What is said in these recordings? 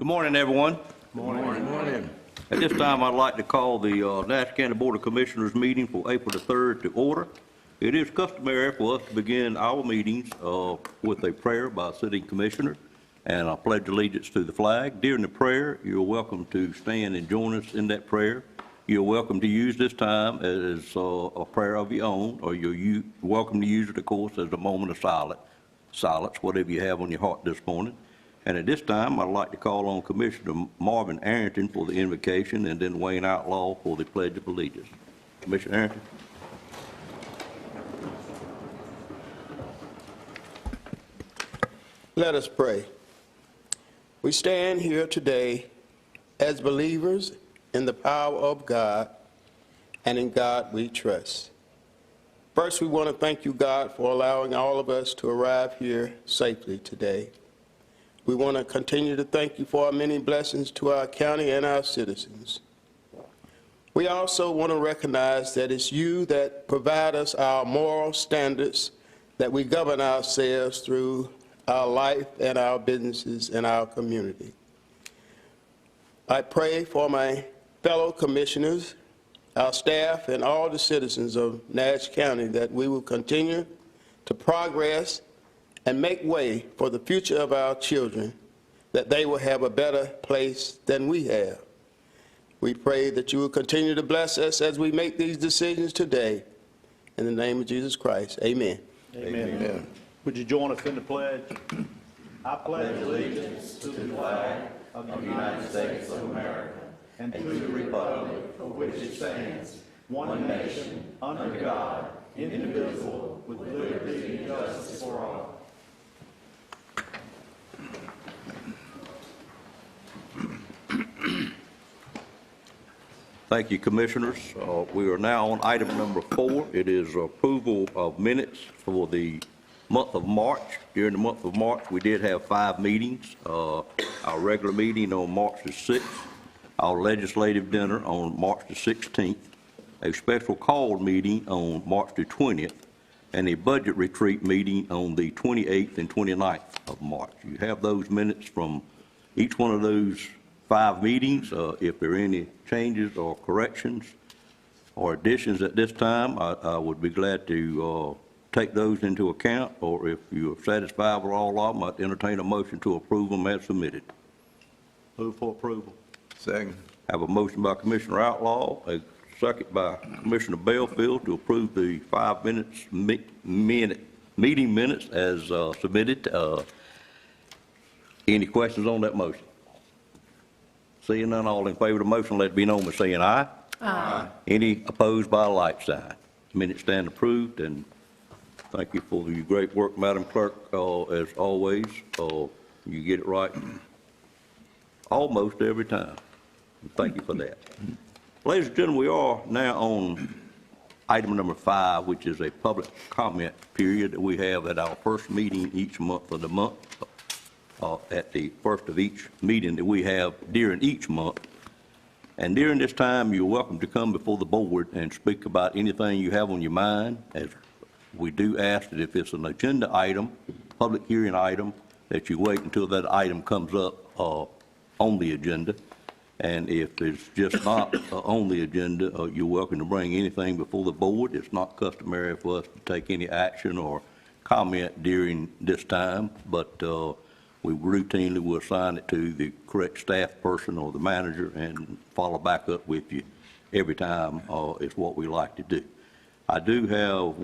Good morning, everyone. Good morning. At this time, I'd like to call the Natchez County Board of Commissioners meeting for April the 3rd to order. It is customary for us to begin our meetings with a prayer by a sitting commissioner, and I pledge allegiance to the flag. During the prayer, you're welcome to stand and join us in that prayer. You're welcome to use this time as a prayer of your own, or you're welcome to use it, of course, as a moment of silence, whatever you have on your heart this morning. And at this time, I'd like to call on Commissioner Marvin Arrington for the invocation, and then Wayne Outlaw for the Pledge of Allegiance. Commissioner Arrington. Let us pray. We stand here today as believers in the power of God, and in God we trust. First, we want to thank you, God, for allowing all of us to arrive here safely today. We want to continue to thank you for our many blessings to our county and our citizens. We also want to recognize that it's you that provide us our moral standards, that we govern ourselves through our life and our businesses and our community. I pray for my fellow commissioners, our staff, and all the citizens of Natchez County that we will continue to progress and make way for the future of our children, that they will have a better place than we have. We pray that you will continue to bless us as we make these decisions today. In the name of Jesus Christ, amen. Amen. Amen. Would you join us in the pledge? I pledge allegiance to the flag of the United States of America and to the republic for which it stands, one nation, under God, indivisible, with liberty and justice for all. Thank you, Commissioners. We are now on item number 4. It is approval of minutes for the month of March. During the month of March, we did have 5 meetings. Our regular meeting on March the 6th, our legislative dinner on March the 16th, a special call meeting on March the 20th, and a budget retreat meeting on the 28th and 29th of March. You have those minutes from each one of those 5 meetings. If there are any changes or corrections or additions at this time, I would be glad to take those into account, or if you are satisfied with all of them, I'd entertain a motion to approve them as submitted. Move for approval. Second. Have a motion by Commissioner Outlaw, a second by Commissioner Belfield to approve the 5 meeting minutes as submitted. Any questions on that motion? Seeing none, all in favor of the motion, let it be known by saying aye. Aye. Any opposed by a like sign? Minutes stand approved, and thank you for your great work, Madam Clerk, as always. You get it right almost every time. Thank you for that. Ladies and gentlemen, we are now on item number 5, which is a public comment period that we have at our first meeting each month of the month. At the first of each meeting that we have during each month. And during this time, you're welcome to come before the board and speak about anything you have on your mind. As we do ask that if it's an agenda item, public hearing item, that you wait until that item comes up on the agenda. And if it's just not on the agenda, you're welcome to bring anything before the board. It's not customary for us to take any action or comment during this time, but we routinely will assign it to the correct staff person or the manager and follow back up with you every time is what we like to do. I do have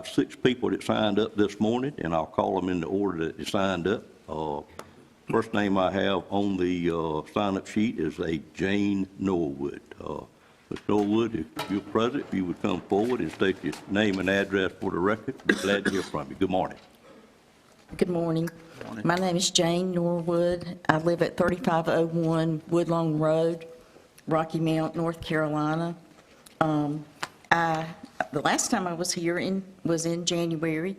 6 people that signed up this morning, and I'll call them in the order that they signed up. First name I have on the sign-up sheet is a Jane Norwood. Ms. Norwood, if you're present, if you would come forward and state your name and address for the record, we'd be glad to hear from you. Good morning. Good morning. My name is Jane Norwood. I live at 3501 Woodlawn Road, Rocky Mount, North Carolina. The last time I was here was in January,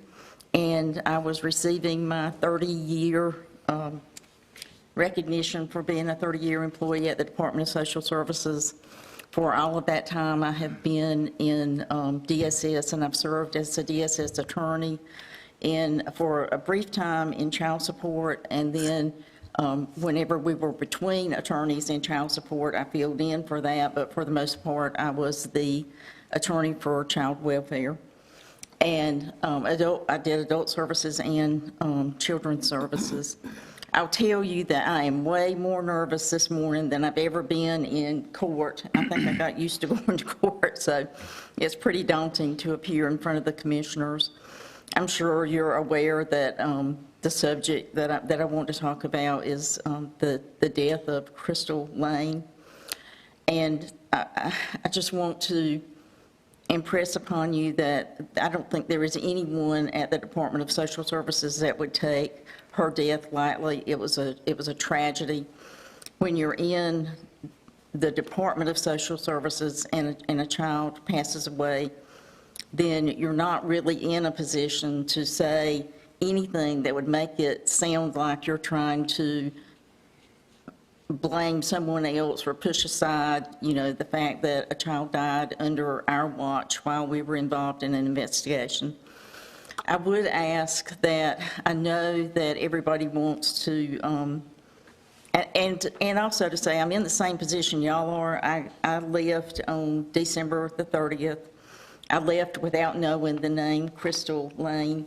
and I was receiving my 30-year recognition for being a 30-year employee at the Department of Social Services. For all of that time, I have been in DSS, and I've served as a DSS attorney for a brief time in child support, and then Whenever we were between attorneys and child support, I filled in for that, but for the most part, I was the attorney for child welfare. And I did adult services and children's services. I'll tell you that I am way more nervous this morning than I've ever been in court. I think I got used to going to court, so it's pretty daunting to appear in front of the commissioners. I'm sure you're aware that the subject that I want to talk about is the death of Crystal Lane. And I just want to impress upon you that I don't think there is anyone at the Department of Social Services that would take her death lightly. It was a tragedy. When you're in the Department of Social Services and a child passes away, then you're not really in a position to say anything that would make it sound like you're trying to blame someone else or push aside, the fact that a child died under our watch while we were involved in an investigation. I would ask that, I know that everybody wants to, and also to say, I'm in the same position y'all are. I left on December the 30th. I left without knowing the name Crystal Lane.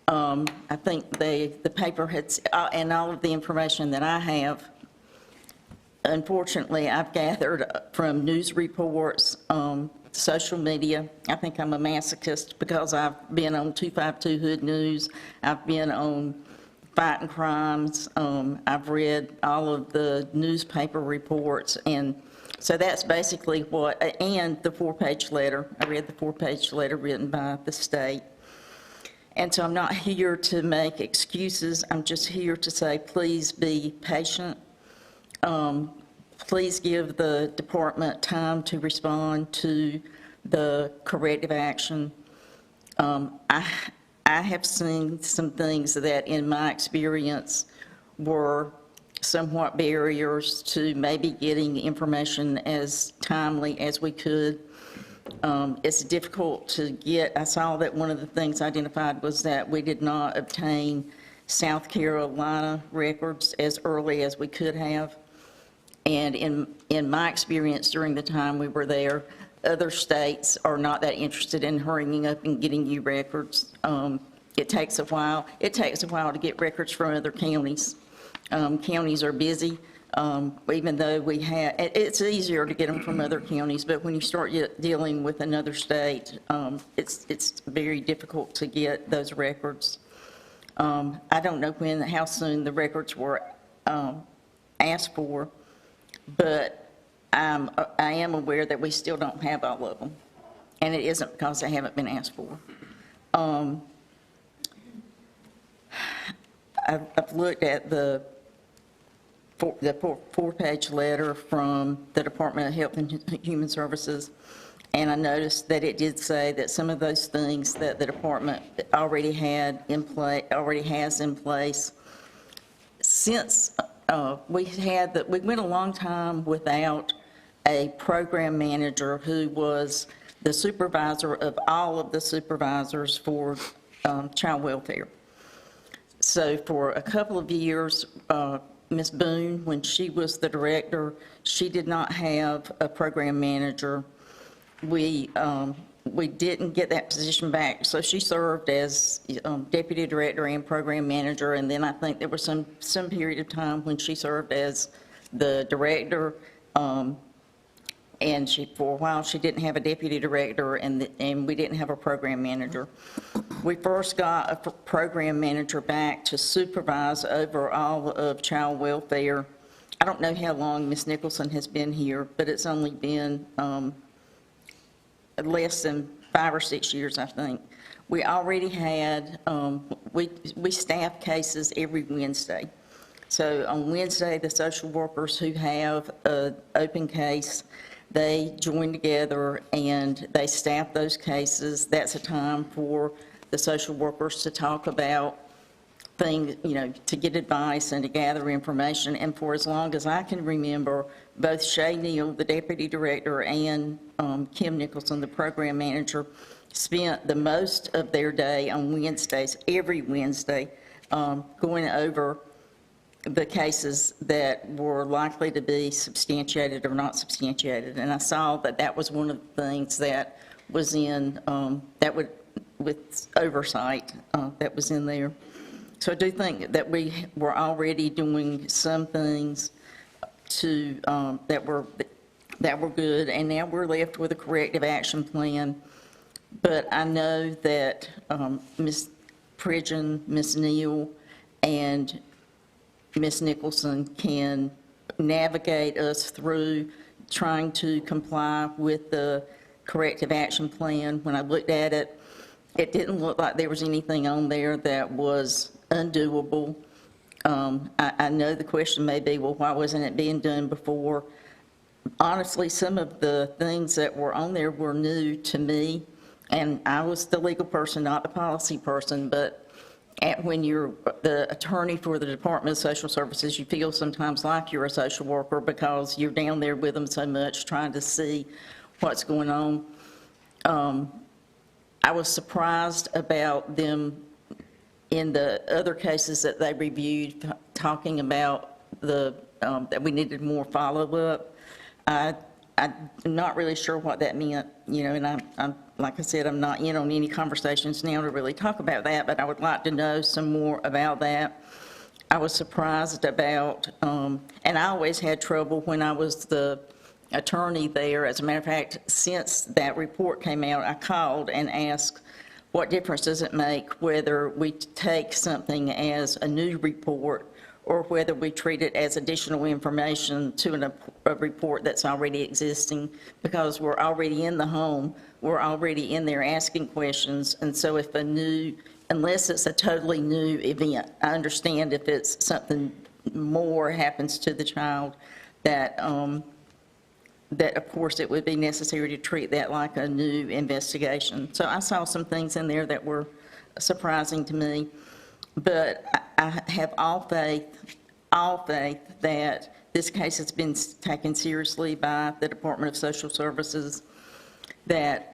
I think the paper had, and all of the information that I have, unfortunately, I've gathered from news reports, social media. I think I'm a masochist because I've been on 252 Hood News. I've been on Fighting Crimes. I've read all of the newspaper reports. And so that's basically what, and the 4-page letter. I read the 4-page letter written by the state. And so I'm not here to make excuses. I'm just here to say, please be patient. Please give the department time to respond to the corrective action. I have seen some things that, in my experience, were somewhat barriers to maybe getting information as timely as we could. It's difficult to get. I saw that one of the things identified was that we did not obtain South Carolina records as early as we could have. And in my experience during the time we were there, other states are not that interested in hurrying up and getting you records. It takes a while. It takes a while to get records from other counties. Counties are busy, even though we have, it's easier to get them from other counties, but when you start dealing with another state, it's very difficult to get those records. I don't know how soon the records were asked for, but I am aware that we still don't have all of them, and it isn't because they haven't been asked for. I've looked at the 4-page letter from the Department of Health and Human Services, and I noticed that it did say that some of those things that the department already has in place. Since we went a long time without a program manager who was the supervisor of all of the supervisors for child welfare. So for a couple of years, Ms. Boone, when she was the director, she did not have a program manager. We didn't get that position back, so she served as deputy director and program manager, and then I think there was some period of time when she served as the director, and for a while she didn't have a deputy director, and we didn't have a program manager. We first got a program manager back to supervise over all of child welfare. I don't know how long Ms. Nicholson has been here, but it's only been less than 5 or 6 years, I think. We already had, we staff cases every Wednesday. So on Wednesday, the social workers who have an open case, they join together and they staff those cases. That's a time for the social workers to talk about things, to get advice and to gather information. And for as long as I can remember, both Shay Neal, the deputy director, and Kim Nicholson, the program manager, spent the most of their day on Wednesdays, every Wednesday, going over the cases that were likely to be substantiated or not substantiated. And I saw that that was one of the things that was in, with oversight, that was in there. So I do think that we were already doing some things to, that were good, and now we're left with a corrective action plan. But I know that Ms. Pridgeon, Ms. Neal, and Ms. Nicholson can navigate us through trying to comply with the corrective action plan. When I looked at it, it didn't look like there was anything on there that was undoable. I know the question may be, well, why wasn't it being done before? Honestly, some of the things that were on there were new to me, and I was the legal person, not the policy person, but when you're the attorney for the Department of Social Services, you feel sometimes like you're a social worker because you're down there with them so much trying to see what's going on. I was surprised about them in the other cases that they reviewed, talking about that we needed more follow-up. I'm not really sure what that meant, and I'm like I said, I'm not in on any conversations now to really talk about that, but I would like to know some more about that. I was surprised about, and I always had trouble when I was the attorney there. As a matter of fact, since that report came out, I called and asked, what difference does it make whether we take something as a new report or whether we treat it as additional information to a report that's already existing, because we're already in the home, we're already in there asking questions, and so if unless it's a totally new event, I understand if it's something more happens to the child, that of course it would be necessary to treat that like a new investigation. So I saw some things in there that were surprising to me. But I have all faith that this case has been taken seriously by the Department of Social Services, that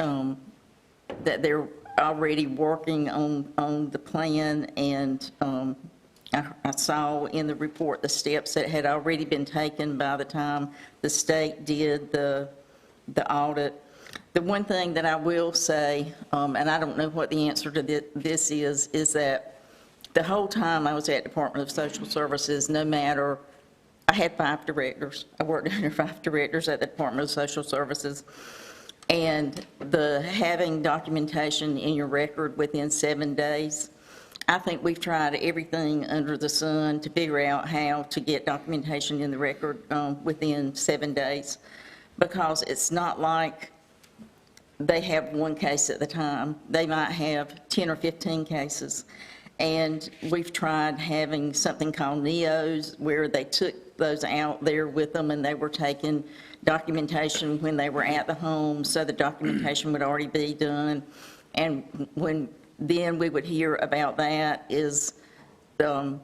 they're already working on the plan, and I saw in the report the steps that had already been taken by the time the state did the audit. The one thing that I will say, and I don't know what the answer to this is that the whole time I was at Department of Social Services, I had 5 directors. I worked under 5 directors at the Department of Social Services. And having documentation in your record within 7 days, I think we've tried everything under the sun to figure out how to get documentation in the record within 7 days. Because it's not like they have one case at the time. They might have 10 or 15 cases. And we've tried having something called NEOs, where they took those out there with them, and they were taking documentation when they were at the home, so the documentation would already be done. And then we would hear about that is the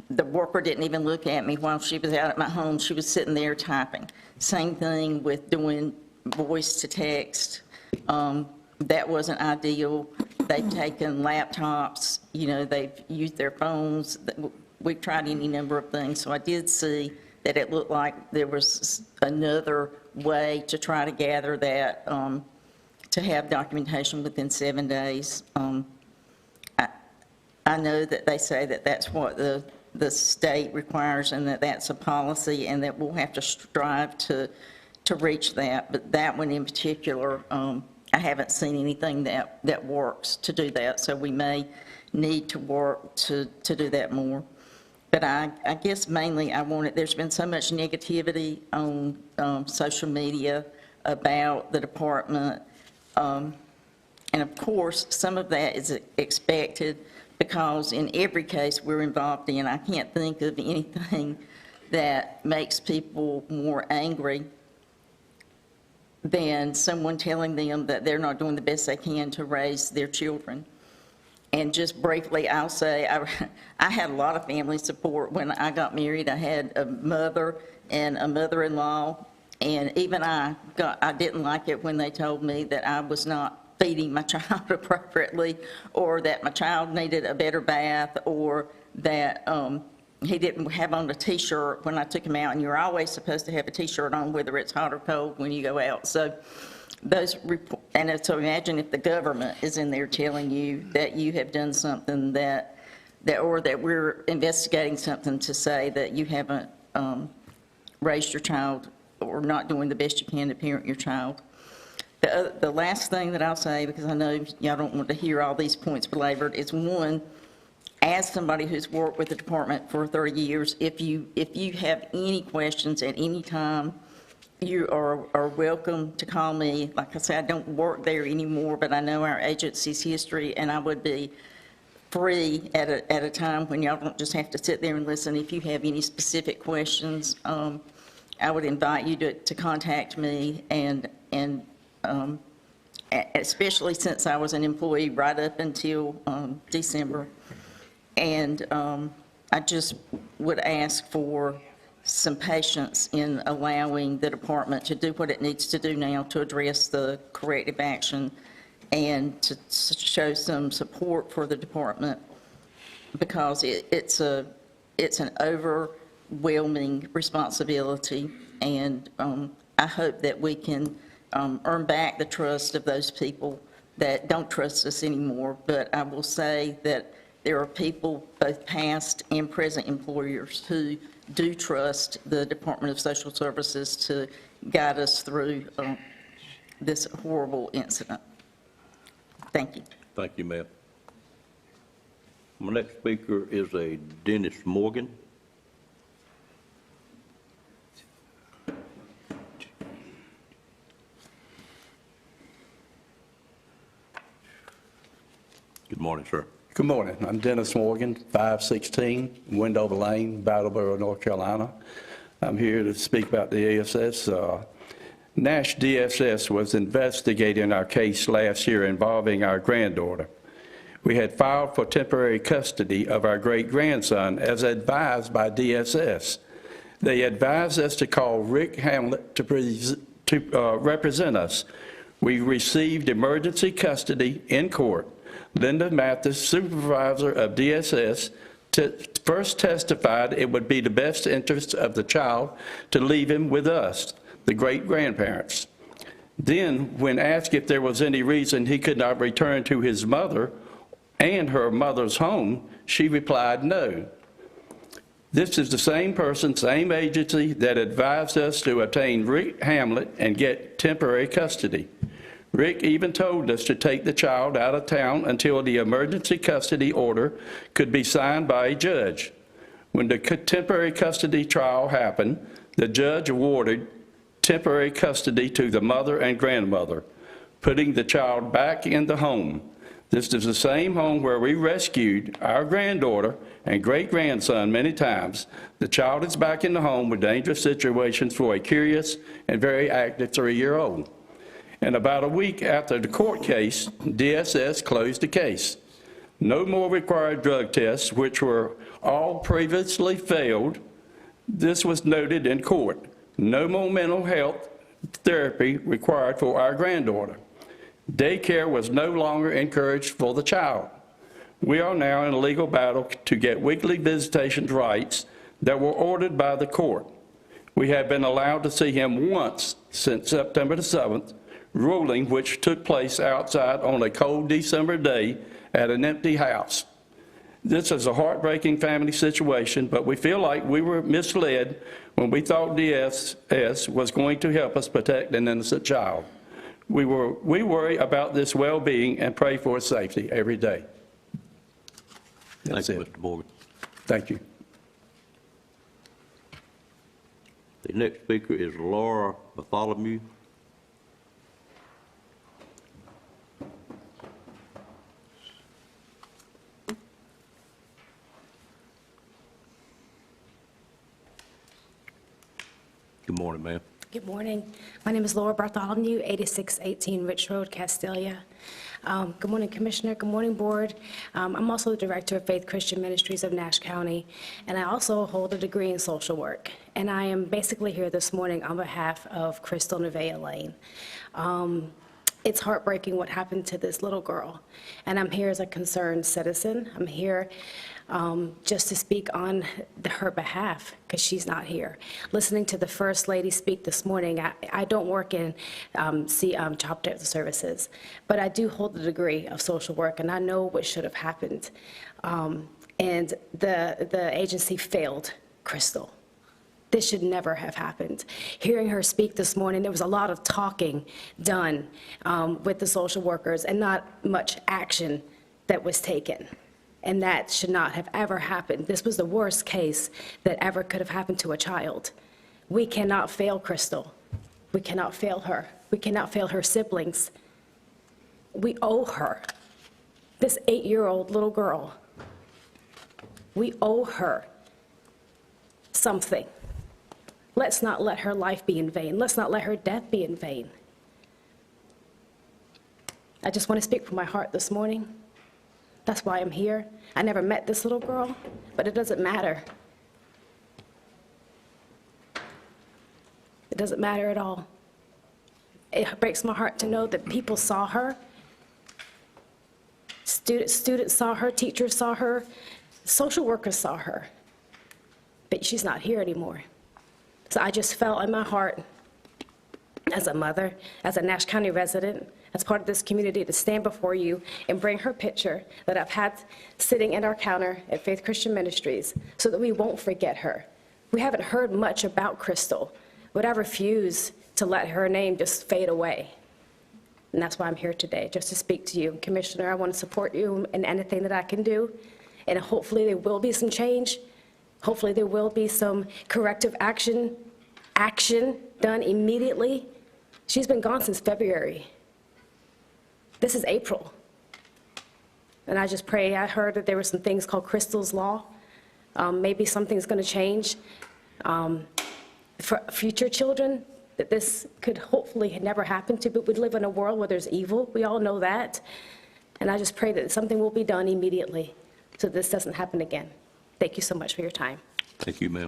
worker didn't even look at me while she was out at my home. She was sitting there typing. Same thing with doing voice to text. That wasn't ideal. They've taken laptops, they've used their phones. We've tried any number of things. So I did see that it looked like there was another way to try to gather that, to have documentation within 7 days. I know that they say that that's what the state requires, and that that's a policy, and that we'll have to strive to reach that. But that one in particular, I haven't seen anything that works to do that, so we may need to work to do that more. But I guess mainly there's been so much negativity on social media about the department, and of course, some of that is expected, because in every case we're involved in, I can't think of anything that makes people more angry than someone telling them that they're not doing the best they can to raise their children. And just briefly, I'll say, I had a lot of family support when I got married. I had a mother and a mother-in-law, and even I didn't like it when they told me that I was not feeding my child appropriately, or that my child needed a better bath, or that he didn't have on a T-shirt when I took him out, and you're always supposed to have a T-shirt on whether it's hot or cold when you go out. So so imagine if the government is in there telling you that you have done something or that we're investigating something to say that you haven't raised your child or not doing the best you can to parent your child. The last thing that I'll say, because I know y'all don't want to hear all these points belabored, is one, as somebody who's worked with the department for 30 years, if you have any questions at any time, you are welcome to call me. Like I said, I don't work there anymore, but I know our agency's history, and I would be free at a time when y'all don't just have to sit there and listen. If you have any specific questions, I would invite you to contact me, and especially since I was an employee right up until December. And I just would ask for some patience in allowing the department to do what it needs to do now to address the corrective action and to show some support for the department, because it's an overwhelming responsibility, and I hope that we can earn back the trust of those people that don't trust us anymore. But I will say that there are people, both past and present employers, who do trust the Department of Social Services to guide us through this horrible incident. Thank you. Thank you, ma'am. My next speaker is a Dennis Morgan. Good morning, sir. Good morning. I'm Dennis Morgan, 516 Wendover Lane, Brattleboro, North Carolina. I'm here to speak about the ASS. Nash DSS was investigating our case last year involving our granddaughter. We had filed for temporary custody of our great-grandson as advised by DSS. They advised us to call Rick Hamlet to represent us. We received emergency custody in court. Linda Mathis, supervisor of DSS, first testified it would be the best interest of the child to leave him with us, the great-grandparents. Then, when asked if there was any reason he could not return to his mother and her mother's home, she replied no. This is the same person, same agency that advised us to obtain Rick Hamlet and get temporary custody. Rick even told us to take the child out of town until the emergency custody order could be signed by a judge. When the temporary custody trial happened, the judge awarded temporary custody to the mother and grandmother, putting the child back in the home. This is the same home where we rescued our granddaughter and great-grandson many times. The child is back in the home with dangerous situations for a curious and very active 3-year-old. And about a week after the court case, DSS closed the case. No more required drug tests, which were all previously failed. This was noted in court. No more mental health therapy required for our granddaughter. Daycare was no longer encouraged for the child. We are now in a legal battle to get weekly visitation rights that were ordered by the court. We have been allowed to see him once since September the 7th, ruling which took place outside on a cold December day at an empty house. This is a heartbreaking family situation, but we feel like we were misled when we thought DSS was going to help us protect an innocent child. We worry about this well-being and pray for his safety every day. That's Thank you, it. Mr. Morgan. Thank you. The next speaker is Laura Bartholomew. Good morning, ma'am. Good morning. My name is Laura Bartholomew, 8618 Rich Road, Castelia. Good morning, Commissioner. Good morning, Board. I'm also the Director of Faith Christian Ministries of Nash County, and I also hold a degree in social work. And I am basically here this morning on behalf of Crystal Nevaeh Lane. It's heartbreaking what happened to this little girl. And I'm here as a concerned citizen. I'm here just to speak on her behalf, because she's not here. Listening to the First Lady speak this morning, I don't work in Child Protective Services, but I do hold a degree of social work, and I know what should have happened. And the agency failed Crystal. This should never have happened. Hearing her speak this morning, there was a lot of talking done with the social workers and not much action that was taken. And that should not have ever happened. This was the worst case that ever could have happened to a child. We cannot fail Crystal. We cannot fail her. We cannot fail her siblings. We owe her, this 8-year-old little girl, we owe her something. Let's not let her life be in vain. Let's not let her death be in vain. I just want to speak from my heart this morning. That's why I'm here. I never met this little girl, but it doesn't matter. It doesn't matter at all. It breaks my heart to know that people saw her. Students saw her, teachers saw her, social workers saw her, but she's not here anymore. So I just felt in my heart, as a mother, as a Nash County resident, as part of this community, to stand before you and bring her picture that I've had sitting at our counter at Faith Christian Ministries, so that we won't forget her. We haven't heard much about Crystal, but I refuse to let her name just fade away. And that's why I'm here today, just to speak to you. Commissioner, I want to support you in anything that I can do, and hopefully there will be some change. Hopefully there will be some corrective action done immediately. She's been gone since February. This is April. And I just pray, I heard that there were some things called Crystal's Law. Maybe something's going to change for future children, that this could hopefully never happen to, but we live in a world where there's evil. We all know that. And I just pray that something will be done immediately so this doesn't happen again. Thank you so much for your time. Thank you, ma'am.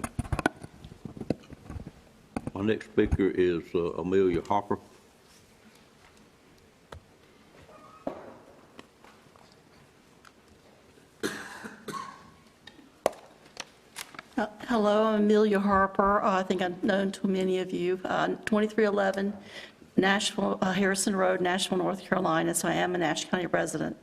Our next speaker is Amelia Harper. Hello, I'm Amelia Harper. I think I'm known to many of you. 2311 Harrison Road, Nashville, North Carolina, so I am a Nash County resident.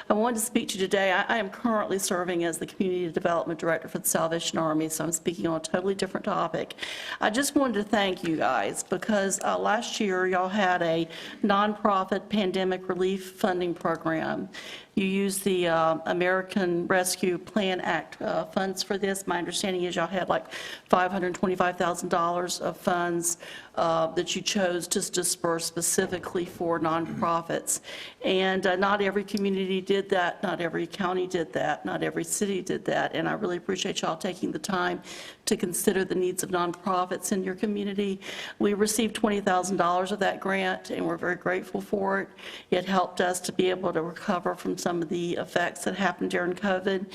I wanted to speak to you today. I am currently serving as the Community Development Director for the Salvation Army, so I'm speaking on a totally different topic. I just wanted to thank you guys, because last year y'all had a nonprofit pandemic relief funding program. You used the American Rescue Plan Act funds for this. My understanding is y'all had like $525,000 of funds that you chose to disperse specifically for nonprofits. And not every community did that, not every county did that, not every city did that, and I really appreciate y'all taking the time to consider the needs of nonprofits in your community. We received $20,000 of that grant, and we're very grateful for it. It helped us to be able to recover from some of the effects that happened during COVID.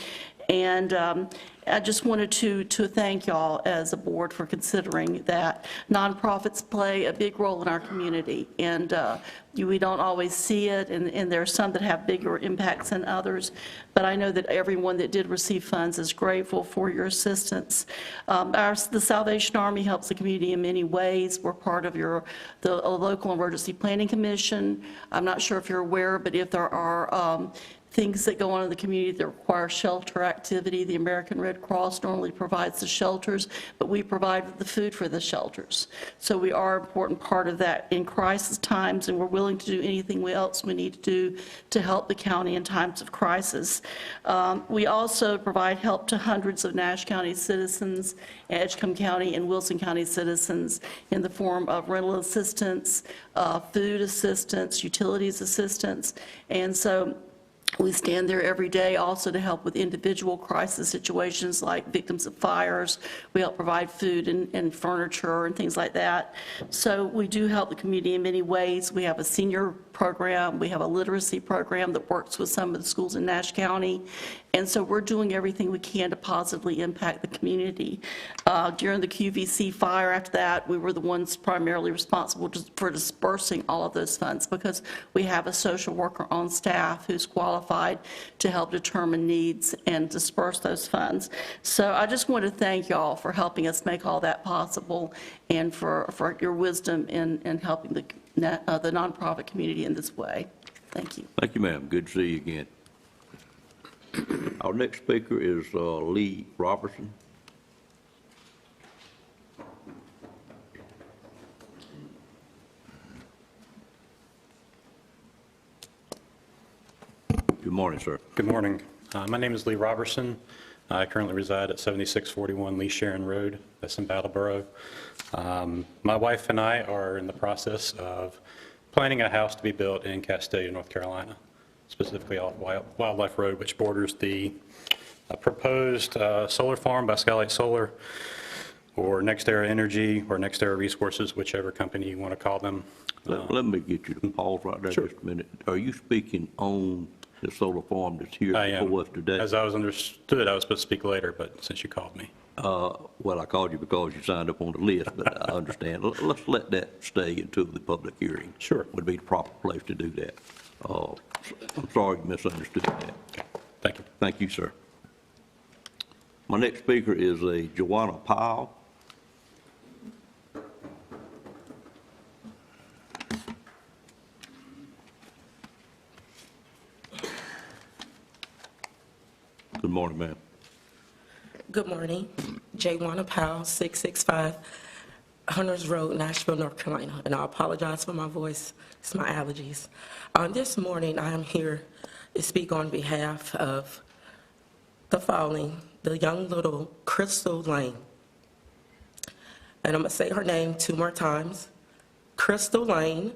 And I just wanted to thank y'all as a board for considering that nonprofits play a big role in our community. And we don't always see it, and there are some that have bigger impacts than others. But I know that everyone that did receive funds is grateful for your assistance. The Salvation Army helps the community in many ways. We're part of the local emergency planning commission. I'm not sure if you're aware, but if there are things that go on in the community that require shelter activity, the American Red Cross normally provides the shelters, but we provide the food for the shelters. So we are an important part of that in crisis times, and we're willing to do anything else we need to do to help the county in times of crisis. We also provide help to hundreds of Nash County citizens, Edgecombe County and Wilson County citizens in the form of rental assistance, food assistance, utilities assistance, and so we stand there every day also to help with individual crisis situations like victims of fires. We help provide food and furniture and things like that. So we do help the community in many ways. We have a senior program. We have a literacy program that works with some of the schools in Nash County. And so we're doing everything we can to positively impact the community. During the QVC fire after that, we were the ones primarily responsible for dispersing all of those funds because we have a social worker on staff who's qualified to help determine needs and disperse those funds. So I just want to thank y'all for helping us make all that possible and for your wisdom in helping the nonprofit community in this way. Thank you. Thank you, ma'am. Good to see you again. Our next speaker is Lee Robertson. Good morning, sir. Good morning. My name is Lee Robertson. I currently reside at 7641 Lee Sharon Road. That's in Brattleboro. My wife and I are in the process of planning a house to be built in Castalia, North Carolina, specifically off Wildlife Road, which borders the proposed solar farm by Skylight Solar, or NextEra Energy, or NextEra Resources, whichever company you want to call them. Let me get you to pause right there Sure. just a minute. Are you speaking on the solar farm that's here I am. before us today? As I was understood, I was supposed to speak later, but since you called me. Well, I called you because you signed up on the list, but I understand. Let's let that stay until the public hearing. Sure. Would be the proper place to do that. I'm sorry you misunderstood that. Thank you. Thank you, sir. My next speaker is Joanna Powell. Good morning, ma'am. Good morning. Jaywana Powell, 665 Hunters Road, Nashville, North Carolina. And I apologize for my voice. It's my allergies. This morning, I am here to speak on behalf of the following, the young little Crystal Lane. And I'm going to say her name 2 more times. Crystal Lane.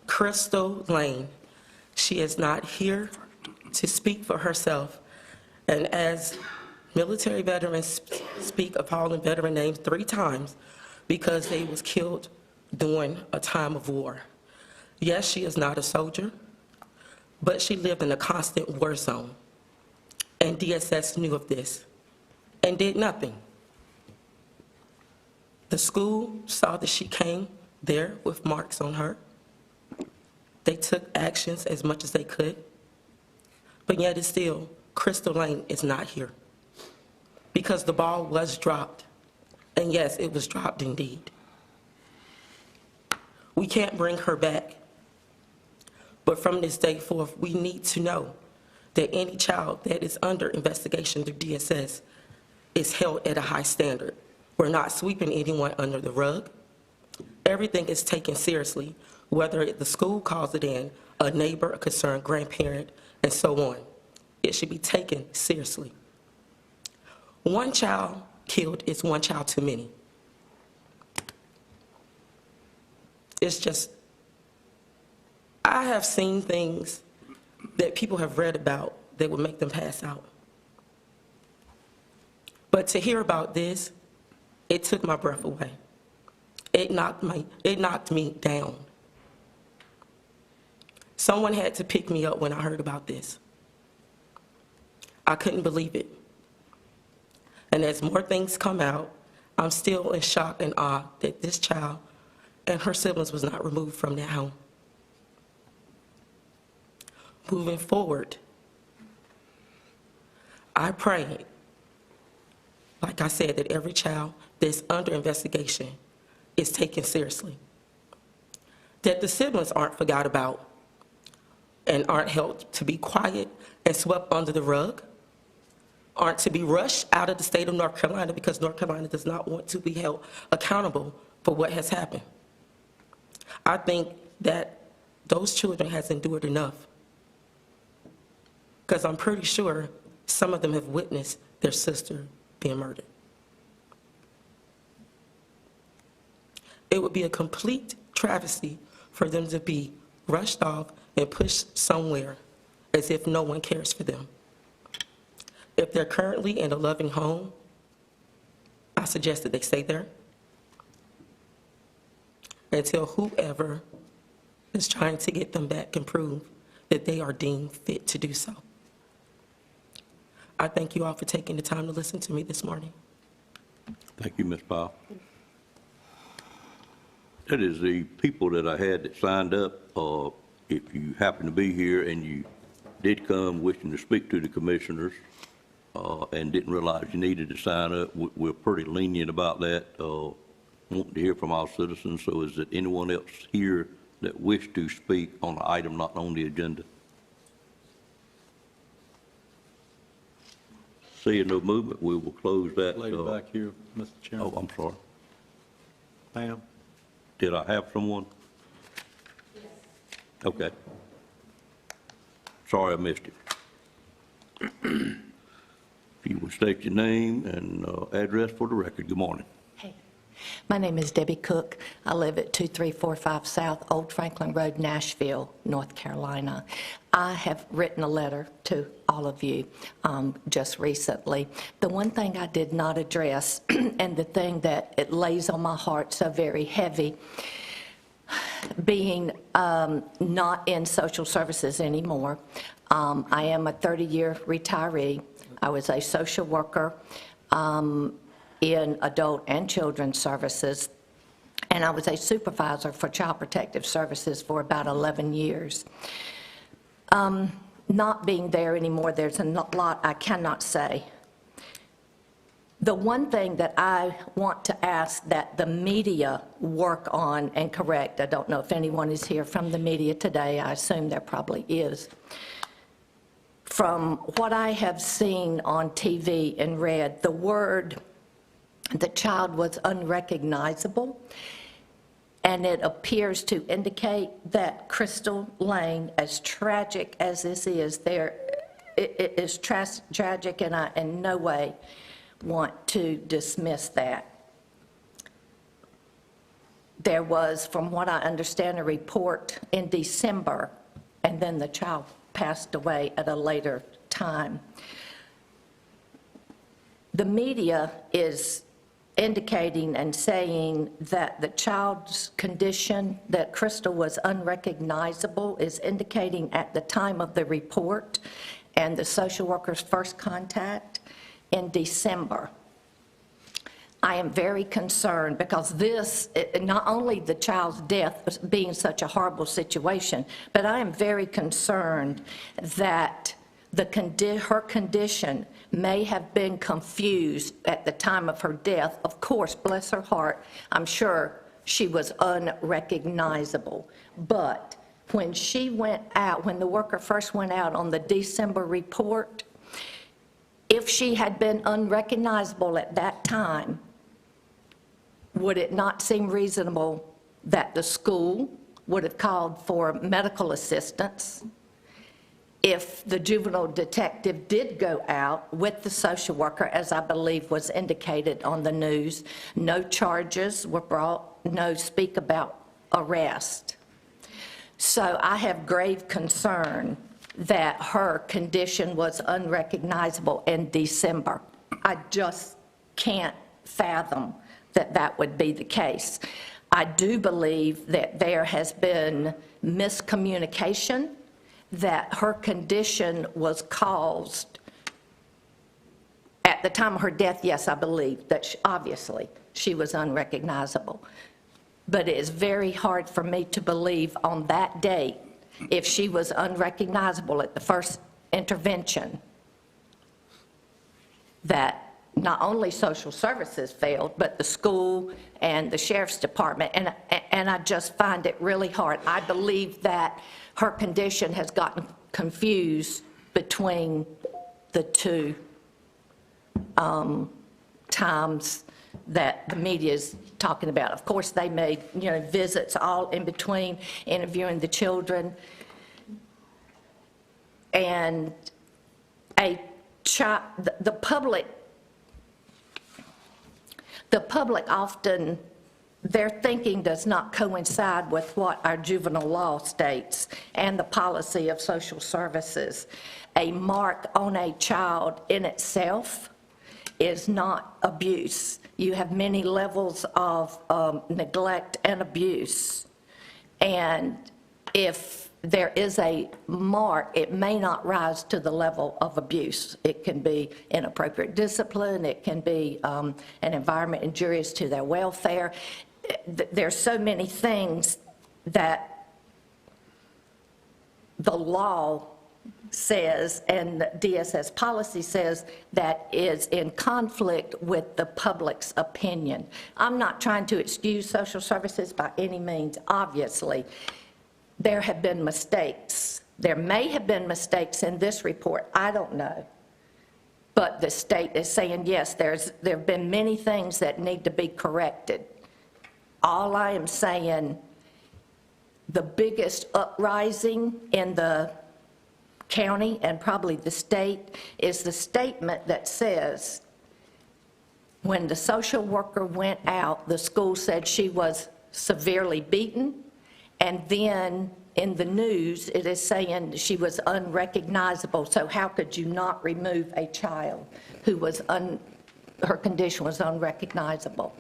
Crystal Lane. She is not here to speak for herself. And as military veterans speak of fallen veteran names 3 times because they was killed during a time of war. Yes, she is not a soldier, but she lived in a constant war zone. And DSS knew of this and did nothing. The school saw that she came there with marks on her. They took actions as much as they could, but yet it's still, Crystal Lane is not here because the ball was dropped. And yes, it was dropped indeed. We can't bring her back. But from this day forth, we need to know that any child that is under investigation through DSS is held at a high standard. We're not sweeping anyone under the rug. Everything is taken seriously, whether the school calls it in, a neighbor, a concerned grandparent, and so on. It should be taken seriously. One child killed is one child too many. It's just, I have seen things that people have read about that would make them pass out. But to hear about this, it took my breath away. It knocked me down. Someone had to pick me up when I heard about this. I couldn't believe it. And as more things come out, I'm still in shock and awe that this child and her siblings was not removed from their home. Moving forward, I pray, like I said, that every child that's under investigation is taken seriously. That the siblings aren't forgot about and aren't held to be quiet and swept under the rug, aren't to be rushed out of the state of North Carolina because North Carolina does not want to be held accountable for what has happened. I think that those children has endured enough because I'm pretty sure some of them have witnessed their sister being murdered. It would be a complete travesty for them to be rushed off and pushed somewhere as if no one cares for them. If they're currently in a loving home, I suggest that they stay there until whoever is trying to get them back can prove that they are deemed fit to do so. I thank you all for taking the time to listen to me this morning. Thank you, Ms. Powell. That is the people that I had that signed up. If you happen to be here and you did come wishing to speak to the commissioners and didn't realize you needed to sign up, we're pretty lenient about that, wanting to hear from our citizens. So is there anyone else here that wish to speak on an item not on the agenda? Seeing no movement, we will close that. Lady back here, Mr. Chairman. Oh, I'm sorry. Ma'am? Did I have someone? Yes. Okay. Sorry I missed it. If you would state your name and address for the record. Good morning. Hey, my name is Debbie Cook. I live at 2345 South Old Franklin Road, Nashville, North Carolina. I have written a letter to all of you just recently. The one thing I did not address, and the thing that it lays on my heart so very heavy, being not in social services anymore. I am a 30-year retiree. I was a social worker in adult and children's services, and I was a supervisor for Child Protective Services for about 11 years. Not being there anymore, there's a lot I cannot say. The one thing that I want to ask that the media work on and correct, I don't know if anyone is here from the media today, I assume there probably is. From what I have seen on TV and read, the child was unrecognizable, and it appears to indicate that Crystal Lane, as tragic as this is, it is tragic, and I in no way want to dismiss that. There was, from what I understand, a report in December, and then the child passed away at a later time. The media is indicating and saying that the child's condition, that Crystal was unrecognizable, is indicating at the time of the report and the social worker's first contact in December. I am very concerned because this, not only the child's death being such a horrible situation, but I am very concerned that her condition may have been confused at the time of her death. Of course, bless her heart, I'm sure she was unrecognizable. But when she went out, when the worker first went out on the December report, if she had been unrecognizable at that time, would it not seem reasonable that the school would have called for medical assistance? If the juvenile detective did go out with the social worker, as I believe was indicated on the news, no charges were brought, no speak about arrest. So I have grave concern that her condition was unrecognizable in December. I just can't fathom that that would be the case. I do believe that there has been miscommunication, that her condition was caused at the time of her death. Yes, I believe that obviously she was unrecognizable. But it is very hard for me to believe on that date, if she was unrecognizable at the first intervention, that not only social services failed, but the school and the sheriff's department, and I just find it really hard. I believe that her condition has gotten confused between the two times that the media is talking about. Of course, they made, visits all in between, interviewing the children, and the public often, their thinking does not coincide with what our juvenile law states and the policy of social services. A mark on a child in itself is not abuse. You have many levels of neglect and abuse. And if there is a mark, it may not rise to the level of abuse. It can be inappropriate discipline, it can be an environment injurious to their welfare. There's so many things that the law says and the DSS policy says that is in conflict with the public's opinion. I'm not trying to excuse social services by any means, obviously. There have been mistakes. There may have been mistakes in this report, I don't know. But the state is saying, yes, there have been many things that need to be corrected. All I am saying, the biggest uprising in the county and probably the state is the statement that says, when the social worker went out, the school said she was severely beaten, and then in the news, it is saying she was unrecognizable. So how could you not remove a child who was her condition was unrecognizable?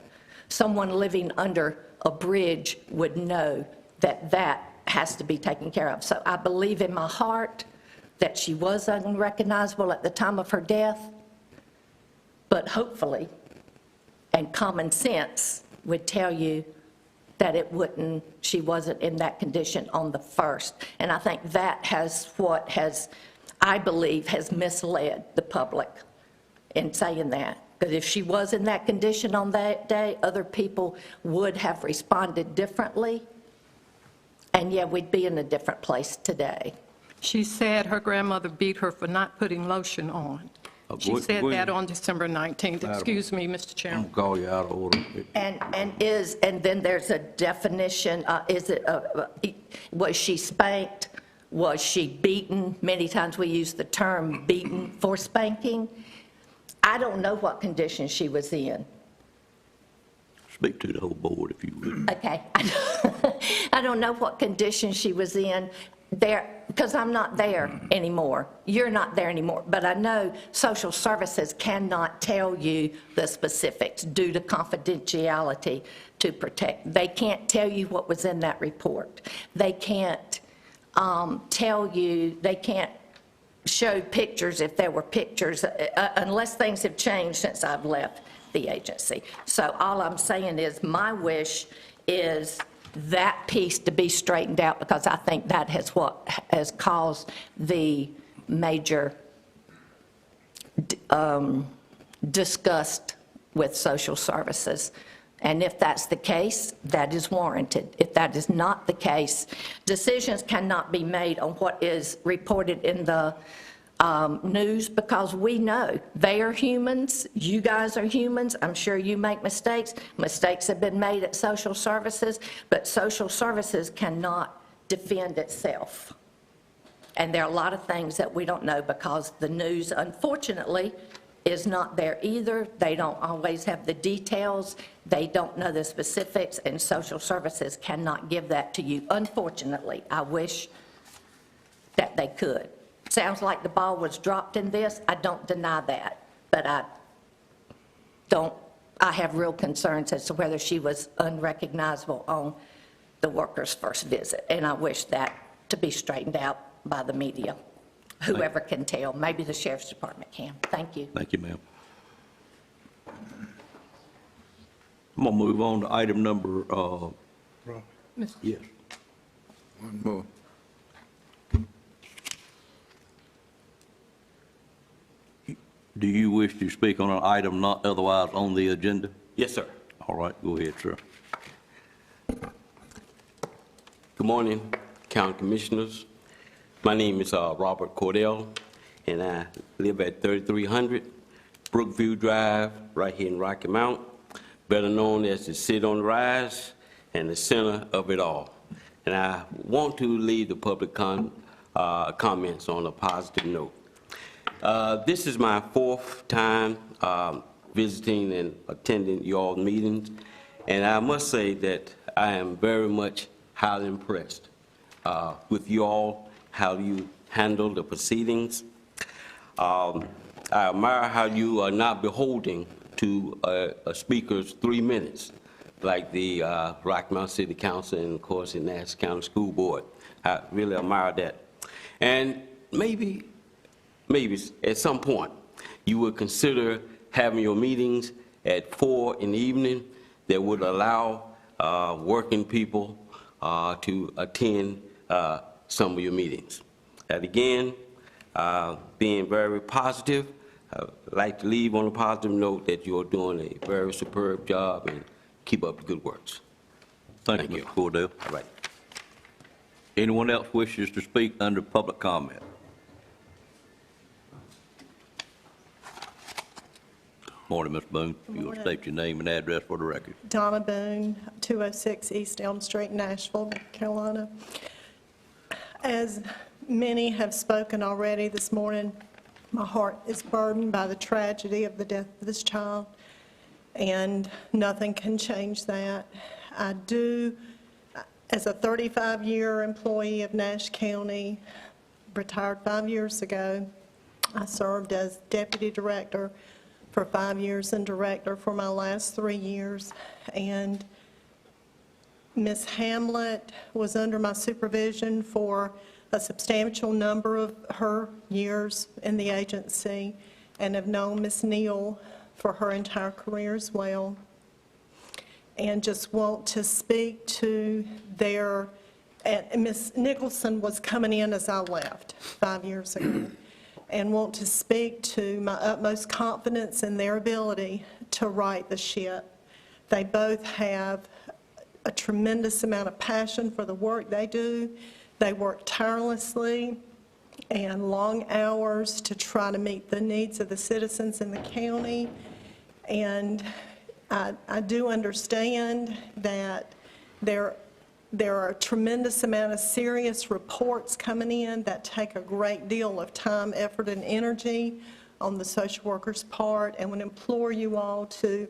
Someone living under a bridge would know that that has to be taken care of. So I believe in my heart that she was unrecognizable at the time of her death, but hopefully, and common sense would tell you that it wouldn't, she wasn't in that condition on the first. And I think that I believe, has misled the public in saying that. Because if she was in that condition on that day, other people would have responded differently, and yeah, we'd be in a different place today. She said her grandmother beat her for not putting lotion on. She said that on December 19th. Excuse me, Mr. I'm Chairman. gonna call you out of order. And then there's a definition, was she spanked? Was she beaten? Many times we use the term beaten for spanking. I don't know what condition she was in. Speak to the whole board if you would. Okay. I don't know what condition she was in there, because I'm not there anymore. You're not there anymore. But I know social services cannot tell you the specifics due to confidentiality to protect. They can't tell you what was in that report. They can't tell you, they can't show pictures if there were pictures, unless things have changed since I've left the agency. So all I'm saying is my wish is that piece to be straightened out, because I think that has what has caused the major disgust with social services. And if that's the case, that is warranted. If that is not the case, decisions cannot be made on what is reported in the news, because we know they are humans, you guys are humans, I'm sure you make mistakes. Mistakes have been made at social services, but social services cannot defend itself. And there are a lot of things that we don't know because the news, unfortunately, is not there either. They don't always have the details. They don't know the specifics, and social services cannot give that to you. Unfortunately, I wish that they could. Sounds like the ball was dropped in this. I don't deny that, but I have real concerns as to whether she was unrecognizable on the worker's first visit, and I wish that to be straightened out by the media. Whoever can tell, maybe the Sheriff's Department can. Thank you. Thank you, ma'am. I'm gonna move on to item number, yes. One more. Do you wish to speak on an item not otherwise on the agenda? Yes, sir. All right, go ahead, sir. Good morning, County Commissioners. My name is Robert Cordell, and I live at 3300 Brookview Drive, right here in Rocky Mount, better known as the City on the Rise and the center of it all. And I want to leave the public comments on a positive note. This is my fourth time visiting and attending y'all meetings, and I must say that I am very much highly impressed with you all, how you handle the proceedings. I admire how you are not beholden to a speaker's 3 minutes, like the Rocky Mount City Council and, of course, the Nash County School Board. I really admire that. And maybe at some point, you would consider having your meetings at 4 in the evening that would allow working people to attend some of your meetings. And again, being very positive, I'd like to leave on a positive note that you're doing a very superb job, and keep up the good works. Thank you, Mr. Cordell. All right. Anyone else wishes to speak under public comment? Morning, Ms. Boone. If you will state your name and address for the record. Donna Boone, 206 East Elm Street, Nashville, North Carolina. As many have spoken already this morning, my heart is burdened by the tragedy of the death of this child, and nothing can change that. I do, as a 35-year employee of Nash County, retired 5 years ago, I served as deputy director for 5 years and director for my last 3 years. And Ms. Hamlet was under my supervision for a substantial number of her years in the agency, and have known Ms. Neal for her entire career as well. And just want to speak to their, and Ms. Nicholson was coming in as I left 5 years ago, and want to speak to my utmost confidence in their ability to right the ship. They both have a tremendous amount of passion for the work they do. They work tirelessly and long hours to try to meet the needs of the citizens in the county. And I do understand that there are a tremendous amount of serious reports coming in that take a great deal of time, effort, and energy on the social worker's part, and would implore you all to,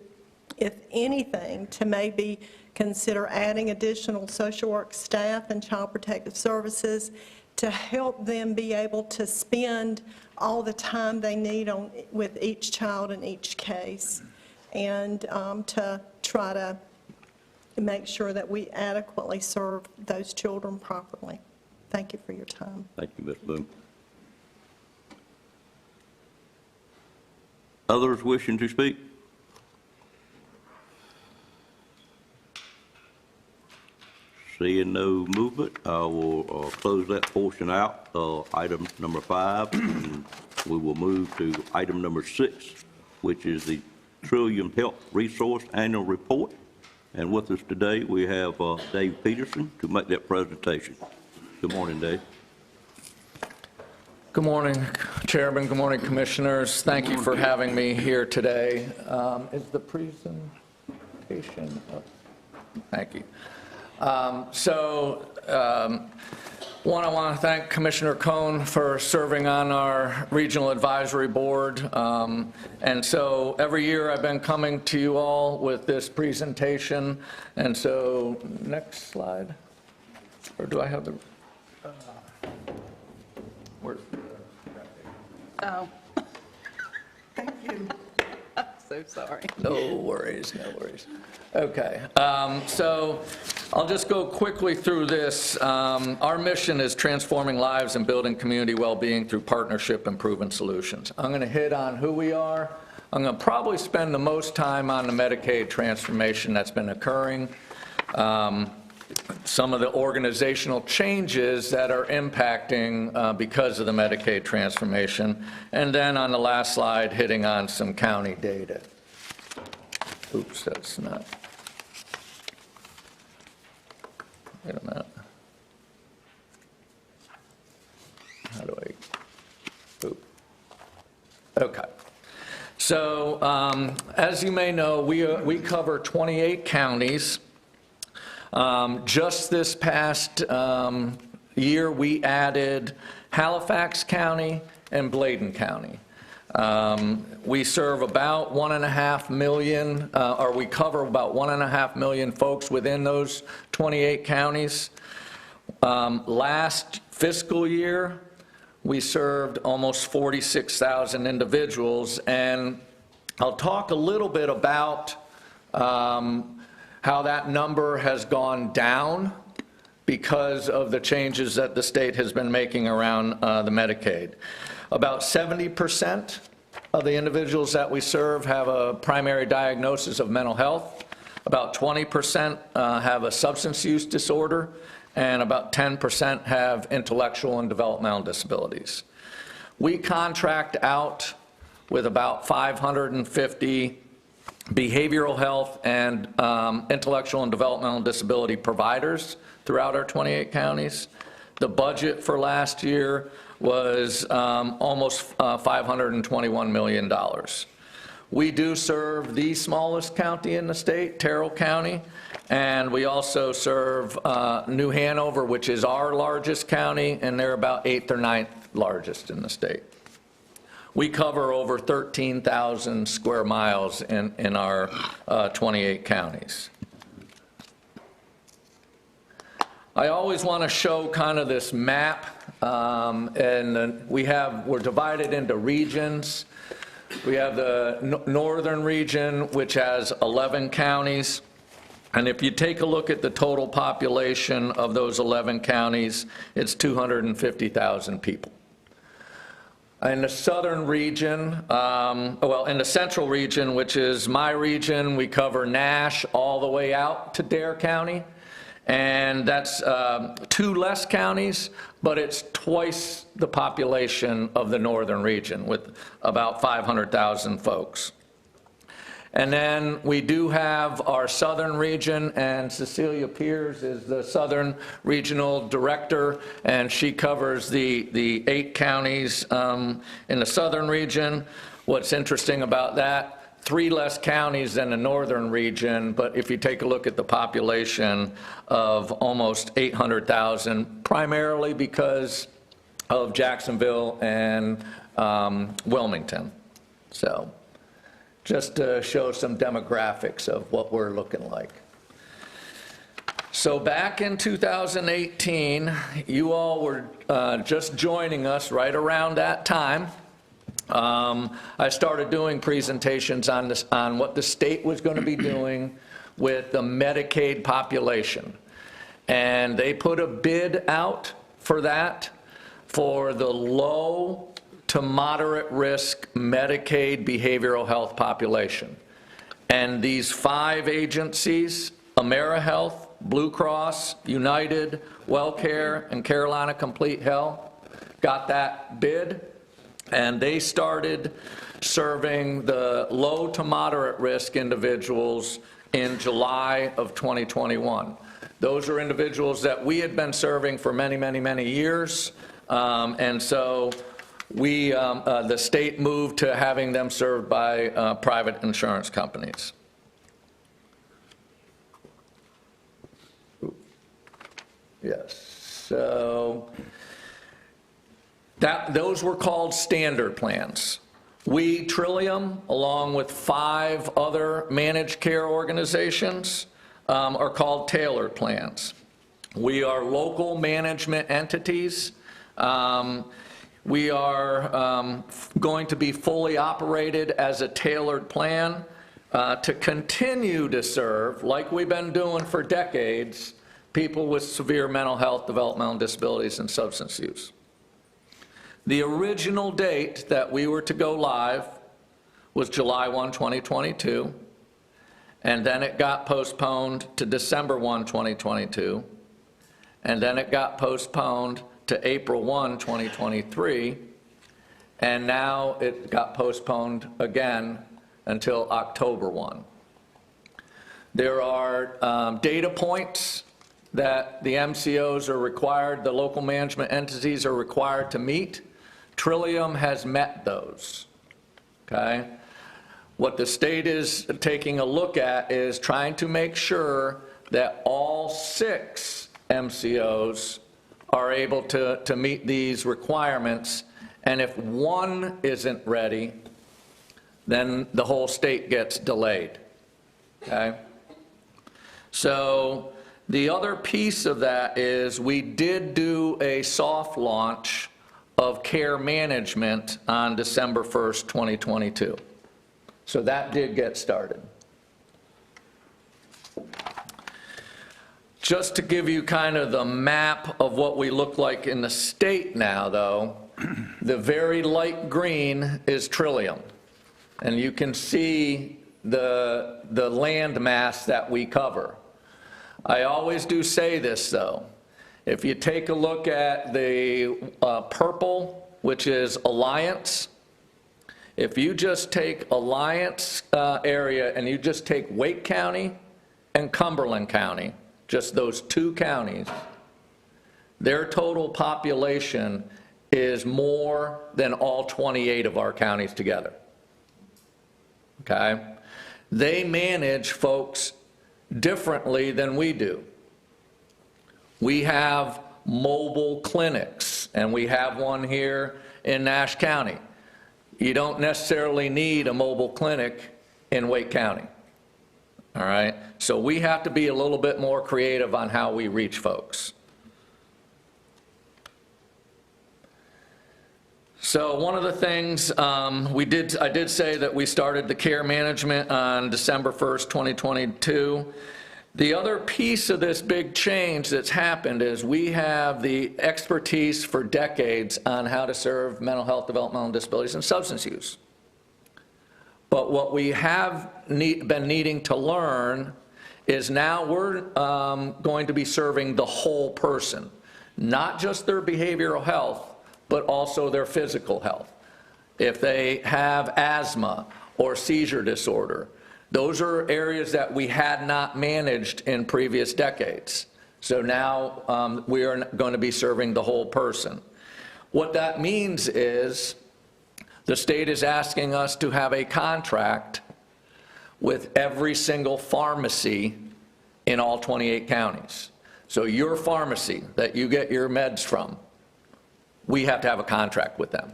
if anything, to maybe consider adding additional social work staff and child protective services to help them be able to spend all the time they need with each child in each case, and to try to make sure that we adequately serve those children properly. Thank you for your time. Thank you, Ms. Boone. Others wishing to speak? Seeing no movement, I will close that portion out, item number 5, and we will move to item number 6, which is the Trillium Health Resource Annual Report. And with us today, we have Dave Peterson to make that presentation. Good morning, Dave. Good morning, Chairman. Good morning, Commissioners. Thank you for having me here today. Is the presentation up? Thank you. One, I want to thank Commissioner Cohn for serving on our Regional Advisory Board. And so every year I've been coming to you all with this presentation. And so, next slide. Or do I have the, where's Oh. Thank you. I'm so sorry. No worries, no worries. Okay, so I'll just go quickly through this. Our mission is transforming lives and building community well-being through partnership and proven solutions. I'm going to hit on who we are. I'm going to probably spend the most time on the Medicaid transformation that's been occurring, some of the organizational changes that are impacting because of the Medicaid transformation, and then on the last slide, hitting on some county data. Oops, that's not. Wait a minute. How do I? Oop. Okay. So, as you may know, we cover 28 counties. Just this past year, we added Halifax County and Bladen County. We serve about 1.5 million, or we cover about 1.5 million folks within those 28 counties. Last fiscal year, we served almost 46,000 individuals, and I'll talk a little bit about how that number has gone down because of the changes that the state has been making around the Medicaid. About 70% of the individuals that we serve have a primary diagnosis of mental health. About 20% have a substance use disorder, and about 10% have intellectual and developmental disabilities. We contract out with about 550 behavioral health and intellectual and developmental disability providers throughout our 28 counties. The budget for last year was almost $521 million. We do serve the smallest county in the state, Terrell County, and we also serve New Hanover, which is our largest county, and they're about 8th or 9th largest in the state. We cover over 13,000 square miles in our 28 counties. I always want to show kind of this map, and we're divided into regions. We have the northern region, which has 11 counties. And if you take a look at the total population of those 11 counties, it's 250,000 people. In the southern region, in the central region, which is my region, we cover Nash all the way out to Dare County. And that's 2 less counties, but it's twice the population of the northern region with about 500,000 folks. And then we do have our southern region, and Cecilia Piers is the Southern Regional Director, and she covers the 8 counties in the southern region. What's interesting about that, 3 less counties than the northern region, but if you take a look at the population of almost 800,000, primarily because of Jacksonville and Wilmington. So just to show some demographics of what we're looking like. So back in 2018, you all were just joining us right around that time. I started doing presentations on what the state was going to be doing with the Medicaid population. And they put a bid out for that for the low to moderate risk Medicaid behavioral health population. And these 5 agencies, AmeriHealth, Blue Cross, United, WellCare, and Carolina Complete Health, got that bid. And they started serving the low to moderate risk individuals in July of 2021. Those are individuals that we had been serving for many, many, many years. And so the state moved to having them served by private insurance companies. Yes, so those were called standard plans. We, Trillium, along with 5 other managed care organizations, are called tailored plans. We are local management entities. We are going to be fully operated as a tailored plan to continue to serve, like we've been doing for decades, people with severe mental health, developmental disabilities, and substance use. The original date that we were to go live was July 1, 2022, and then it got postponed to December 1, 2022, and then it got postponed to April 1, 2023, and now it got postponed again until October 1. There are data points that the MCOs are required, the local management entities are required to meet. Trillium has met those, okay? What the state is taking a look at is trying to make sure that all 6 MCOs are able to meet these requirements, and if one isn't ready, then the whole state gets delayed, okay? So the other piece of that is we did do a soft launch of care management on December 1st, 2022. So that did get started. Just to give you kind of the map of what we look like in the state now, though, the very light green is Trillium. And you can see the land mass that we cover. I always do say this, though. If you take a look at the purple, which is Alliance, if you just take Alliance area and you just take Wake County and Cumberland County, just those 2 counties, their total population is more than all 28 of our counties together. Okay? They manage folks differently than we do. We have mobile clinics, and we have one here in Nash County. You don't necessarily need a mobile clinic in Wake County. All right? So we have to be a little bit more creative on how we reach folks. So one of the things I did say that we started the care management on December 1st, 2022. The other piece of this big change that's happened is we have the expertise for decades on how to serve mental health, developmental disabilities, and substance use. But what we have been needing to learn is now we're going to be serving the whole person, not just their behavioral health, but also their physical health. If they have asthma or seizure disorder, those are areas that we had not managed in previous decades. So now we are going to be serving the whole person. What that means is the state is asking us to have a contract with every single pharmacy in all 28 counties. So your pharmacy that you get your meds from, we have to have a contract with them,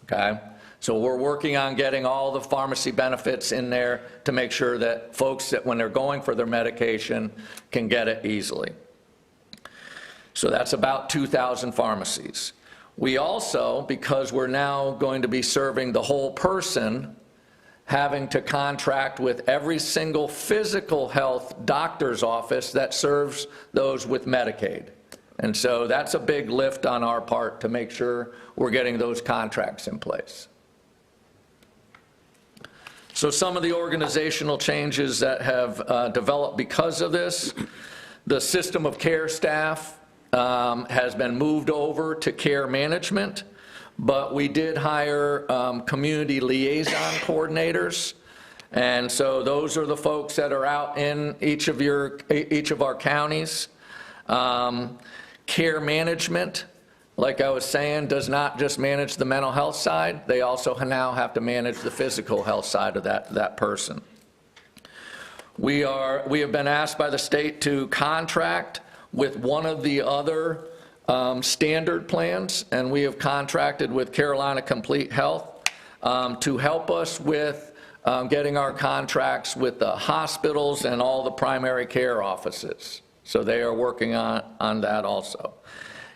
okay? So we're working on getting all the pharmacy benefits in there to make sure that folks that when they're going for their medication can get it easily. So that's about 2,000 pharmacies. We also, because we're now going to be serving the whole person, having to contract with every single physical health doctor's office that serves those with Medicaid. And so that's a big lift on our part to make sure we're getting those contracts in place. So some of the organizational changes that have developed because of this, the system of care staff has been moved over to care management, but we did hire community liaison coordinators. And so those are the folks that are out in each of our counties. Care management, like I was saying, does not just manage the mental health side. They also now have to manage the physical health side of that person. We have been asked by the state to contract with one of the other standard plans, and we have contracted with Carolina Complete Health to help us with getting our contracts with the hospitals and all the primary care offices. So they are working on that also.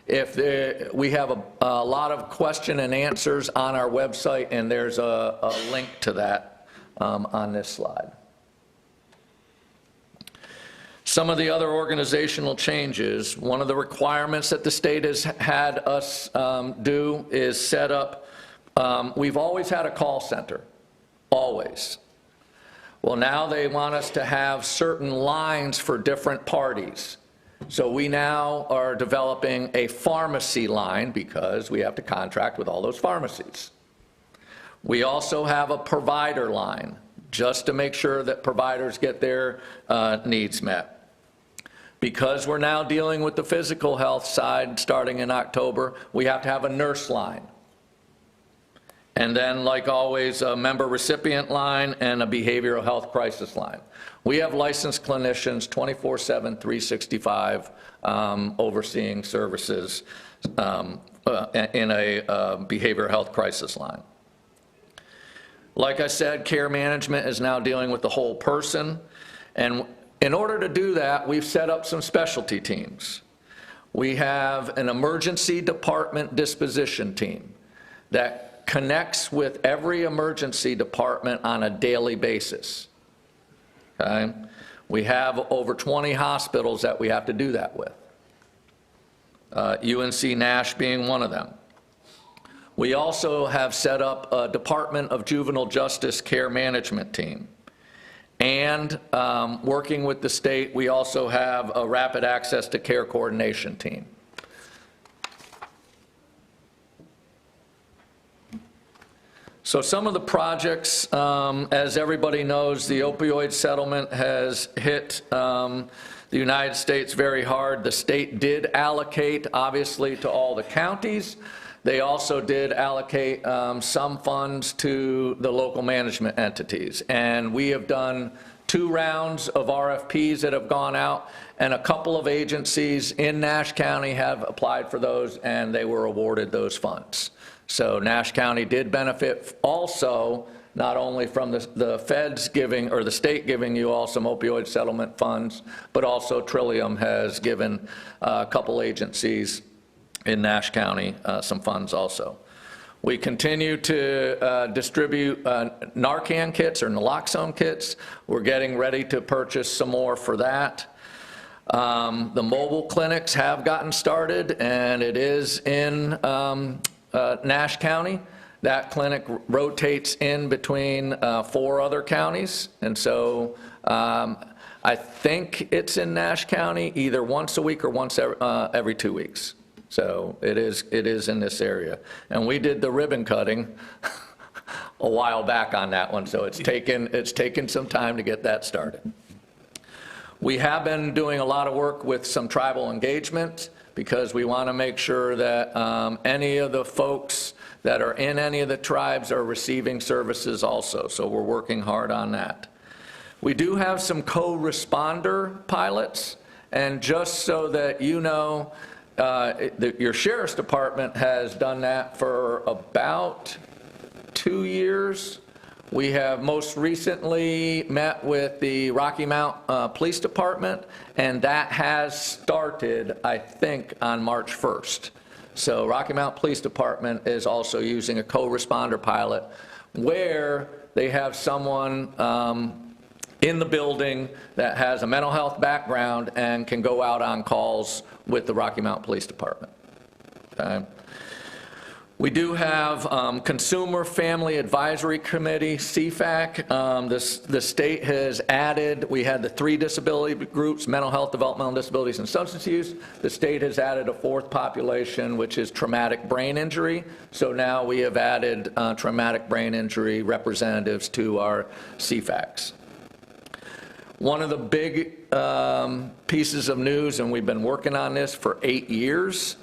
We have a lot of question and answers on our website, and there's a link to that on this slide. Some of the other organizational changes, one of the requirements that the state has had us do is set up, we've always had a call center, always. Well, now they want us to have certain lines for different parties. So we now are developing a pharmacy line because we have to contract with all those pharmacies. We also have a provider line just to make sure that providers get their needs met. Because we're now dealing with the physical health side starting in October, we have to have a nurse line. And then, like always, a member recipient line and a behavioral health crisis line. We have licensed clinicians 24/7, 365 overseeing services in a behavioral health crisis line. Like I said, care management is now dealing with the whole person. And in order to do that, we've set up some specialty teams. We have an emergency department disposition team that connects with every emergency department on a daily basis. Okay? We have over 20 hospitals that we have to do that with. UNC Nash being one of them. We also have set up a Department of Juvenile Justice Care Management team. And working with the state, we also have a Rapid Access to Care Coordination team. So some of the projects, as everybody knows, the opioid settlement has hit the United States very hard. The state did allocate, obviously, to all the counties. They also did allocate some funds to the local management entities. And we have done 2 rounds of RFPs that have gone out, and a couple of agencies in Nash County have applied for those, and they were awarded those funds. So Nash County did benefit also, not only from the feds giving, or the state giving you all some opioid settlement funds, but also Trillium has given a couple agencies in Nash County some funds also. We continue to distribute Narcan kits or naloxone kits. We're getting ready to purchase some more for that. The mobile clinics have gotten started, and it is in Nash County. That clinic rotates in between 4 other counties, and so I think it's in Nash County either once a week or once every 2 weeks. So it is in this area. And we did the ribbon cutting a while back on that one, so it's taken some time to get that started. We have been doing a lot of work with some tribal engagement because we want to make sure that any of the folks that are in any of the tribes are receiving services also, so we're working hard on that. We do have some co-responder pilots, and just so that you know, your sheriff's department has done that for about 2 years. We have most recently met with the Rocky Mount Police Department, and that has started, I think, on March 1st. So Rocky Mount Police Department is also using a co-responder pilot where they have someone in the building that has a mental health background and can go out on calls with the Rocky Mount Police Department. Okay. We do have Consumer Family Advisory Committee, CFAC. The state has added, we had the 3 disability groups, mental health, developmental disabilities, and substance use. The state has added a 4th population, which is traumatic brain injury. So now we have added traumatic brain injury representatives to our CFACs. One of the big pieces of news, and we've been working on this for 8 years,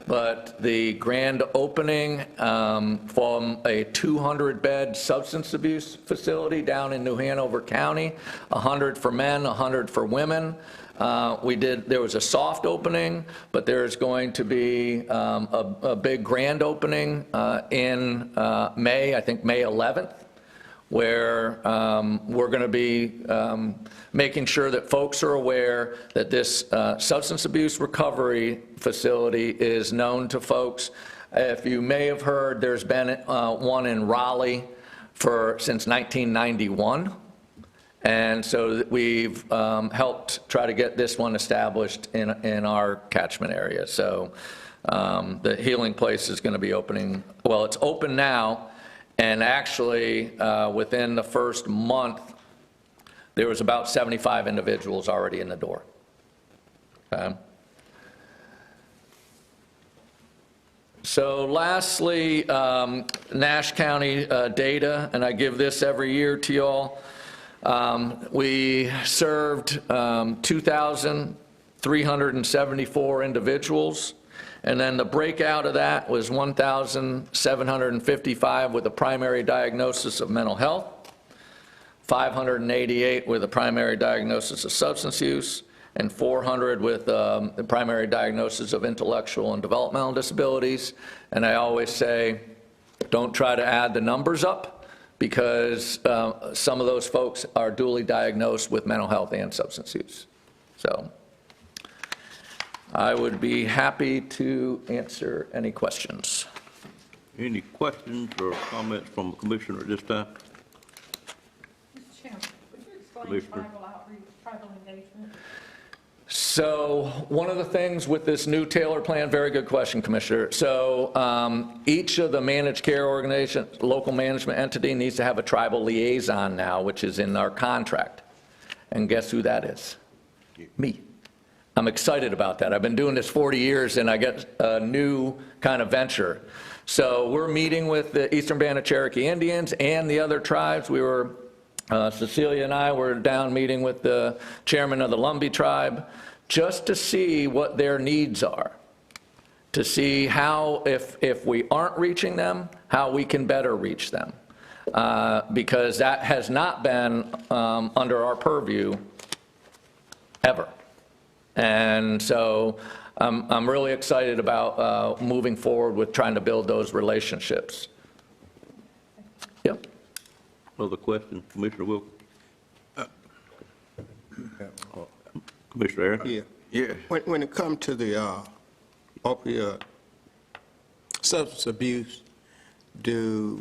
but the grand opening from a 200-bed substance abuse facility down in New Hanover County, 100 for men, 100 for women. There was a soft opening, but there's going to be a big grand opening in May, I think May 11th, where we're going to be making sure that folks are aware that this substance abuse recovery facility is known to folks. If you may have heard, there's been one in Raleigh since 1991. And so we've helped try to get this one established in our catchment area. So the Healing Place is going to be opening, well, it's open now. And actually, within the first month, there was about 75 individuals already in the door. Okay. So lastly, Nash County data, and I give this every year to y'all. We served 2,374 individuals. And then the breakout of that was 1,755 with a primary diagnosis of mental health, 588 with a primary diagnosis of substance use, and 400 with the primary diagnosis of intellectual and developmental disabilities. And I always say, don't try to add the numbers up, because some of those folks are duly diagnosed with mental health and substance use. So I would be happy to answer any questions. Any questions or comments from the commissioner at this time? Mr. Chairman, would you explain Commissioner. tribal So one of the things with this new Taylor plan, very good question, Commissioner. So each of the managed care organization, local management entity needs to have a tribal liaison now, which is in our contract. And guess who that is? Me. I'm excited about that. I've been doing this 40 years and I get a new kind of venture. So we're meeting with the Eastern Band of Cherokee Indians and the other tribes. We were Cecilia and I were down meeting with the chairman of the Lumbee tribe just to see what their needs are, to see how, if we aren't reaching them, how we can better reach them. Because that has not been under our purview ever. And so I'm really excited about moving forward with trying to build those relationships. Yep. Other questions, Commissioner Wilkins? Commissioner Aaron? Yeah. When it comes to the opioid substance abuse, do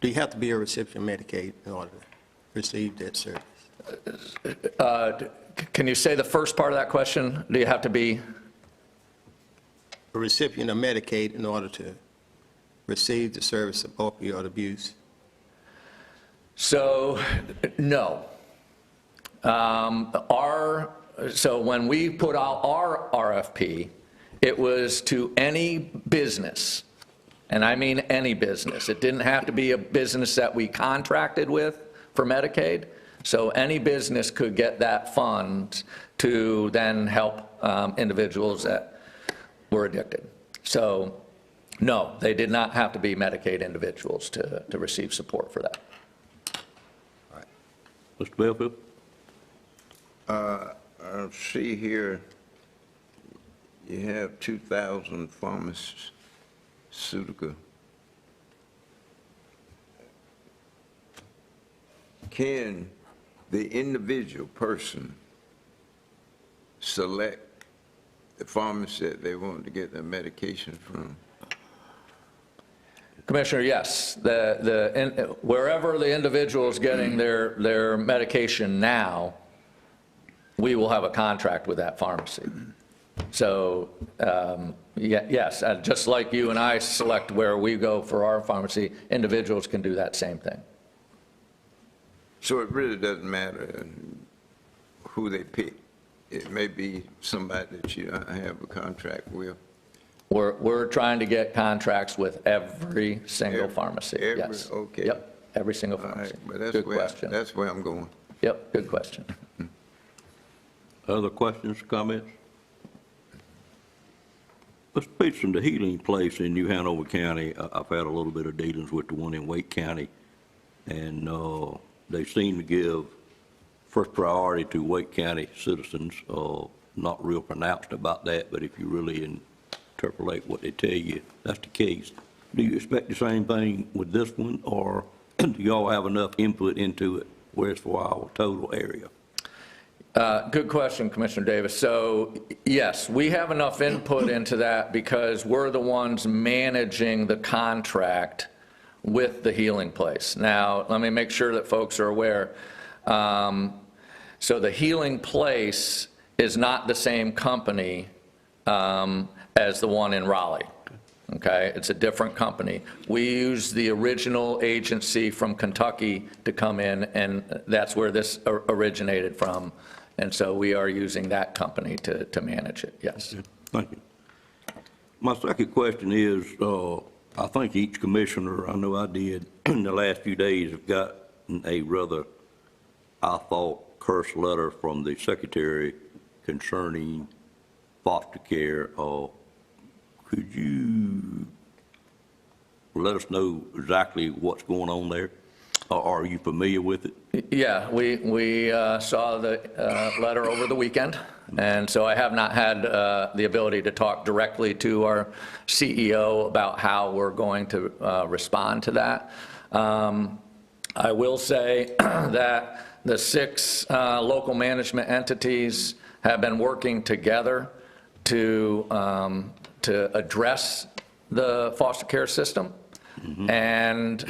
you have to be a recipient of Medicaid in order to receive that service? Can you say the first part of that question? Do you have to be? A recipient of Medicaid in order to receive the service of opioid abuse? So, no. So when we put out our RFP, it was to any business, and I mean any business. It didn't have to be a business that we contracted with for Medicaid. So any business could get that fund to then help individuals that were addicted. So no, they did not have to be Medicaid individuals to receive support for that. All right. Mr. Belfield? I see here you have 2,000 pharmaceutical. Can the individual person select the pharmacy that they want to get their medication from? Commissioner, yes. Wherever the individual is getting their medication now, we will have a contract with that pharmacy. So, yes, just like you and I select where we go for our pharmacy, individuals can do that same thing. So it really doesn't matter who they pick. It may be somebody that you don't have a contract with. We're trying to get contracts with every single pharmacy, yes. Okay. Yep, every single pharmacy. But that's Good where question. that's where I'm going. Yep, good question. Other questions, comments? Mr. Peterson, the Healing Place in New Hanover County, I've had a little bit of dealings with the one in Wake County, and they seem to give first priority to Wake County citizens. Not real pronounced about that, but if you really interpolate what they tell you, that's the case. Do you expect the same thing with this one, or do y'all have enough input into it where it's for our total area? Good question, Commissioner Davis. So, yes, we have enough input into that because we're the ones managing the contract with the Healing Place. Now, let me make sure that folks are aware. So the Healing Place is not the same company as the one in Raleigh. Okay, it's a different company. We use the original agency from Kentucky to come in, and that's where this originated from. And so we are using that company to manage it, yes. Thank you. My second question is, I think each commissioner, I know I did, in the last few days have gotten a rather, I thought, curse letter from the secretary concerning foster care. Could you let us know exactly what's going on there? Are you familiar with it? Yeah, we saw the letter over the weekend, and so I have not had the ability to talk directly to our CEO about how we're going to respond to that. I will say that the 6 local management entities have been working together to address the foster care system. And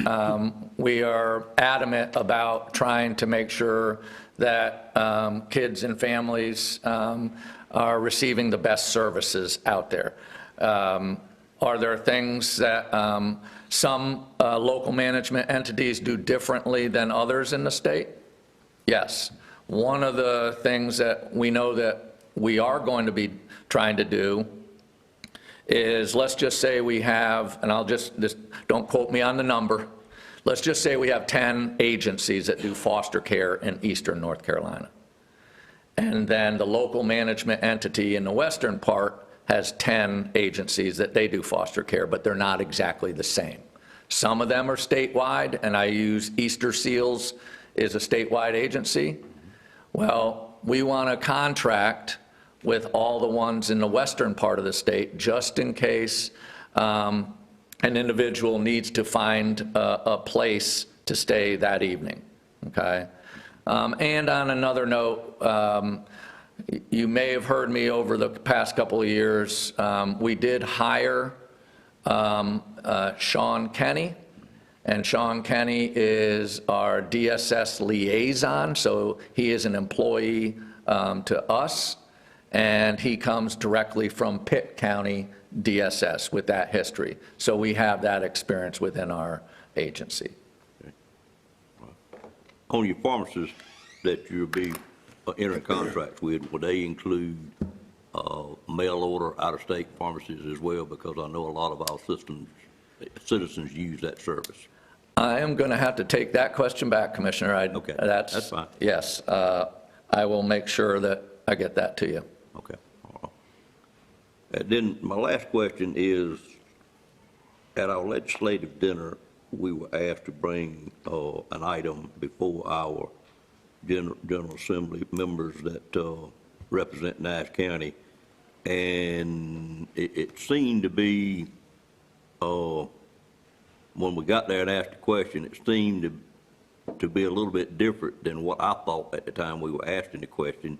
we are adamant about trying to make sure that kids and families are receiving the best services out there. Are there things that some local management entities do differently than others in the state? Yes. One of the things that we know that we are going to be trying to do is, let's just say we have, and I'll just don't quote me on the number, let's just say we have 10 agencies that do foster care in eastern North Carolina. And then the local management entity in the western part has 10 agencies that they do foster care, but they're not exactly the same. Some of them are statewide, and I use Easter Seals is a statewide agency. Well, we want to contract with all the ones in the western part of the state, just in case an individual needs to find a place to stay that evening, okay? And on another note, you may have heard me over the past couple of years, we did hire Sean Kenny, and Sean Kenny is our DSS liaison, so he is an employee to us, and he comes directly from Pitt County DSS with that history. So we have that experience within our agency. On your pharmacists that you'll be entering contracts with, will they include mail order out-of-state pharmacies as well? Because I know a lot of our citizens use that service. I am going to have to take that question back, Commissioner. Okay, that's fine. Yes, I will make sure that I get that to you. Okay. And then my last question is, at our legislative dinner, we were asked to bring an item before our General Assembly members that represent Nash County, and it seemed to be, when we got there and asked the question, it seemed to be a little bit different than what I thought at the time we were asking the question.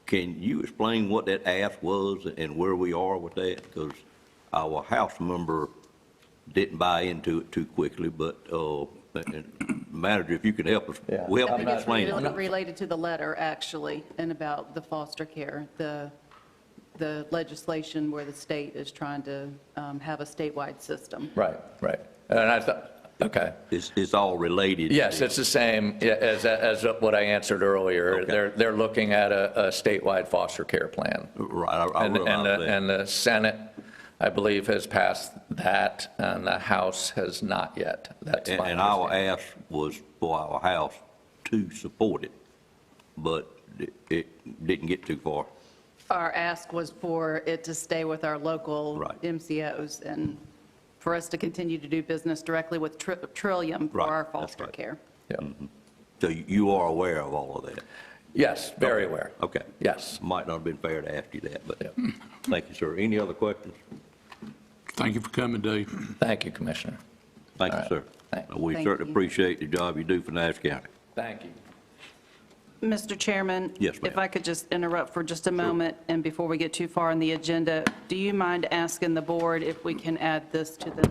Can you explain what that ask was and where we are with that? Because our House member didn't buy into it too quickly, but Manager, if you can help us, help me explain it. It's related to the letter, actually, and about the foster care, the legislation where the state is trying to have a statewide system. Right, right. And I thought, okay. It's all related. Yes, it's the same as what I answered earlier. Okay. They're looking at a statewide foster care plan. Right, I realize that. And the Senate, I believe, has passed that, and the House has not yet. That's my And our understanding. ask was for our House to support it, but it didn't get too far. Our ask was for it to stay with our local MCOs and for us to continue to do business directly with Trillium for Right, our that's foster right. care. Yeah. So you are aware of all of that? Yes, very aware. Okay. Yes. Might not have been fair to ask you that, but thank you, sir. Any other questions? Thank you for coming, Dave. Thank you, Commissioner. Thank you, All right. sir. Thank We Thank certainly you. appreciate the job you do for Nash County. Thank you. Mr. Chairman? Yes, ma'am. If I could just interrupt for just a moment, and before we get too far on the agenda, do you mind asking the board if we can add this to the,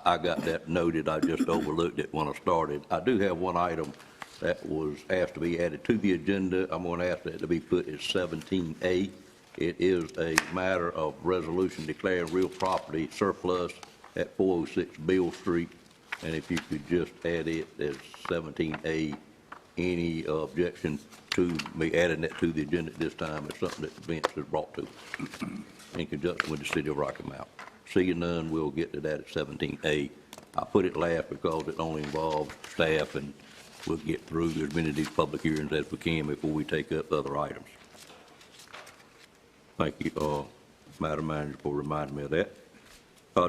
I got that noted. I just overlooked it when I started. I do have one item that was asked to be added to the agenda. I'm going to ask that to be put as 17A. It is a matter of resolution declaring real property surplus at 406 Bill Street. And if you could just add it as 17A, any objection to me adding that to the agenda at this time is something that Vince has brought to us in conjunction with the city of Rocky Mount. Seeing none, we'll get to that at 17A. I put it last because it only involves staff, and we'll get through as many of these public hearings as we can before we take up other items. Thank you, Madam Manager, for reminding me of that.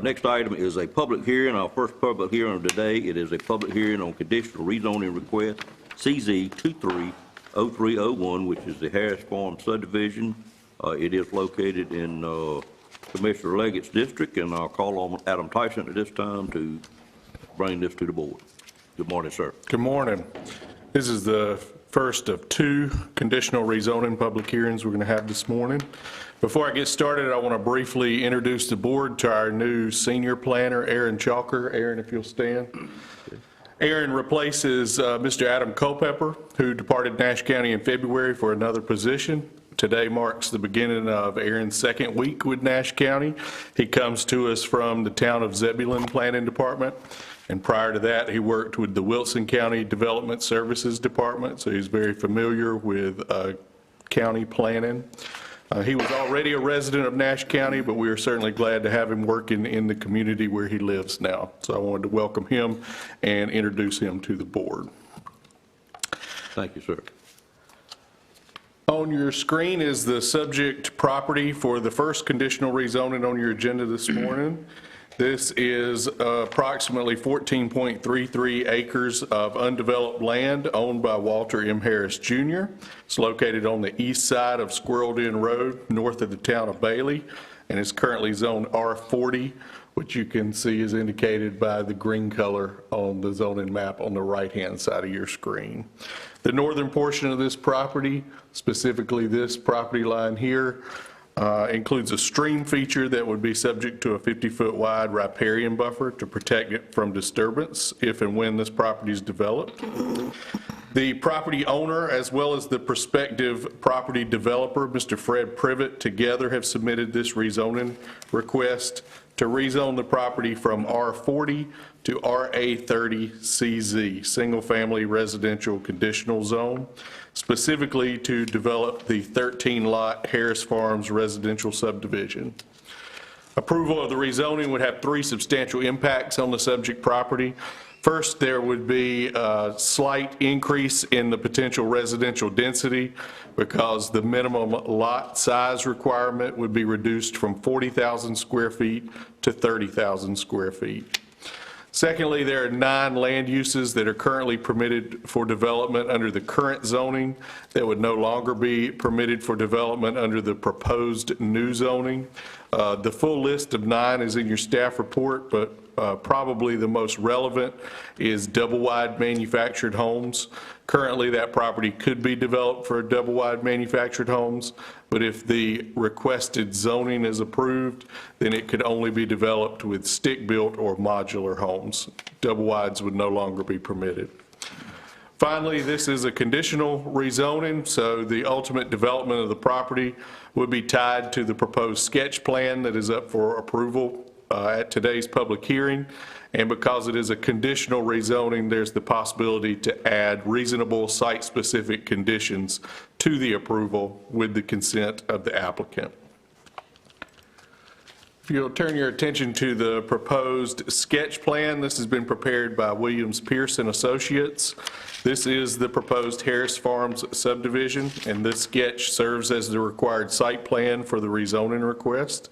Next item is a public hearing, our first public hearing of the day. It is a public hearing on conditional rezoning request CZ 230301, which is the Harris Farm subdivision. It is located in Commissioner Leggett's district, and I'll call on Adam Tyson at this time to bring this to the board. Good morning, sir. Good morning. This is the first of two conditional rezoning public hearings we're going to have this morning. Before I get started, I want to briefly introduce the board to our new senior planner, Aaron Chalker. Aaron, if you'll stand. Aaron replaces Mr. Adam Culpepper, who departed Nash County in February for another position. Today marks the beginning of Aaron's second week with Nash County. He comes to us from the Town of Zebulon Planning Department, and prior to that, he worked with the Wilson County Development Services Department, so he's very familiar with county planning. He was already a resident of Nash County, but we are certainly glad to have him working in the community where he lives now. So I wanted to welcome him and introduce him to the board. Thank you, sir. On your screen is the subject property for the first conditional rezoning on your agenda this morning. This is approximately 14.33 acres of undeveloped land owned by Walter M. Harris Jr. It's located on the east side of Squirrel Den Road, north of the town of Bailey, and is currently zoned R40, which you can see is indicated by the green color on the zoning map on the right-hand side of your screen. The northern portion of this property, specifically this property line here, includes a stream feature that would be subject to a 50-foot wide riparian buffer to protect it from disturbance if and when this property is developed. The property owner, as well as the prospective property developer, Mr. Fred Privet, together have submitted this rezoning request to rezone the property from R40 to RA30CZ, single-family residential conditional zone, specifically to develop the 13-lot Harris Farms residential subdivision. Approval of the rezoning would have three substantial impacts on the subject property. First, there would be a slight increase in the potential residential density because the minimum lot size requirement would be reduced from 40,000 square feet to 30,000 square feet. Secondly, there are 9 land uses that are currently permitted for development under the current zoning that would no longer be permitted for development under the proposed new zoning. The full list of 9 is in your staff report, but probably the most relevant is double-wide manufactured homes. Currently, that property could be developed for double-wide manufactured homes, but if the requested zoning is approved, then it could only be developed with stick-built or modular homes. Double-wides would no longer be permitted. Finally, this is a conditional rezoning, so the ultimate development of the property would be tied to the proposed sketch plan that is up for approval at today's public hearing. And because it is a conditional rezoning, there's the possibility to add reasonable site-specific conditions to the approval with the consent of the applicant. If you'll turn your attention to the proposed sketch plan, this has been prepared by Williams Pearson Associates. This is the proposed Harris Farms subdivision, and this sketch serves as the required site plan for the rezoning request.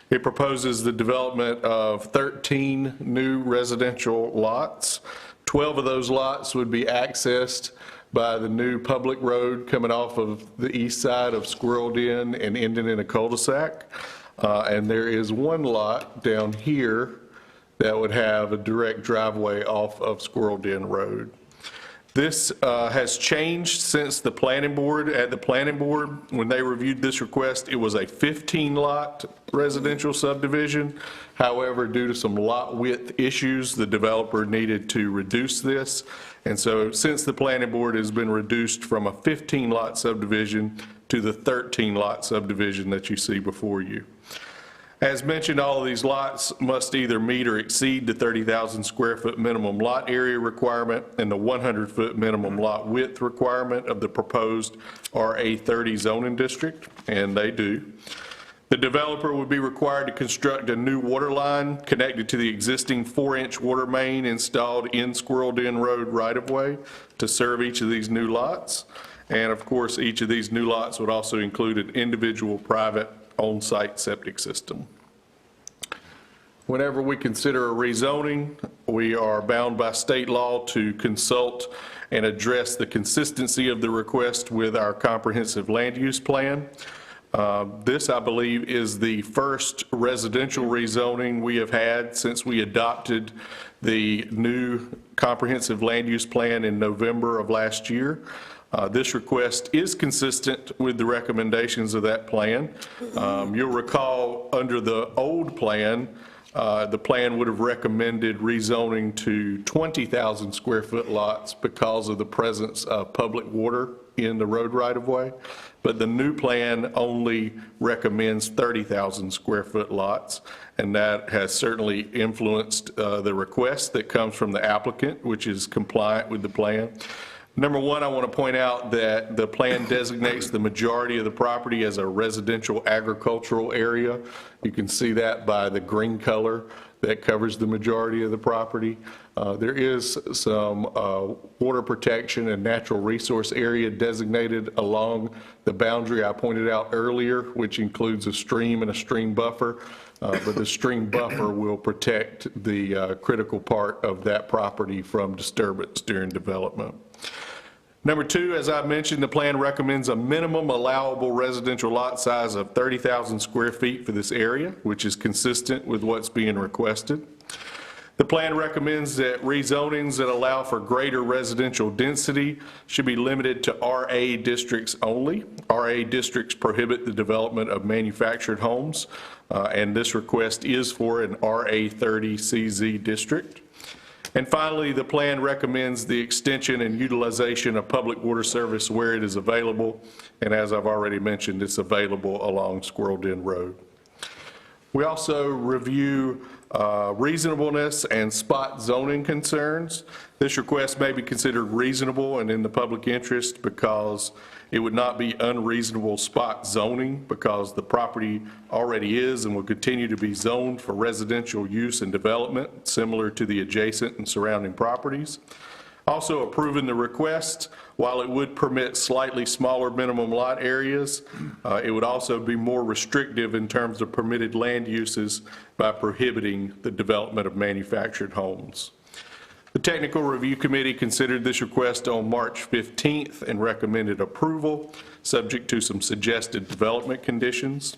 It proposes the development of 13 new residential lots. 12 of those lots would be accessed by the new public road coming off of the east side of Squirrel Den and ending in a cul-de-sac. And there is one lot down here that would have a direct driveway off of Squirrel Den Road. This has changed since the planning board. At the planning board, when they reviewed this request, it was a 15-lot residential subdivision. However, due to some lot width issues, the developer needed to reduce this. And so since the planning board has been reduced from a 15-lot subdivision to the 13-lot subdivision that you see before you. As mentioned, all of these lots must either meet or exceed the 30,000 square foot minimum lot area requirement and the 100-foot minimum lot width requirement of the proposed RA30 zoning district, and they do. The developer would be required to construct a new water line connected to the existing 4-inch water main installed in Squirrel Den Road right-of-way to serve each of these new lots. And of course, each of these new lots would also include an individual private on-site septic system. Whenever we consider a rezoning, we are bound by state law to consult and address the consistency of the request with our comprehensive land use plan. This, I believe, is the first residential rezoning we have had since we adopted the new comprehensive land use plan in November of last year. This request is consistent with the recommendations of that plan. You'll recall under the old plan, the plan would have recommended rezoning to 20,000 square foot lots because of the presence of public water in the road right-of-way. But the new plan only recommends 30,000 square foot lots, and that has certainly influenced the request that comes from the applicant, which is compliant with the plan. Number one, I want to point out that the plan designates the majority of the property as a residential agricultural area. You can see that by the green color that covers the majority of the property. There is some water protection and natural resource area designated along the boundary I pointed out earlier, which includes a stream and a stream buffer. But the stream buffer will protect the critical part of that property from disturbance during development. Number two, as I mentioned, the plan recommends a minimum allowable residential lot size of 30,000 square feet for this area, which is consistent with what's being requested. The plan recommends that rezonings that allow for greater residential density should be limited to RA districts only. RA districts prohibit the development of manufactured homes, and this request is for an RA 30 CZ district. And finally, the plan recommends the extension and utilization of public water service where it is available, and as I've already mentioned, it's available along Squirrel Den Road. We also review reasonableness and spot zoning concerns. This request may be considered reasonable and in the public interest because it would not be unreasonable spot zoning because the property already is and will continue to be zoned for residential use and development, similar to the adjacent and surrounding properties. Also approving the request, while it would permit slightly smaller minimum lot areas, it would also be more restrictive in terms of permitted land uses by prohibiting the development of manufactured homes. The Technical Review Committee considered this request on March 15th and recommended approval, subject to some suggested development conditions.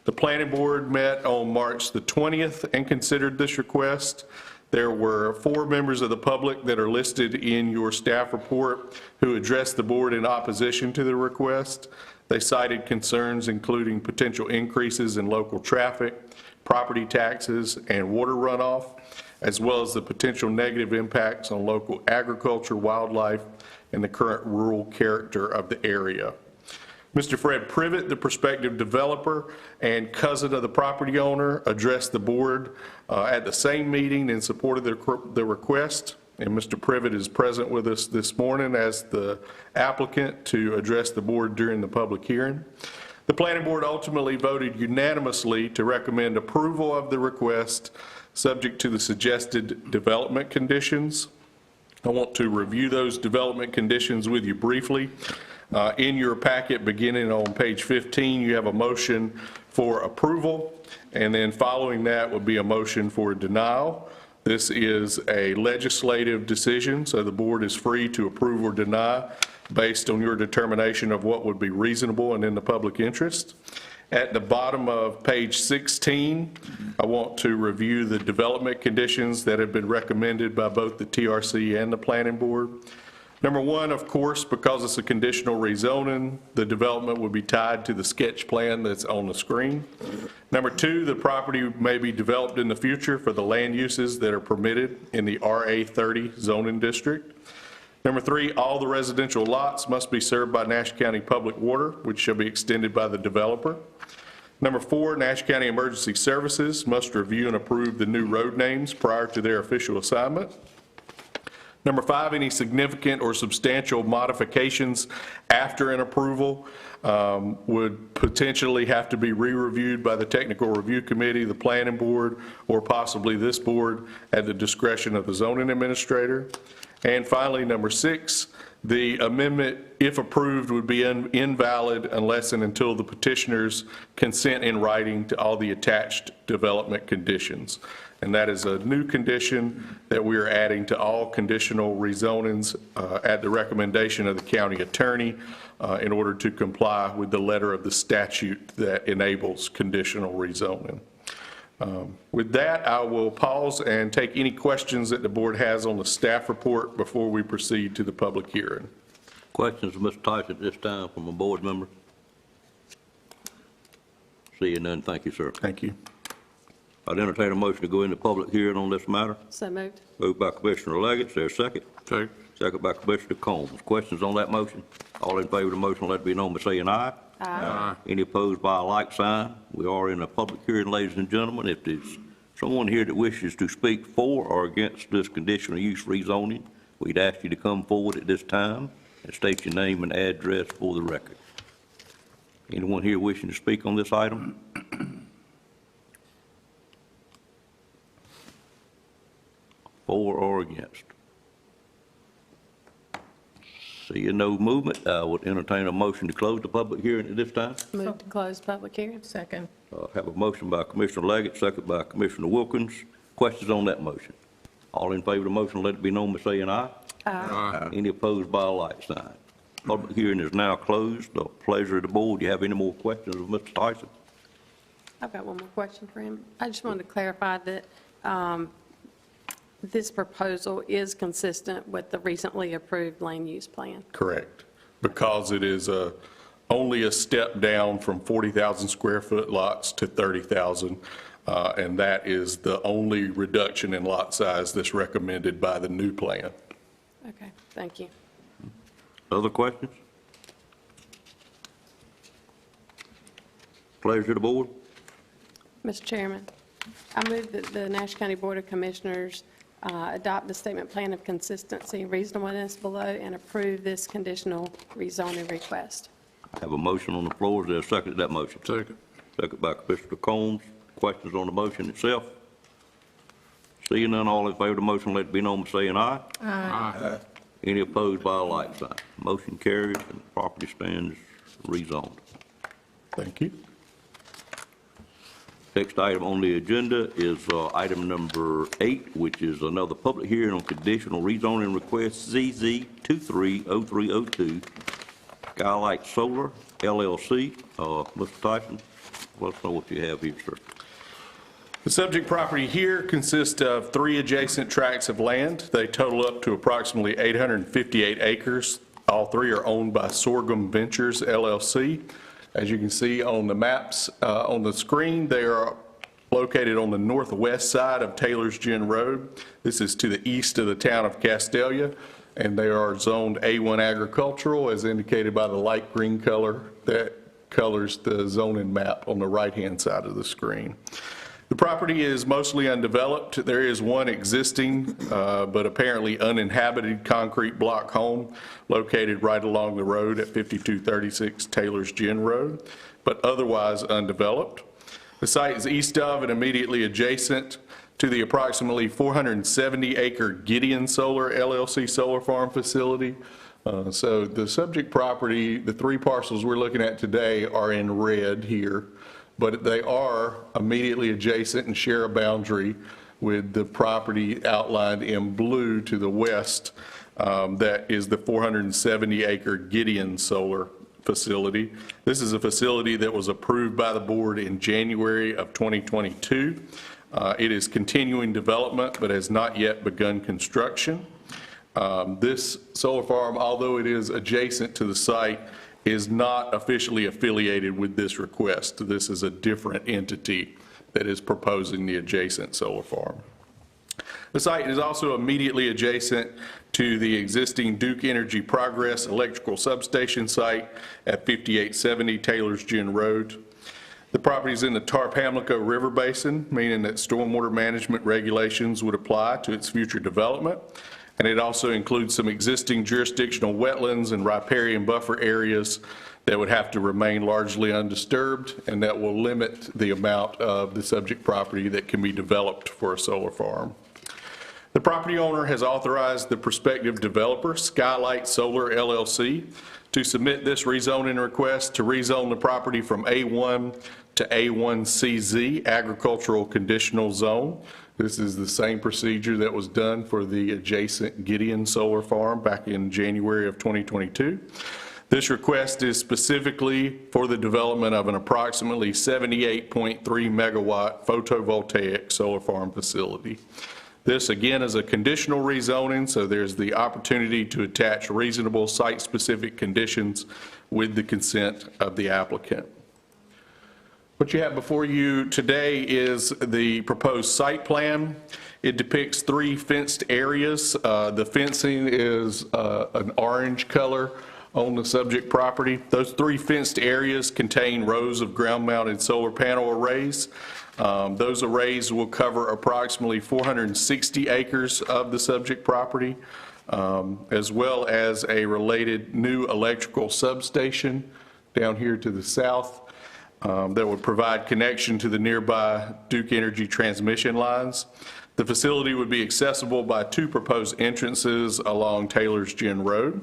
The Planning Board met on March the 20th and considered this request. There were 4 members of the public that are listed in your staff report who addressed the board in opposition to the request. They cited concerns including potential increases in local traffic, property taxes, and water runoff, as well as the potential negative impacts on local agriculture, wildlife, and the current rural character of the area. Mr. Fred Privet, the prospective developer and cousin of the property owner, addressed the board at the same meeting in support of the request. And Mr. Privet is present with us this morning as the applicant to address the board during the public hearing. The planning board ultimately voted unanimously to recommend approval of the request, subject to the suggested development conditions. I want to review those development conditions with you briefly. In your packet, beginning on page 15, you have a motion for approval, and then following that would be a motion for denial. This is a legislative decision, so the board is free to approve or deny based on your determination of what would be reasonable and in the public interest. At the bottom of page 16, I want to review the development conditions that have been recommended by both the TRC and the Planning Board. Number one, of course, because it's a conditional rezoning, the development would be tied to the sketch plan that's on the screen. Number two, the property may be developed in the future for the land uses that are permitted in the RA 30 zoning district. Number three, all the residential lots must be served by Nash County Public Water, which shall be extended by the developer. Number four, Nash County Emergency Services must review and approve the new road names prior to their official assignment. Number five, any significant or substantial modifications after an approval would potentially have to be re-reviewed by the Technical Review Committee, the Planning Board, or possibly this board at the discretion of the zoning administrator. And finally, number six, the amendment, if approved, would be invalid unless and until the petitioners consent in writing to all the attached development conditions. And that is a new condition that we are adding to all conditional rezonings at the recommendation of the county attorney in order to comply with the letter of the statute that enables conditional rezoning. With that, I will pause and take any questions that the board has on the staff report before we proceed to the public hearing. Questions of Mr. Tice at this time from a board member? Seeing none, thank you, sir. Thank you. I'd entertain a motion to go into public hearing on this matter. So moved. Moved by Commissioner Leggett, is there a second? Second. Second by Commissioner Combs. Questions on that motion? All in favor of the motion, let it be known by saying aye. Aye. Any opposed by a like sign? We are in a public hearing, ladies and gentlemen. If there's someone here that wishes to speak for or against this conditional use rezoning, we'd ask you to come forward at this time and state your name and address for the record. Anyone here wishing to speak on this item? For or against? Seeing no movement, I would entertain a motion to close the public hearing at this time. Move to close public hearing. Second. Have a motion by Commissioner Leggett, second by Commissioner Wilkins. Questions on that motion? All in favor of the motion, let it be known by saying aye. Aye. Any opposed by a like sign? Public hearing is now closed. The pleasure of the board. Do you have any more questions of Mr. Tyson? I've got one more question for him. I just wanted to clarify that this proposal is consistent with the recently approved land use plan. Correct, because it is only a step down from 40,000 square foot lots to 30,000, and that is the only reduction in lot size that's recommended by the new plan. Okay, thank you. Other questions? Pleasure of the board. Mr. Chairman, I move that the Nash County Board of Commissioners adopt the statement plan of consistency and reasonableness below and approve this conditional rezoning request. I have a motion on the floor. Is there a second to that motion? Second. Second by Commissioner Combs. Questions on the motion itself? Seeing none, all in favor of the motion, let it be known by saying aye. Aye. Any opposed by a like sign? Motion carries and the property stands rezoned. Thank you. Next item on the agenda is item number 8, which is another public hearing on conditional rezoning request ZZ 230302, Skylight Solar LLC. Mr. Tyson, let us know what you have here, sir. The subject property here consists of 3 adjacent tracts of land. They total up to approximately 858 acres. All 3 are owned by Sorghum Ventures LLC. As you can see on the maps on the screen, they are located on the northwest side of Taylor's Gin Road. This is to the east of the town of Castelia, and they are zoned A1 agricultural as indicated by the light green color that colors the zoning map on the right-hand side of the screen. The property is mostly undeveloped. There is one existing but apparently uninhabited concrete block home located right along the road at 5236 Taylor's Gin Road, but otherwise undeveloped. The site is east of and immediately adjacent to the approximately 470-acre Gideon Solar LLC solar farm facility. So the subject property, the 3 parcels we're looking at today are in red here, but they are immediately adjacent and share a boundary with the property outlined in blue to the west. That is the 470-acre Gideon Solar facility. This is a facility that was approved by the board in January of 2022. It is continuing development, but has not yet begun construction. This solar farm, although it is adjacent to the site, is not officially affiliated with this request. This is a different entity that is proposing the adjacent solar farm. The site is also immediately adjacent to the existing Duke Energy Progress electrical substation site at 5870 Taylor's Gin Road. The property is in the Tarpamlico River Basin, meaning that stormwater management regulations would apply to its future development. And it also includes some existing jurisdictional wetlands and riparian buffer areas that would have to remain largely undisturbed, and that will limit the amount of the subject property that can be developed for a solar farm. The property owner has authorized the prospective developer, Skylight Solar LLC, to submit this rezoning request to rezone the property from A1 to A1CZ, Agricultural Conditional Zone. This is the same procedure that was done for the adjacent Gideon Solar Farm back in January of 2022. This request is specifically for the development of an approximately 78.3 megawatt photovoltaic solar farm facility. This, again, is a conditional rezoning, so there's the opportunity to attach reasonable site-specific conditions with the consent of the applicant. What you have before you today is the proposed site plan. It depicts 3 fenced areas. The fencing is an orange color on the subject property. Those 3 fenced areas contain rows of ground-mounted solar panel arrays. Those arrays will cover approximately 460 acres of the subject property, as well as a related new electrical substation down here to the south that would provide connection to the nearby Duke Energy transmission lines. The facility would be accessible by 2 proposed entrances along Taylor's Gin Road.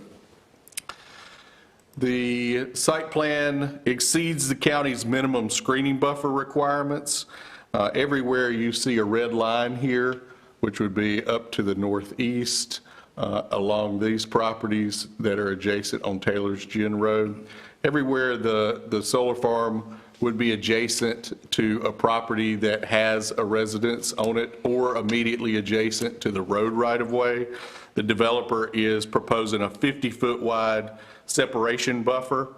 The site plan exceeds the county's minimum screening buffer requirements. Everywhere you see a red line here, which would be up to the northeast along these properties that are adjacent on Taylor's Gin Road. Everywhere the solar farm would be adjacent to a property that has a residence on it or immediately adjacent to the road right-of-way. The developer is proposing a 50-foot wide separation buffer.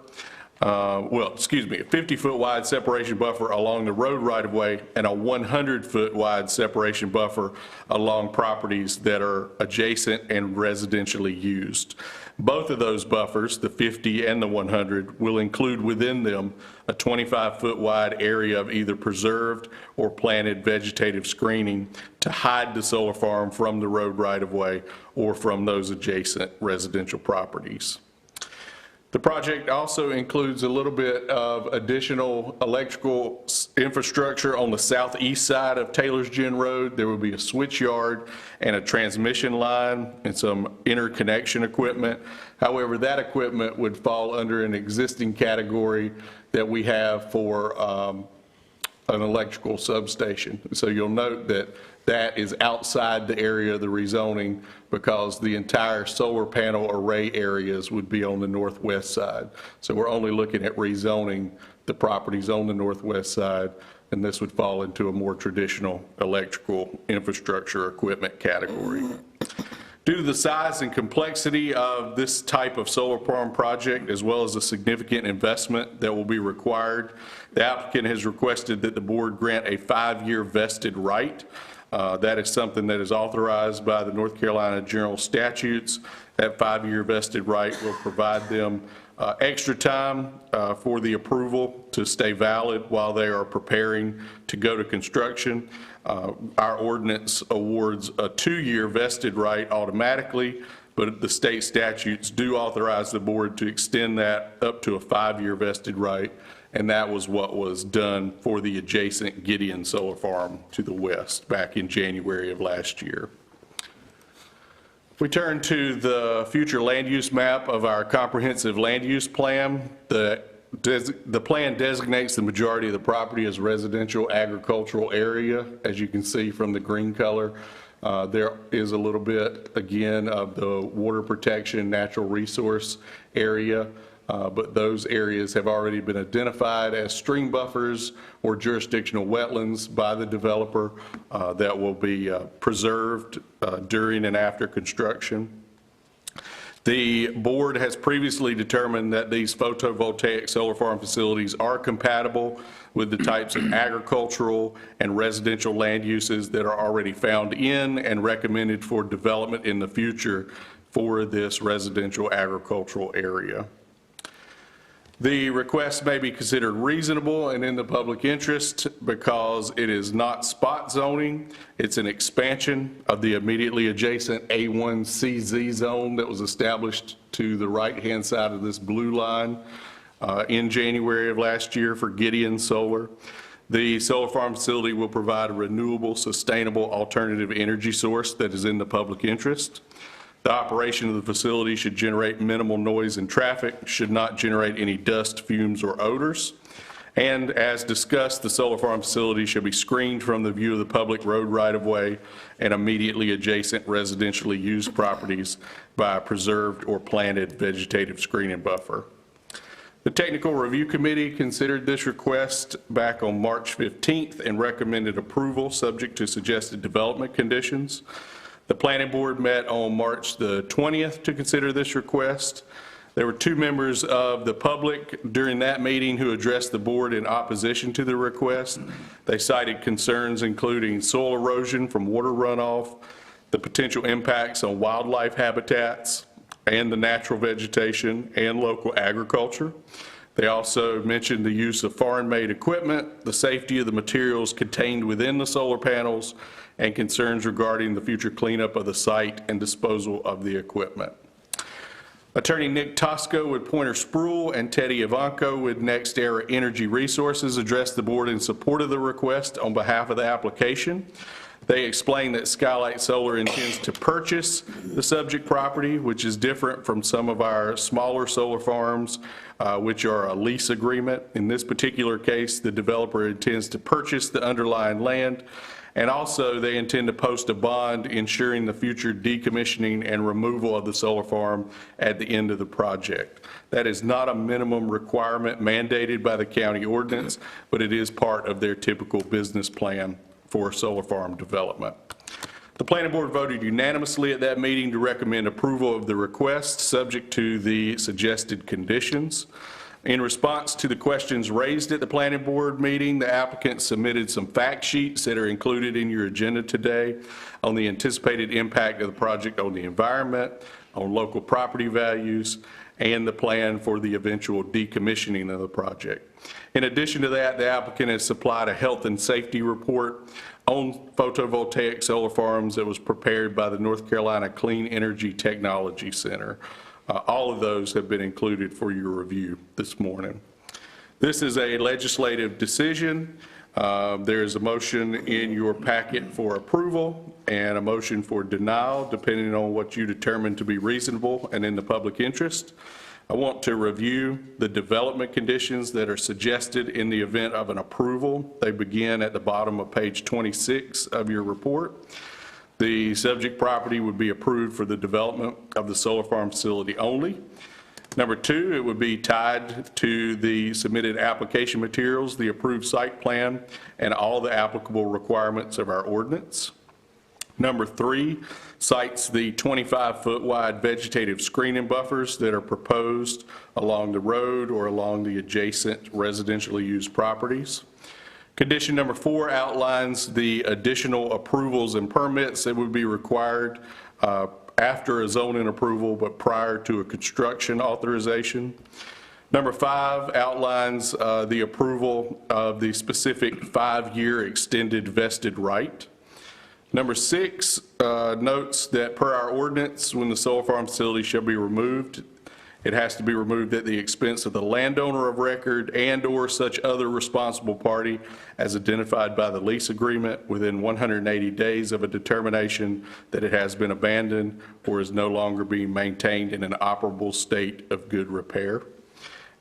A 50-foot wide separation buffer along the road right-of-way and a 100-foot wide separation buffer along properties that are adjacent and residentially used. Both of those buffers, the 50 and the 100, will include within them a 25-foot wide area of either preserved or planted vegetative screening to hide the solar farm from the road right-of-way or from those adjacent residential properties. The project also includes a little bit of additional electrical infrastructure on the southeast side of Taylor's Gin Road. There will be a switch yard and a transmission line and some interconnection equipment. However, that equipment would fall under an existing category that we have for an electrical substation. So you'll note that that is outside the area of the rezoning because the entire solar panel array areas would be on the northwest side. So we're only looking at rezoning the properties on the northwest side, and this would fall into a more traditional electrical infrastructure equipment category. Due to the size and complexity of this type of solar farm project, as well as the significant investment that will be required, the applicant has requested that the board grant a 5-year vested right. That is something that is authorized by the North Carolina General Statutes. That 5-year vested right will provide them extra time for the approval to stay valid while they are preparing to go to construction. Our ordinance awards a 2-year vested right automatically, but the state statutes do authorize the board to extend that up to a 5-year vested right, and that was what was done for the adjacent Gideon Solar Farm to the west back in January of last year. If we turn to the future land use map of our comprehensive land use plan, the plan designates the majority of the property as residential agricultural area, as you can see from the green color. There is a little bit, again, of the water protection, natural resource area, but those areas have already been identified as stream buffers or jurisdictional wetlands by the developer that will be preserved during and after construction. The board has previously determined that these photovoltaic solar farm facilities are compatible with the types of agricultural and residential land uses that are already found in and recommended for development in the future for this residential agricultural area. The request may be considered reasonable and in the public interest because it is not spot zoning. It's an expansion of the immediately adjacent A1CZ zone that was established to the right-hand side of this blue line in January of last year for Gideon Solar. The solar farm facility will provide a renewable, sustainable alternative energy source that is in the public interest. The operation of the facility should generate minimal noise and traffic, should not generate any dust, fumes, or odors. And as discussed, the solar farm facility should be screened from the view of the public road right-of-way and immediately adjacent residentially used properties by a preserved or planted vegetative screening buffer. The Technical Review Committee considered this request back on March 15th and recommended approval subject to suggested development conditions. The Planning Board met on March the 20th to consider this request. There were 2 members of the public during that meeting who addressed the board in opposition to the request. They cited concerns including soil erosion from water runoff, the potential impacts on wildlife habitats and the natural vegetation and local agriculture. They also mentioned the use of foreign-made equipment, the safety of the materials contained within the solar panels, and concerns regarding the future cleanup of the site and disposal of the equipment. Attorney Nick Tosco with Pointer Spruill and Teddy Ivanko with NextEra Energy Resources addressed the board in support of the request on behalf of the application. They explained that Skylight Solar intends to purchase the subject property, which is different from some of our smaller solar farms, which are a lease agreement. In this particular case, the developer intends to purchase the underlying land, and also they intend to post a bond ensuring the future decommissioning and removal of the solar farm at the end of the project. That is not a minimum requirement mandated by the county ordinance, but it is part of their typical business plan for solar farm development. The planning board voted unanimously at that meeting to recommend approval of the request, subject to the suggested conditions. In response to the questions raised at the planning board meeting, the applicant submitted some fact sheets that are included in your agenda today on the anticipated impact of the project on the environment, on local property values, and the plan for the eventual decommissioning of the project. In addition to that, the applicant has supplied a health and safety report on photovoltaic solar farms that was prepared by the North Carolina Clean Energy Technology Center. All of those have been included for your review this morning. This is a legislative decision. There is a motion in your packet for approval and a motion for denial, depending on what you determine to be reasonable and in the public interest. I want to review the development conditions that are suggested in the event of an approval. They begin at the bottom of page 26 of your report. The subject property would be approved for the development of the solar farm facility only. Number 2, it would be tied to the submitted application materials, the approved site plan, and all the applicable requirements of our ordinance. Number 3 cites the 25-foot wide vegetative screening buffers that are proposed along the road or along the adjacent residentially used properties. Condition number 4 outlines the additional approvals and permits that would be required after a zoning approval but prior to a construction authorization. Number 5 outlines the approval of the specific 5-year extended vested right. Number 6 notes that per our ordinance, when the solar farm facility shall be removed, it has to be removed at the expense of the landowner of record and/or such other responsible party as identified by the lease agreement within 180 days of a determination that it has been abandoned or is no longer being maintained in an operable state of good repair.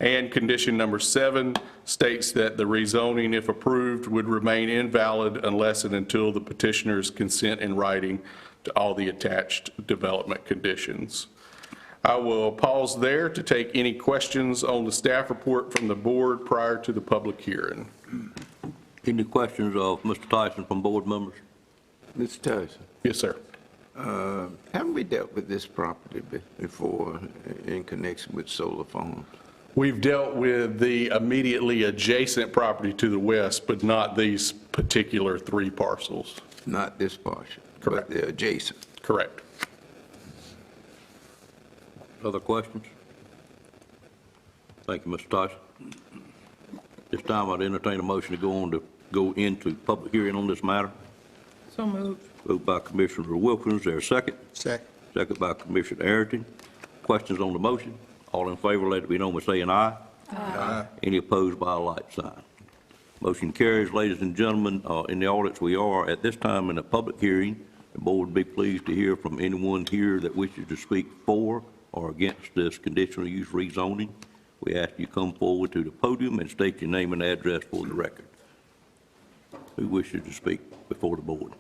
And condition number 7 states that the rezoning, if approved, would remain invalid unless and until the petitioners consent in writing to all the attached development conditions. I will pause there to take any questions on the staff report from the board prior to the public hearing. Any questions of Mr. Tyson from board members? Mr. Tyson? Yes, sir. Haven't we dealt with this property before in connection with solar farms? We've dealt with the immediately adjacent property to the west, but not these particular 3 parcels. Not this portion? Correct. But the adjacent? Correct. Other questions? Thank you, Mr. Tyson. This time I'd entertain a motion to go into public hearing on this matter. So moved. Moved by Commissioner Wilkins. Is there a second? Second. Second by Commissioner Arrington. Questions on the motion? All in favor, let it be known by saying aye. Aye. Any opposed by a like sign. Motion carries. Ladies and gentlemen, in the audience, we are at this time in a public hearing. The board would be pleased to hear from anyone here that wishes to speak for or against this conditional use rezoning. We ask you come forward to the podium and state your name and address for the record. Who wishes to speak before the board?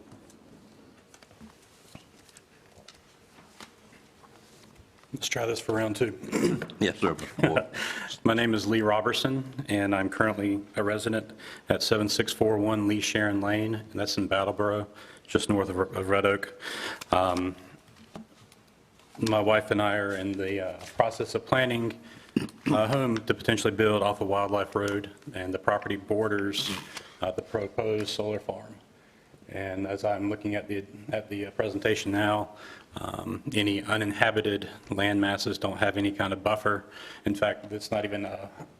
Let's try this for round 2. Yes, sir. My name is Lee Robertson, and I'm currently a resident at 7641 Lee Sharon Lane, and that's in Battleboro, just north of Red Oak. my wife and I are in the process of planning a home to potentially build off of Wildlife Road, and the property borders the proposed solar farm. And as I'm looking at the presentation now, any uninhabited land masses don't have any kind of buffer. In fact, it's not even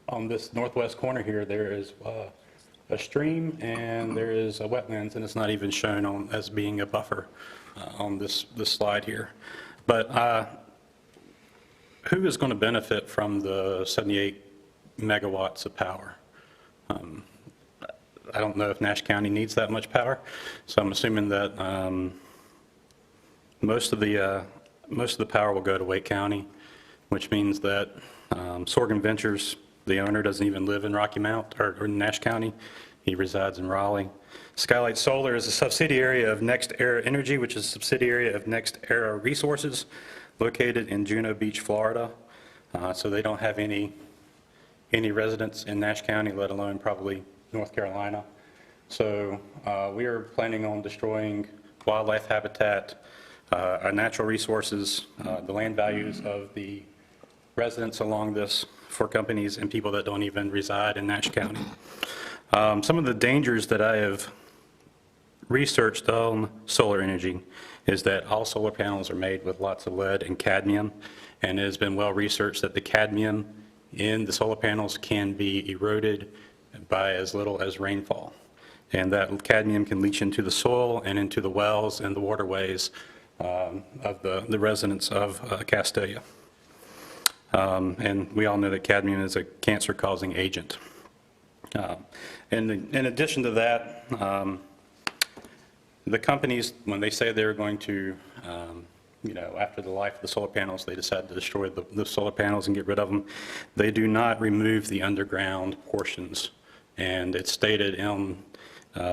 on this northwest corner here, there is a stream and there is a wetlands, and it's not even shown on as being a buffer on this slide here. But who is going to benefit from the 78 megawatts of power? I don't know if Nash County needs that much power, so I'm assuming that most of the power will go to Wake County, which means that Sorghum Ventures, the owner, doesn't even live in Rocky Mount or Nash County. He resides in Raleigh. Skylight Solar is a subsidiary of Next Era Energy, which is a subsidiary of Next Era Resources, located in Juno Beach, Florida. So they don't have any residents in Nash County, let alone probably North Carolina. So we are planning on destroying wildlife habitat, our natural resources, the land values of the residents along this for companies and people that don't even reside in Nash County. Some of the dangers that I have researched on solar energy is that all solar panels are made with lots of lead and cadmium, and it has been well researched that the cadmium in the solar panels can be eroded by as little as rainfall. And that cadmium can leach into the soil and into the wells and the waterways of the residents of Castalia. And we all know that cadmium is a cancer-causing agent. And in addition to that, the companies, when they say they're going to, after the life of the solar panels, they decide to destroy the solar panels and get rid of them, they do not remove the underground portions. And it's stated in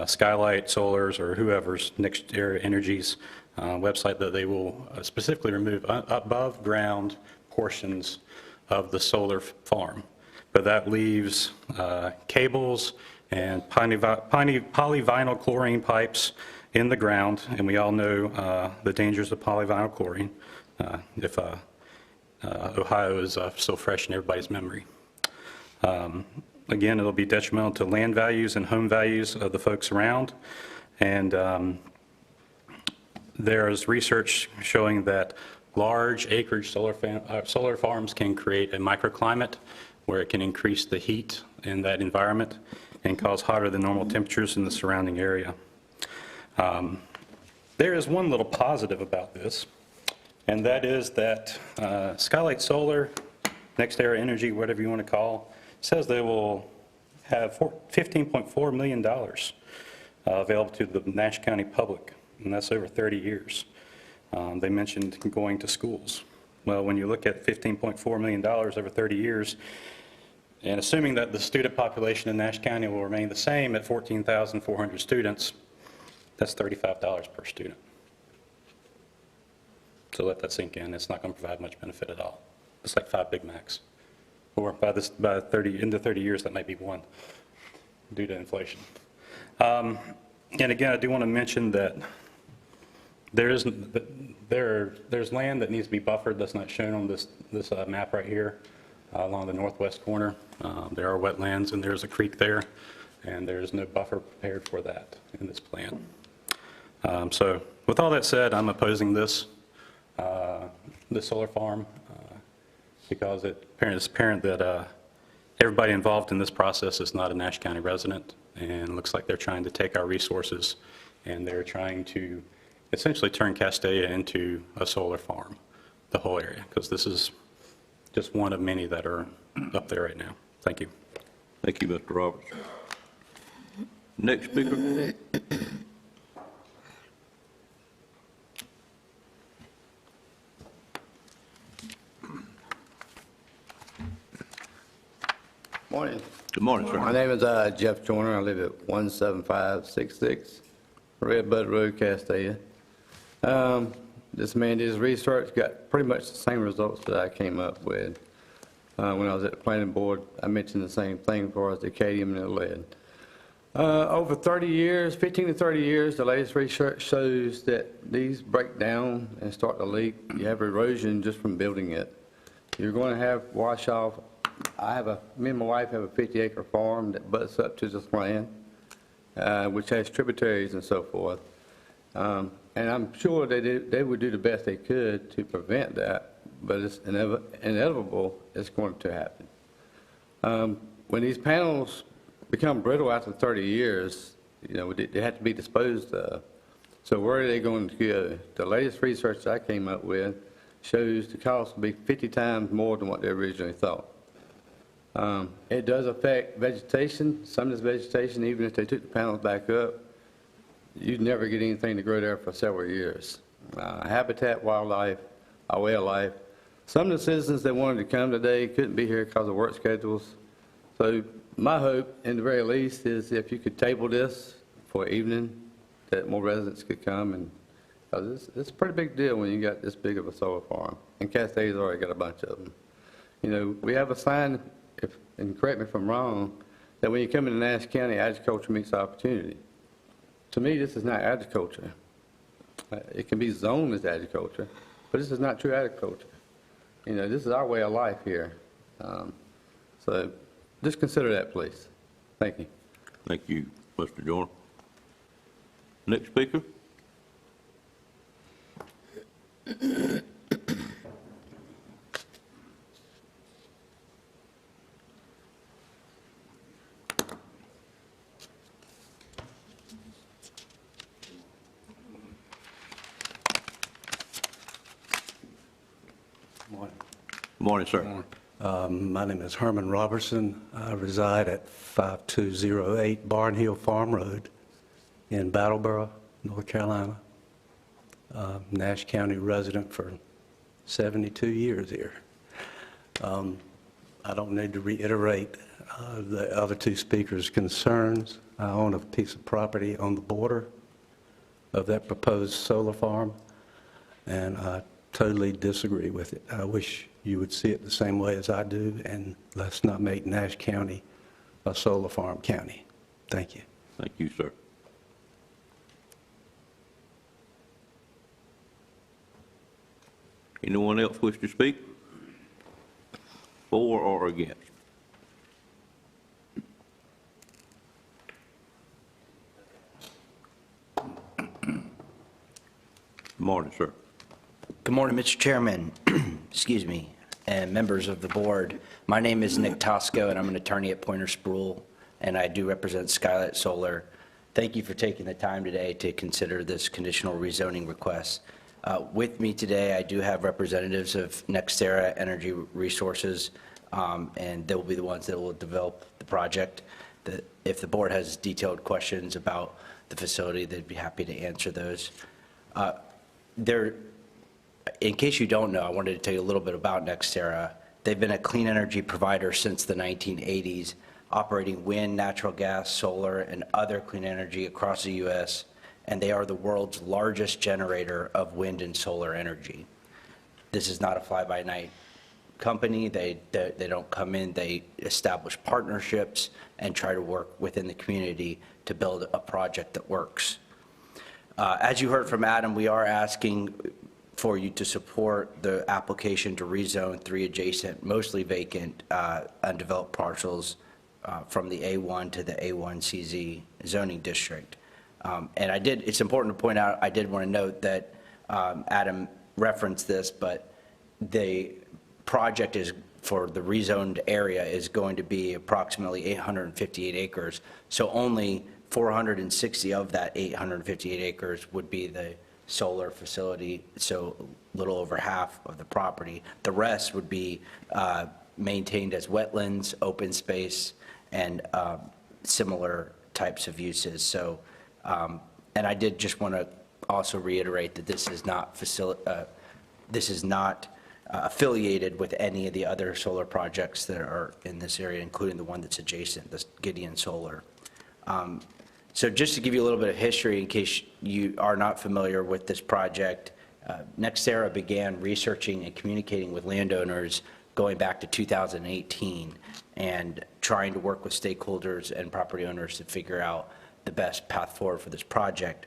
Skylight Solar's or whoever's Next Era Energy's website that they will specifically remove above ground portions of the solar farm. But that leaves cables and polyvinyl chlorine pipes in the ground, and we all know the dangers of polyvinyl chlorine if Ohio is still fresh in everybody's memory. Again, it'll be detrimental to land values and home values of the folks around, and there is research showing that large acreage solar farms can create a microclimate where it can increase the heat in that environment and cause hotter than normal temperatures in the surrounding area. There is one little positive about this, and that is that Skylight Solar, Next Era Energy, whatever you want to call, says they will have $15.4 million available to the Nash County public, and that's over 30 years. They mentioned going to schools. Well, when you look at $15.4 million over 30 years, and assuming that the student population in Nash County will remain the same at 14,400 students, that's $35 per student. So let that sink in. It's not going to provide much benefit at all. It's like 5 Big Macs. Or by 30 years, that might be 1 due to inflation. And again, I do want to mention that there's land that needs to be buffered that's not shown on this map right here along the northwest corner. There are wetlands and there's a creek there, and there's no buffer prepared for that in this plan. So with all that said, I'm opposing this solar farm because it's apparent that everybody involved in this process is not a Nash County resident, and it looks like they're trying to take our resources and they're trying to essentially turn Castalia into a solar farm, the whole area, because this is just one of many that are up there right now. Thank you. Thank you, Mr. Roberts. Next speaker. Morning. Good morning, sir. My name is Jeff Joyner. I live at 17566 Redbud Road, Castalia. This Mandy's research got pretty much the same results that I came up with. When I was at the planning board, I mentioned the same thing as far as the cadmium and the lead. Over 30 years, 15 to 30 years, the latest research shows that these break down and start to leak. You have erosion just from building it. You're going to have wash off. Me and my wife have a 50-acre farm that butts up to this land, which has tributaries and so forth. And I'm sure they would do the best they could to prevent that, but it's inevitable it's going to happen. When these panels become brittle after 30 years, they have to be disposed of. So where are they going to go? The latest research I came up with shows the cost will be 50 times more than what they originally thought. It does affect vegetation. Some of this vegetation, even if they took the panels back up, you'd never get anything to grow there for several years. Habitat, wildlife, our way of life. Some of the citizens that wanted to come today couldn't be here because of work schedules. So my hope, in the very least, is if you could table this for evening, that more residents could come. And it's a pretty big deal when you got this big of a solar farm. And Castaglia's already got a bunch of them. We have a sign, and correct me if I'm wrong, that when you come into Nash County, agriculture meets opportunity. To me, this is not agriculture. It can be zoned as agriculture, but this is not true agriculture. This is our way of life here. So just consider that, please. Thank you. Thank you, Mr. Joyner. Next speaker. Morning, sir. My name is Herman Robertson. I reside at 5208 Barn Hill Farm Road in Battleboro, North Carolina. Nash County resident for 72 years here. I don't need to reiterate the other two speakers' concerns. I own a piece of property on the border of that proposed solar farm, and I totally disagree with it. I wish you would see it the same way as I do, and let's not make Nash County a solar farm county. Thank you. Thank you, sir. Anyone else wish to speak? For or against? Good morning, sir. Good morning, Mr. Chairman, excuse me, and members of the board. My name is Nick Tosco, and I'm an attorney at Pointer Spruill, and I do represent Skylight Solar. Thank you for taking the time today to consider this conditional rezoning request. With me today, I do have representatives of NextEra Energy Resources, and they will be the ones that will develop the project. If the board has detailed questions about the facility, they'd be happy to answer those. In case you don't know, I wanted to tell you a little bit about NextEra. They've been a clean energy provider since the 1980s, operating wind, natural gas, solar, and other clean energy across the U.S., and they are the world's largest generator of wind and solar energy. This is not a fly-by-night company. They don't come in. They establish partnerships and try to work within the community to build a project that works. As you heard from Adam, we are asking for you to support the application to rezone 3 adjacent, mostly vacant, undeveloped parcels from the A1 to the A1CZ zoning district. And it's important to point out, I did want to note that Adam referenced this, but the project is for the rezoned area is going to be approximately 858 acres. So only 460 of that 858 acres would be the solar facility, so a little over half of the property. The rest would be maintained as wetlands, open space, and similar types of uses. So, and I did just want to also reiterate that this is not affiliated with any of the other solar projects that are in this area, including the one that's adjacent, this Gideon Solar. So just to give you a little bit of history in case you are not familiar with this project, NextEra began researching and communicating with landowners going back to 2018 and trying to work with stakeholders and property owners to figure out the best path forward for this project.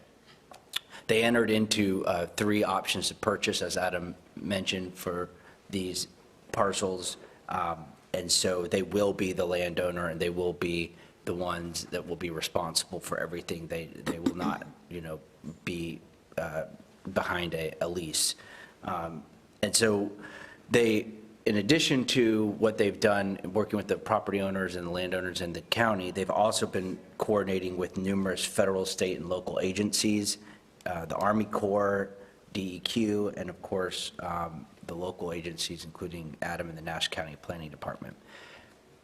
They entered into 3 options to purchase, as Adam mentioned, for these parcels. And so they will be the landowner, and they will be the ones that will be responsible for everything. They will not, be behind a lease. And so they, in addition to what they've done, working with the property owners and the landowners in the county, they've also been coordinating with numerous federal, state, and local agencies, the Army Corps, DEQ, and of course, the local agencies, including Adam and the Nash County Planning Department.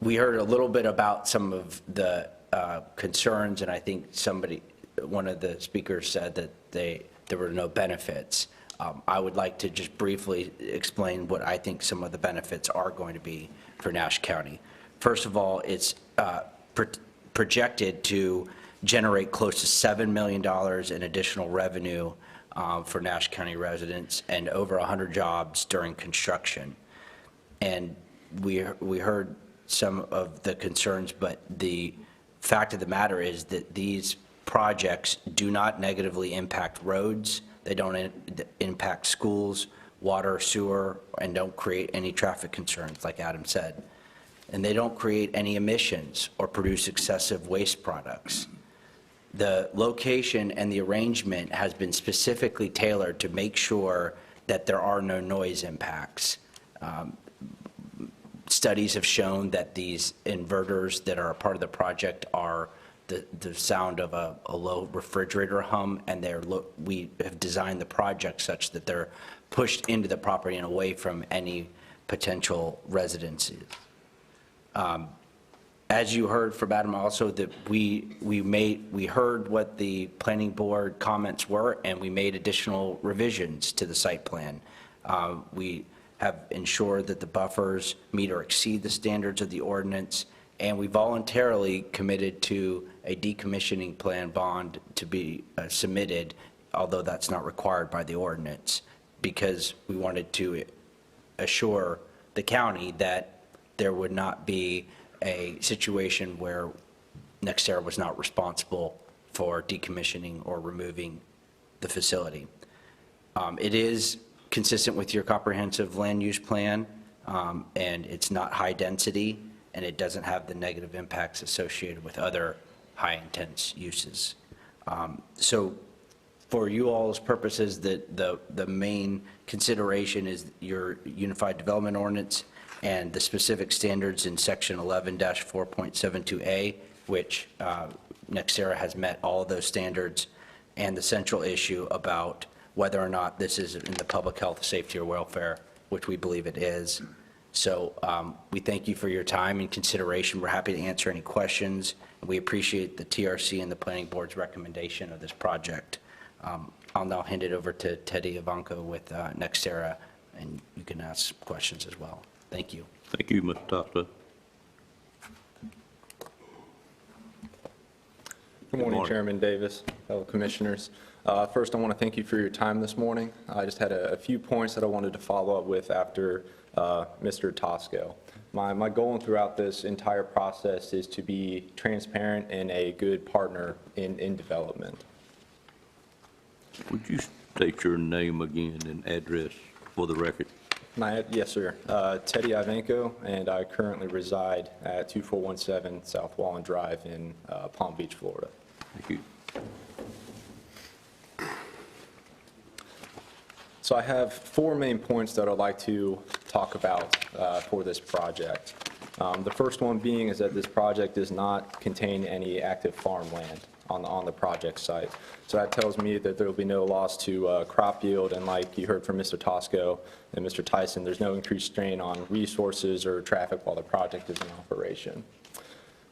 We heard a little bit about some of the concerns, and I think one of the speakers said that there were no benefits. I would like to just briefly explain what I think some of the benefits are going to be for Nash County. First of all, it's projected to generate close to $7 million in additional revenue for Nash County residents and over 100 jobs during construction. And we heard some of the concerns, but the fact of the matter is that these projects do not negatively impact roads. They don't impact schools, water, sewer, and don't create any traffic concerns, like Adam said. And they don't create any emissions or produce excessive waste products. The location and the arrangement has been specifically tailored to make sure that there are no noise impacts. Studies have shown that these inverters that are a part of the project are the sound of a low refrigerator hum, and we have designed the project such that they're pushed into the property and away from any potential residences. As you heard from Adam also, that we heard what the planning board comments were, and we made additional revisions to the site plan. We have ensured that the buffers meet or exceed the standards of the ordinance, and we voluntarily committed to a decommissioning plan bond to be submitted, although that's not required by the ordinance, because we wanted to assure the county that there would not be a situation where NextEra was not responsible for decommissioning or removing the facility. It is consistent with your comprehensive land use plan, and it's not high density, and it doesn't have the negative impacts associated with other high intense uses. So for you all's purposes, the main consideration is your Unified Development Ordinance and the specific standards in section 11-4.72A, which NextEra has met all of those standards, and the central issue about whether or not this is in the public health, safety, or welfare, which we believe it is. So we thank you for your time and consideration. We're happy to answer any questions. We appreciate the TRC and the Planning Board's recommendation of this project. I'll now hand it over to Teddy Ivanko with NextEra, and you can ask questions as well. Thank you. Thank you, Mr. Tosta. Good morning, Chairman Davis, fellow commissioners. First, I want to thank you for your time this morning. I just had a few points that I wanted to follow up with after Mr. Tosco. My goal throughout this entire process is to be transparent and a good partner in development. Would you state your name again and address for the record? Yes, sir. Teddy Ivanko, and I currently reside at 2417 South Wallen Drive in Palm Beach, Florida. Thank you. So I have 4 main points that I'd like to talk about for this project. The first one being is that this project does not contain any active farmland on the project site. So that tells me that there will be no loss to crop yield, and like you heard from Mr. Tosco and Mr. Tyson, there's no increased strain on resources or traffic while the project is in operation.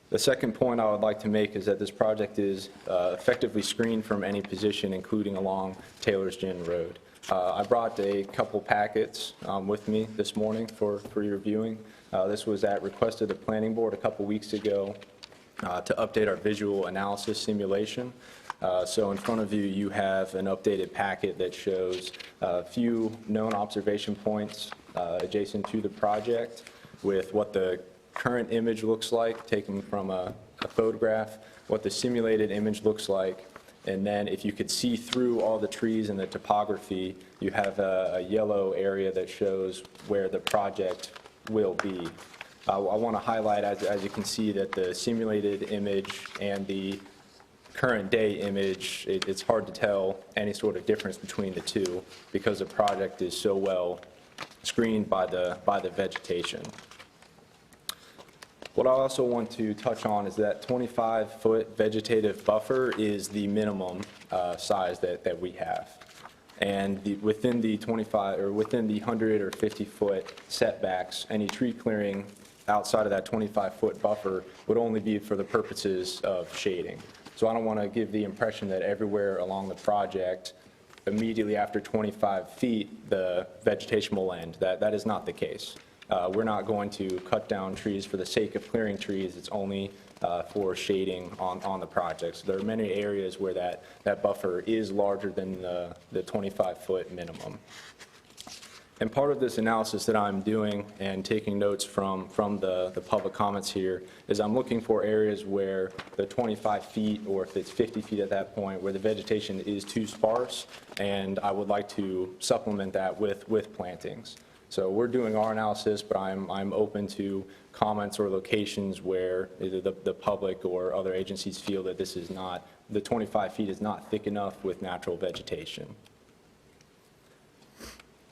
The second point I would like to make is that this project is effectively screened from any position, including along Taylor's Gin Road. I brought a couple packets with me this morning for your viewing. This was at request of the Planning Board a couple weeks ago to update our visual analysis simulation. So in front of you, you have an updated packet that shows a few known observation points adjacent to the project with what the current image looks like, taken from a photograph, what the simulated image looks like, and then if you could see through all the trees and the topography, you have a yellow area that shows where the project will be. I want to highlight, as you can see, that the simulated image and the current day image, it's hard to tell any sort of difference between the two because the project is so well screened by the vegetation. What I also want to touch on is that 25-foot vegetative buffer is the minimum size that we have. And within the 25, or within the 100 or 50-foot setbacks, any tree clearing outside of that 25-foot buffer would only be for the purposes of shading. So I don't want to give the impression that everywhere along the project, immediately after 25 feet, the vegetation will end. That is not the case. We're not going to cut down trees for the sake of clearing trees. It's only for shading on the project. So there are many areas where that buffer is larger than the 25-foot minimum. And part of this analysis that I'm doing and taking notes from the public comments here is I'm looking for areas where the 25 feet, or if it's 50 feet at that point, where the vegetation is too sparse, and I would like to supplement that with plantings. So we're doing our analysis, but I'm open to comments or locations where either the public or other agencies feel that this is not, the 25 feet is not thick enough with natural vegetation.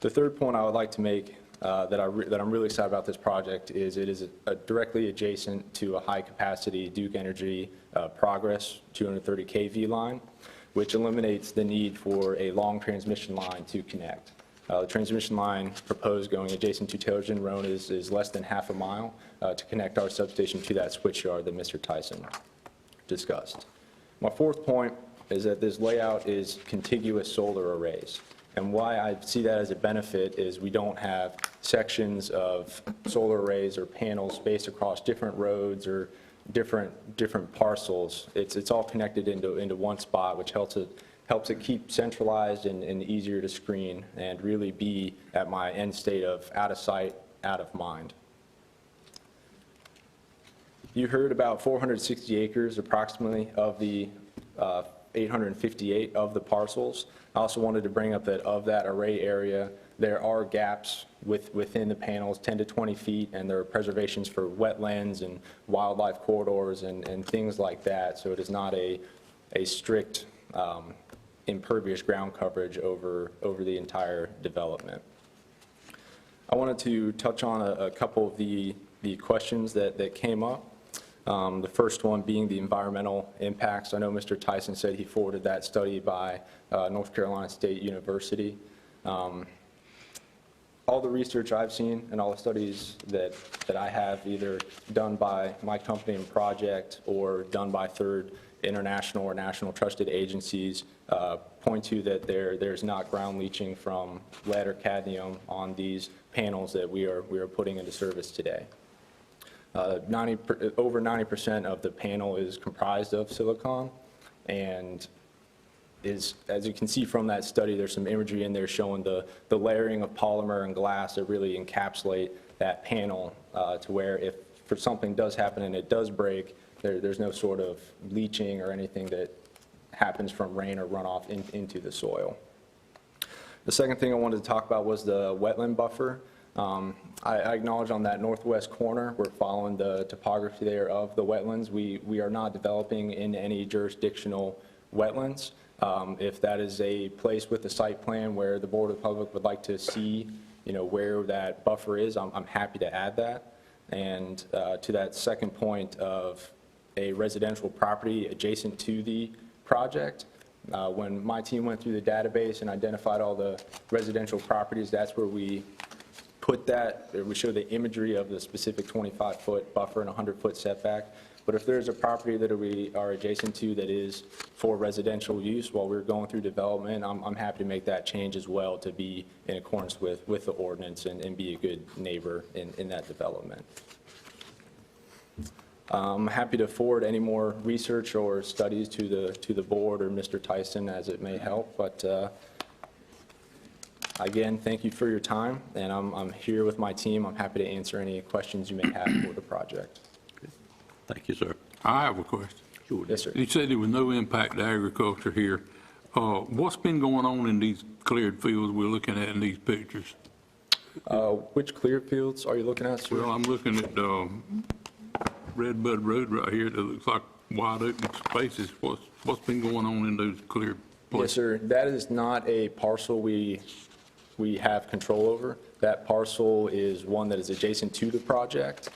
The third point I would like to make that I'm really excited about this project is it is directly adjacent to a high-capacity Duke Energy Progress 230 kV line, which eliminates the need for a long transmission line to connect. The transmission line proposed going adjacent to Taylorton Road is less than half a mile to connect our substation to that switchyard that Mr. Tyson discussed. My fourth point is that this layout is contiguous solar arrays. And why I see that as a benefit is we don't have sections of solar arrays or panels spaced across different roads or different parcels. It's all connected into one spot, which helps it keep centralized and easier to screen and really be at my end state of out of sight, out of mind. You heard about 460 acres approximately of the 858 of the parcels. I also wanted to bring up that of that array area, there are gaps within the panels, 10 to 20 feet, and there are preservations for wetlands and wildlife corridors and things like that. So it is not a strict impervious ground coverage over the entire development. I wanted to touch on a couple of the questions that came up. The first one being the environmental impacts. I know Mr. Tyson said he forwarded that study by North Carolina State University. All the research I've seen and all the studies that I have, either done by my company and project or done by third international or national trusted agencies, point to that there's not ground leaching from lead or cadmium on these panels that we are putting into service today. Over 90% of the panel is comprised of silicon, and as you can see from that study, there's some imagery in there showing the layering of polymer and glass that really encapsulate that panel to where if for something does happen and it does break, there's no sort of leaching or anything that happens from rain or runoff into the soil. The second thing I wanted to talk about was the wetland buffer. I acknowledge on that northwest corner, we're following the topography there of the wetlands. We are not developing in any jurisdictional wetlands. If that is a place with the site plan where the Board of Public would like to see, where that buffer is, I'm happy to add that. And to that second point of a residential property adjacent to the project, when my team went through the database and identified all the residential properties, that's where we put that, we show the imagery of the specific 25-foot buffer and 100-foot setback. But if there's a property that we are adjacent to that is for residential use while we're going through development, I'm happy to make that change as well to be in accordance with the ordinance and be a good neighbor in that development. I'm happy to forward any more research or studies to the board or Mr. Tyson as it may help, but Again, thank you for your time, and I'm here with my team. I'm happy to answer any questions you may have for the project. Thank you, sir. I have a question. Yes, sir. You said there was no impact to agriculture here. What's been going on in these cleared fields we're looking at in these pictures? Which cleared fields are you looking at, sir? Well, I'm looking at Red Bud Road right here that looks like wide open spaces. What's been going on in those cleared places? Yes, sir. That is not a parcel we have control over. That parcel is one that is adjacent to the project.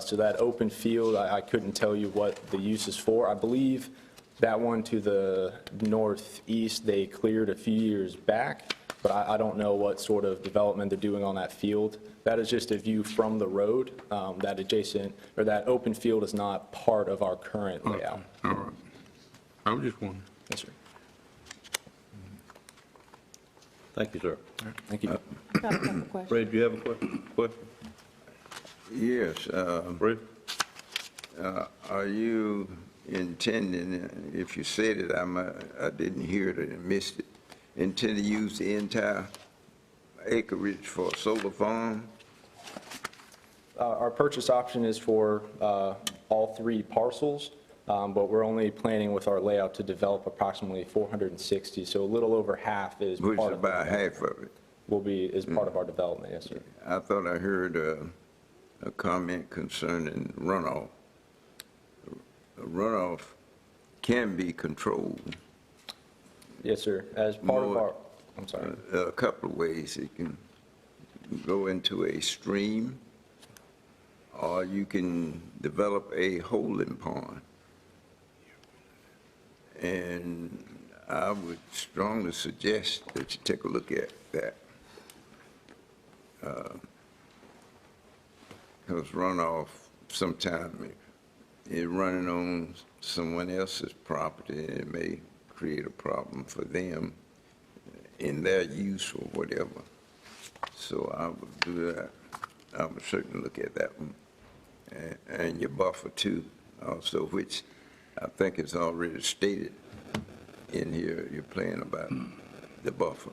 So that open field, I couldn't tell you what the use is for. I believe that one to the northeast, they cleared a few years back, but I don't know what sort of development they're doing on that field. That is just a view from the road. That adjacent, or that open field is not part of our current layout. All right. I was just wondering. Yes, sir. Thank you, sir. Thank you. Got a couple questions. Fred, do you have a question? Yes. Fred? Are you intending, if you said it, I didn't hear it and missed it, intend to use the entire acreage for a solar farm? Our purchase option is for all 3 parcels, but we're only planning with our layout to develop approximately 460, so a little over half is Which part is of about half of it. is part of our development, yes, sir. I thought I heard a comment concerning runoff. Runoff can be controlled. Yes, sir. As part of More- our, I'm sorry. A couple of ways. It can go into a stream, or you can develop a holding pond. And I would strongly suggest that you take a look at that. Because runoff sometimes is running on someone else's property, and it may create a problem for them in their use or whatever. So I would do that. I would certainly look at that one. And your buffer too, also, which I think is already stated in here, you're playing about the buffer.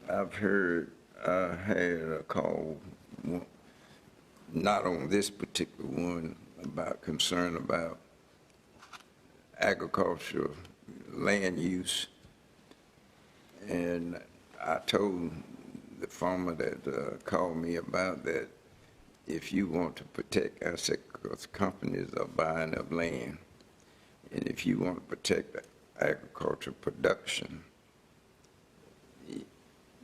I've heard, I had a call, not on this particular one, about concern about agricultural land use. And I told the farmer that called me about that, if you want to protect, I said, because companies are buying up land, and if you want to protect agricultural production,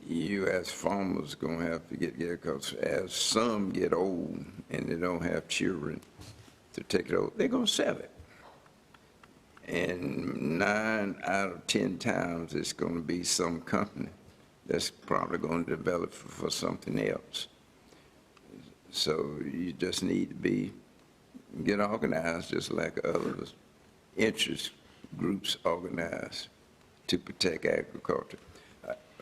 you as farmers going to have to get, because as some get old and they don't have children to take it over, they're going to sell it. And 9 out of 10 times it's going to be some company that's probably going to develop for something else. So you just need to get organized just like others, interest groups organized to protect agriculture.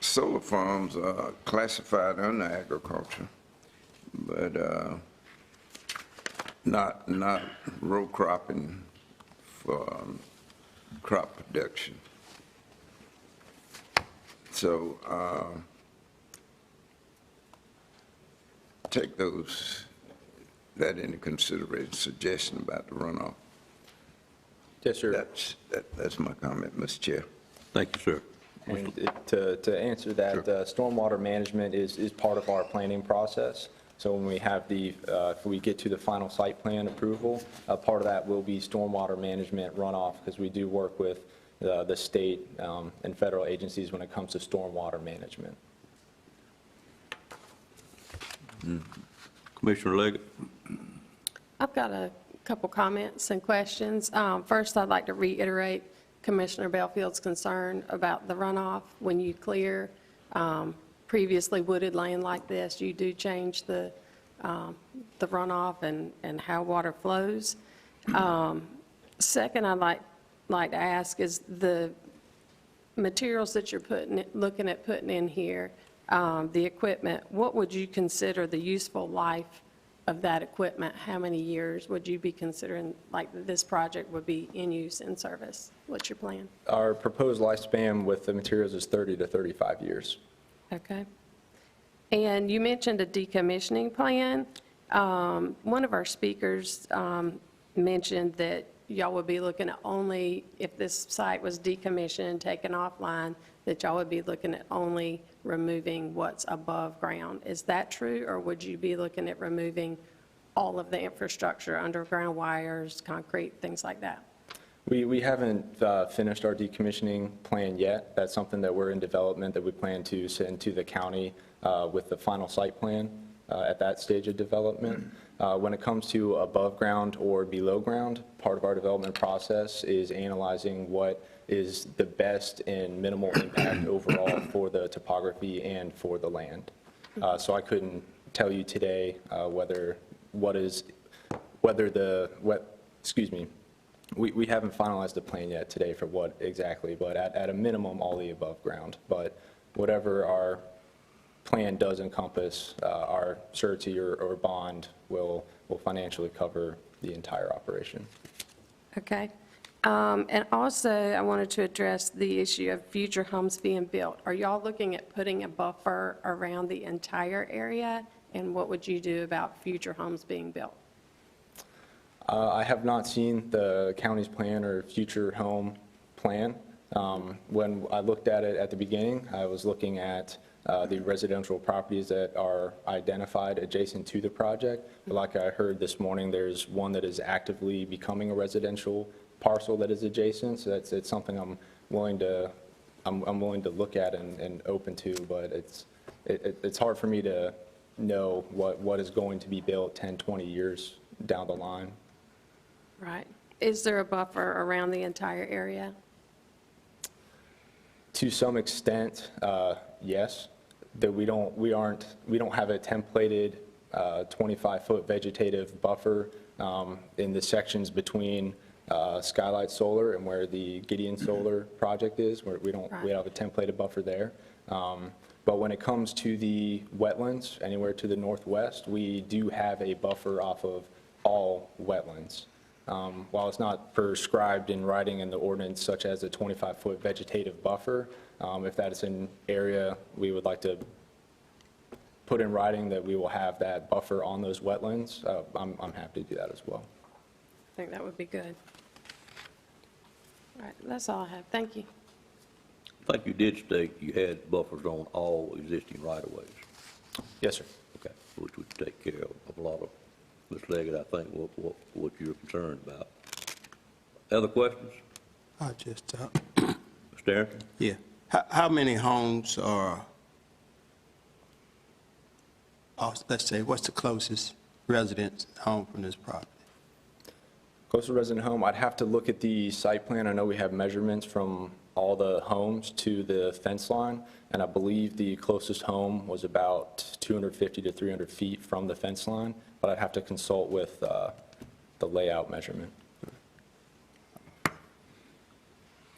Solar farms are classified under agriculture, but not row cropping for crop production. So take that into consideration, suggestion about the runoff. Yes, sir. That's my comment, Mr. Chair. Thank you, sir. And to answer that, stormwater management is part of our planning process. So when we have if we get to the final site plan approval, part of that will be stormwater management runoff, because we do work with the state and federal agencies when it comes to stormwater management. Commissioner Leggett? I've got a couple comments and questions. First, I'd like to reiterate Commissioner Bellfield's concern about the runoff. When you clear previously wooded land like this, you do change the runoff and how water flows. Second, I'd like to ask is the materials that you're looking at putting in here, the equipment, what would you consider the useful life of that equipment, how many years would you be considering, like, this project would be in use and service? What's your plan? Our proposed lifespan with the materials is 30 to 35 years. Okay. And you mentioned a decommissioning plan. One of our speakers mentioned that y'all would be looking at only, if this site was decommissioned, taken offline, that y'all would be looking at only removing what's above ground. Is that true, or would you be looking at removing all of the infrastructure, underground wires, concrete, things like that? We haven't finished our decommissioning plan yet. That's something that we're in development that we plan to send to the county with the final site plan at that stage of development. When it comes to above ground or below ground, part of our development process is analyzing what is the best and minimal impact overall for the topography and for the land. So I couldn't tell you today we haven't finalized the plan yet today for what exactly, but at a minimum, all the above ground. But whatever our plan does encompass, our surety or bond will financially cover the entire operation. Okay. And also, I wanted to address the issue of future homes being built. Are y'all looking at putting a buffer around the entire area? And what would you do about future homes being built? I have not seen the county's plan or future home plan. When I looked at it at the beginning, I was looking at the residential properties that are identified adjacent to the project. But like I heard this morning, there's one that is actively becoming a residential parcel that is adjacent. So it's something I'm willing to look at and open to. But it's hard for me to know what is going to be built 10, 20 years down the line. Right. Is there a buffer around the entire area? To some extent, yes. That we don't have a templated 25-foot vegetative buffer in the sections between Skylight Solar and where the Gideon Solar project is, where we have a templated buffer there. But when it comes to the wetlands, anywhere to the northwest, we do have a buffer off of all wetlands. While it's not prescribed in writing in the ordinance, such as a 25-foot vegetative buffer, if that is an area we would like to put in writing that we will have that buffer on those wetlands, I'm happy to do that as well. I think that would be good. All right, that's all I have. Thank you. I think you did state you had buffers on all existing right-of-ways. Yes, sir. Okay, which would take care of a lot of, Ms. Leggett, I think, what you're concerned about. Other questions? I just, Mr. Arrington? yeah. How many homes are, let's say, what's the closest residence home from this property? Closest resident home, I'd have to look at the site plan. I know we have measurements from all the homes to the fence line, and I believe the closest home was about 250 to 300 feet from the fence line, but I'd have to consult with the layout measurement.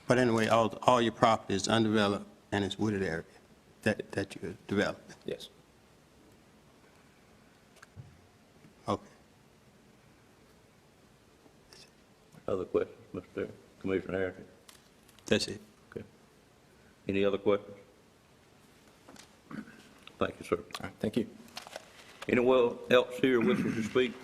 But anyway, all your property is undeveloped and it's wooded area that you're developing? Yes. Okay. Other questions, Mr. Commissioner Harrington? That's it. Okay. Any other questions? Thank you, sir. All right, thank you. Anyone else here wishing to speak?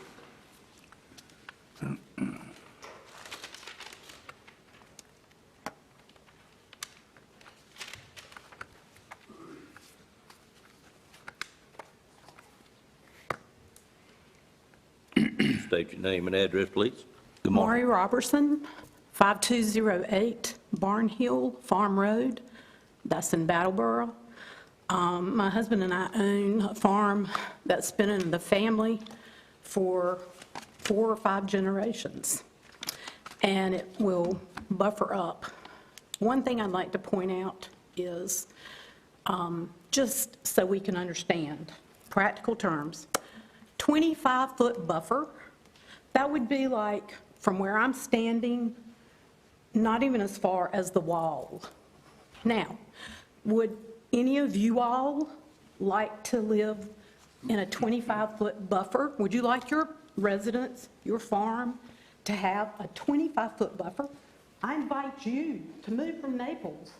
State your name and address, please. Good morning. Maury Robertson, 5208 Barn Hill Farm Road, that's in Battleboro. My husband and I own a farm that's been in the family for 4 or 5 generations, and it will buffer up. One thing I'd like to point out is, just so we can understand, practical terms, 25-foot buffer, that would be like from where I'm standing, not even as far as the wall. Now, would any of you all like to live in a 25-foot buffer? Would you like your residents, your farm, to have a 25-foot buffer? I invite you to move from Naples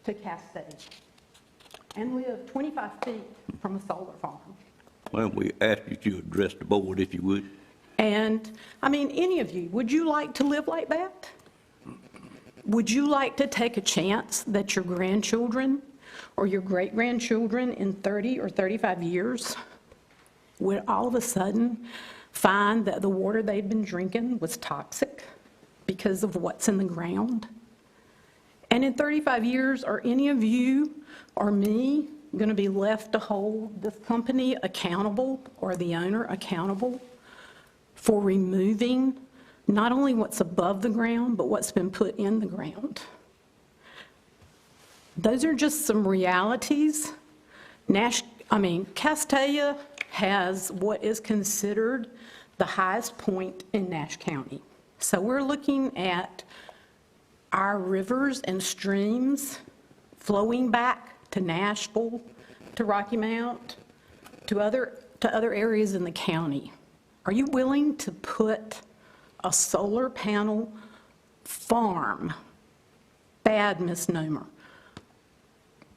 to Castaic and live 25 feet from a solar farm. Well, we ask that you address the board if you would. And, I mean, any of you, would you like to live like that? Would you like to take a chance that your grandchildren or your great-grandchildren in 30 or 35 years would all of a sudden find that the water they'd been drinking was toxic because of what's in the ground? And in 35 years, are any of you or me going to be left to hold this company accountable or the owner accountable for removing not only what's above the ground, but what's been put in the ground? Those are just some realities. Castaic has what is considered the highest point in Nash County. So we're looking at our rivers and streams flowing back to Nashville, to Rocky Mount, to other areas in the county. Are you willing to put a solar panel farm, bad misnomer,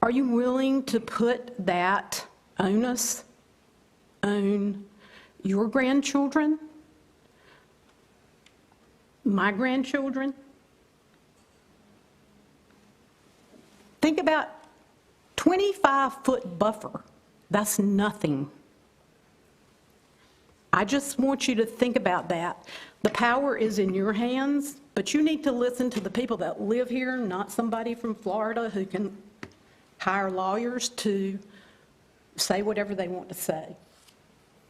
are you willing to put that onus on your grandchildren, my grandchildren? Think about 25-foot buffer. That's nothing. I just want you to think about that. The power is in your hands, but you need to listen to the people that live here, not somebody from Florida who can hire lawyers to say whatever they want to say.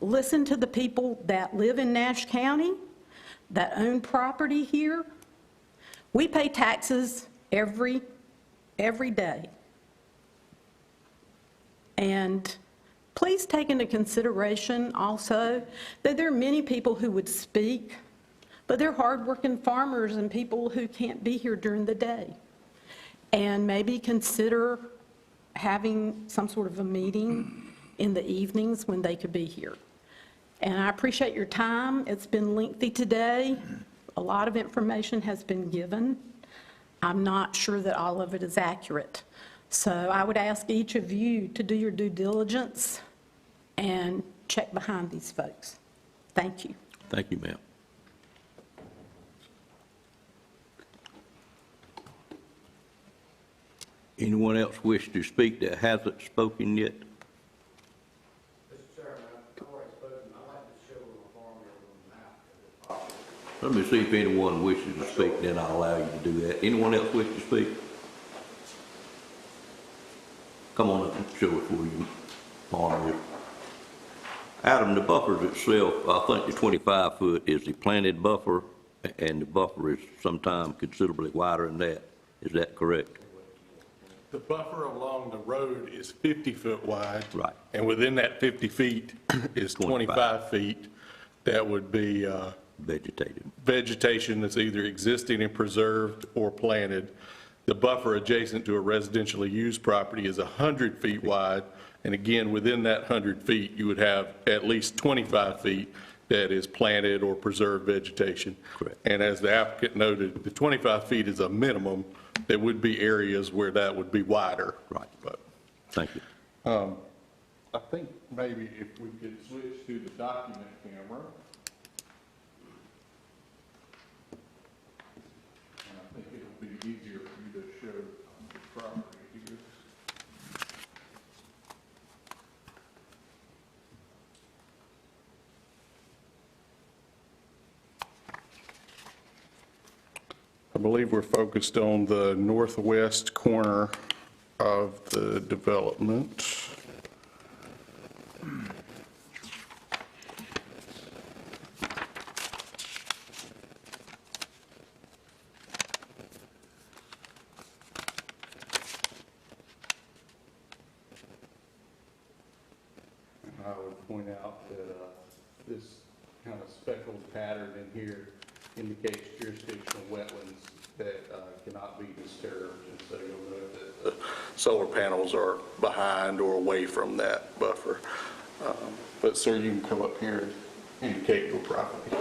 Listen to the people that live in Nash County, that own property here. We pay taxes every day. And please take into consideration also that there are many people who would speak, but they're hardworking farmers and people who can't be here during the day. And maybe consider having some sort of a meeting in the evenings when they could be here. And I appreciate your time. It's been lengthy today. A lot of information has been given. I'm not sure that all of it is accurate. So I would ask each of you to do your due diligence and check behind these folks. Thank you. Thank you, ma'am. Anyone else wish to speak that hasn't spoken yet? Mr. Chairman, I've already spoken. I'd like to show a farm on the map. Let me see if anyone wishes to speak, then I'll allow you to do that. Anyone else wish to speak? Come on up and show it for you, farm here. Adam, the buffers itself, I think the 25-foot is the planted buffer, and the buffer is sometimes considerably wider than that. Is that correct? The buffer along the road is 50 foot wide. Right. And within that 50 feet is 25 feet. That would be vegetation that's either existing and preserved or planted. The buffer adjacent to a residentially used property is 100 feet wide. And again, within that 100 feet, you would have at least 25 feet that is planted or preserved vegetation. Correct. And as the applicant noted, the 25 feet is a minimum. There would be areas where that would be wider. Right. But thank you. I think maybe if we could switch to the document camera. And I think it'll be easier for you to show the property here. I believe we're focused on the northwest corner of the development. I would point out that this kind of speckled pattern in here indicates jurisdictional wetlands that cannot be disturbed. And so you'll note that the solar panels are behind or away from that buffer. But sir, you can come up here and indicate your property.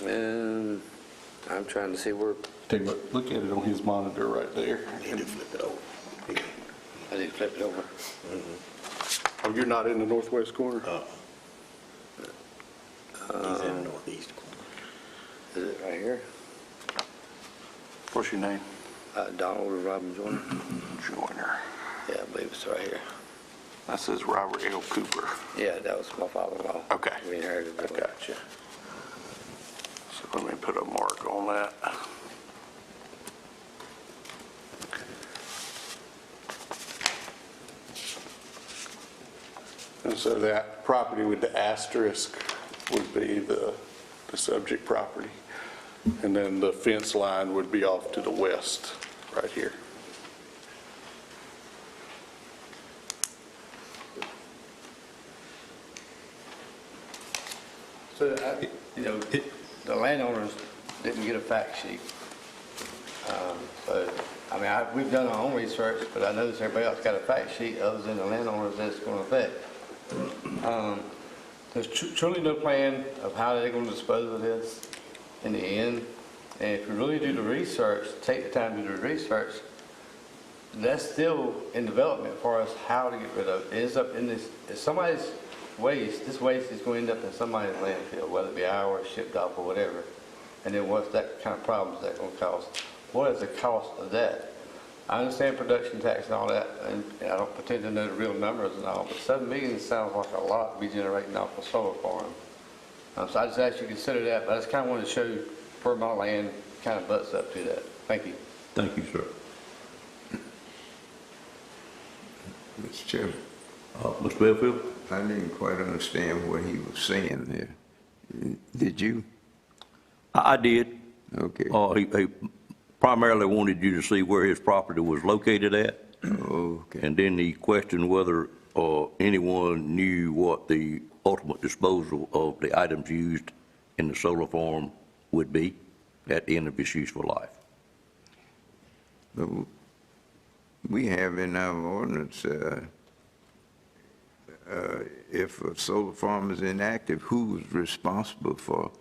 And I'm trying to see where. Take a look at it on his monitor right there. I need to flip it over. I need to flip it over. Oh, you're not in the northwest corner? He's in the northeast corner. Is it right here? What's your name? Donald Robin Joyner. Joyner. Yeah, I believe it's right here. That says Robert L. Cooper. Yeah, that was my father-in-law. Okay. We inherited it. I gotcha. So let me put a mark on that. And so that property with the asterisk would be the subject property. And then the fence line would be off to the west, right here. So, the landowners didn't get a fact sheet. So, I mean, we've done our own research, but I noticed everybody else got a fact sheet other than the landowners that it's going to affect. There's truly no plan of how they're going to dispose of this in the end. And if you really do the research, take the time to do the research, that's still in development for us how to get rid of it. It ends up in this, if somebody's waste, this waste is going to end up in somebody's landfill, whether it be ours, shipped off, or whatever. And then what's that kind of problem is that going to cause? What is the cost of that? I understand production tax and all that, and I don't pretend to know the real numbers and all, but $7 million sounds like a lot to be generating off a solar farm. So I just asked you to consider that, but I just kind of wanted to show you where my land kind of butts up to that. Thank you. Thank you, sir. Mr. Chairman. Mr. Bellfield? I didn't quite understand what he was saying there. Did you? I did. Okay. He primarily wanted you to see where his property was located at. Okay. And then he questioned whether anyone knew what the ultimate disposal of the items used in the solar farm would be at the end of its useful life. But we have in our ordinance, if a solar farm is inactive, who is responsible for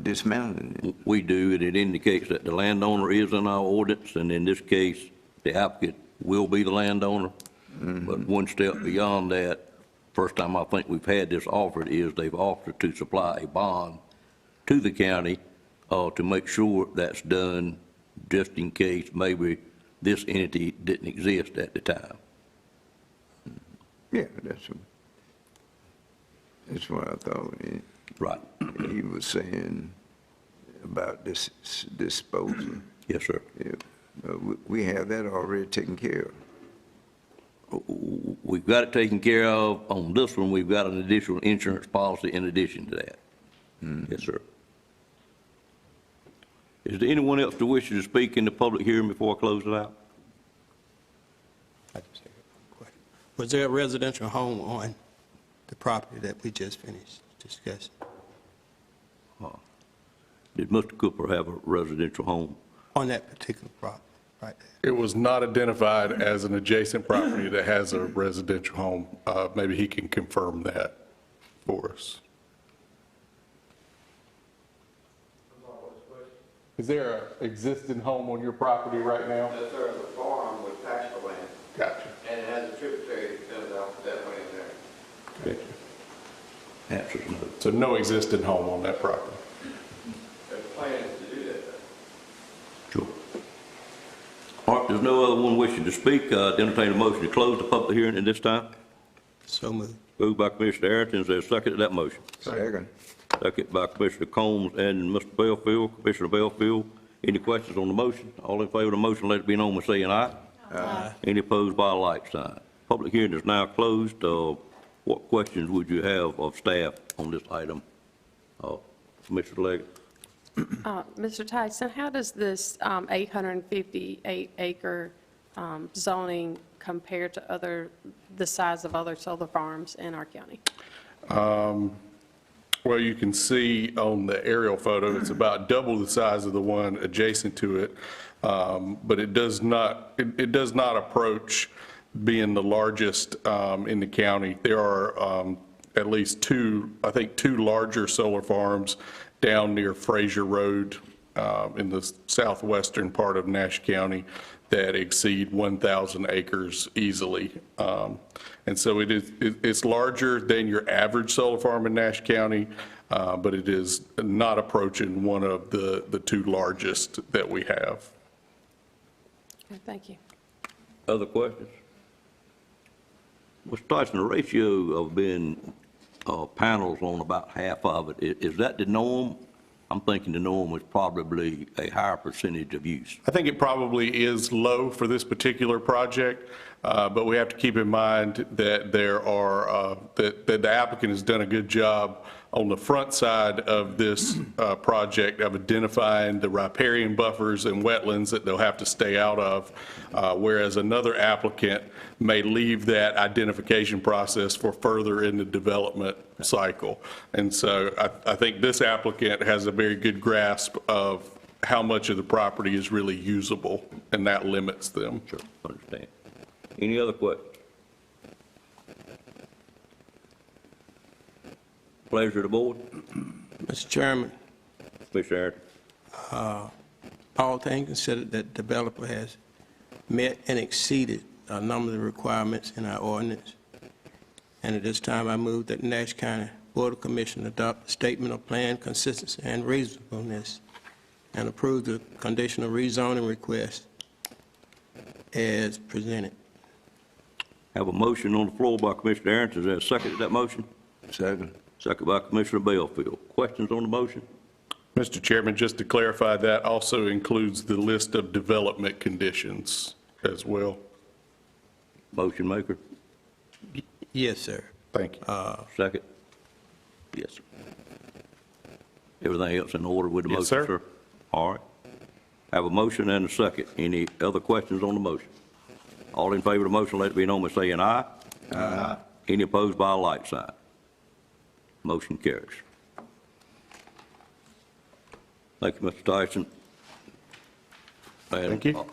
dismantling it? We do, and it indicates that the landowner is in our ordinance, and in this case, the applicant will be the landowner. But one step beyond that, first time I think we've had this offered is they've offered to supply a bond to the county to make sure that's done just in case maybe this entity didn't exist at the time. Yeah, that's what I thought. Right. He was saying about this disposal. Yes, sir. Yeah. We have that already taken care of. We've got it taken care of. On this one, we've got an additional insurance policy in addition to that. Yes, sir. Is there anyone else that wishes to speak in the public hearing before I close it out? Was there a residential home on the property that we just finished discussing? Did Mr. Cooper have a residential home? On that particular property, right there? It was not identified as an adjacent property that has a residential home. Maybe he can confirm that for us. Is there an existing home on your property right now? Yes, sir, the farm with pasture land. Gotcha. And it has a tributary that comes out that way in there. Gotcha. Answer's no. So no existing home on that property? There's plans to do that. Sure. All right, there's no other one wishing to speak. Entertain a motion to close the public hearing at this time. So moved. Moved by Commissioner Arrington. Is there a second to that motion? Second. Second by Commissioner Combs and Mr. Bellfield. Commissioner Bellfield, any questions on the motion? All in favor of the motion, let it be known by saying aye. Aye. Any opposed by a like sign? Public hearing is now closed. What questions would you have of staff on this item? Commissioner Leggett? Mr. Tyson, how does this 858-acre zoning compare to the size of other solar farms in our county? Well, you can see on the aerial photo, it's about double the size of the one adjacent to it, but it does not approach being the largest in the county. There are at least two larger solar farms down near Fraser Road in the southwestern part of Nash County that exceed 1,000 acres easily. And so it's larger than your average solar farm in Nash County, but it is not approaching one of the two largest that we have. Okay, thank you. Other questions? Mr. Tyson, the ratio of being panels on about half of it, is that the norm? I'm thinking the norm was probably a higher percentage of use. I think it probably is low for this particular project, but we have to keep in mind that there are, that the applicant has done a good job on the front side of this project of identifying the riparian buffers and wetlands that they'll have to stay out of, whereas another applicant may leave that identification process for further in the development cycle. And so I think this applicant has a very good grasp of how much of the property is really usable, and that limits them. Sure, understand. Any other questions? Pleasure of the board. Mr. Chairman, Mr. Harrington. all things considered, that developer has met and exceeded a number of the requirements in our ordinance. And at this time, I move that the Nash County Board of Commissioners adopt a statement of plan consistency and reasonableness and approve the conditional rezoning request as presented. Have a motion on the floor by Commissioner Harrington. Is there a second to that motion? Second. Second by Commissioner Belfield. Questions on the motion? Mr. Chairman, just to clarify, that also includes the list of development conditions as well. Motion maker? Yes, sir. Thank you. Second? Yes, sir. Everything else in order with the motion, Yes, sir. sir? All right. Have a motion and a second. Any other questions on the motion? All in favor of the motion, let it be known by saying aye. Aye. Any opposed by a like sign? Motion carries. Thank you, Mr. Tyson. Thank you.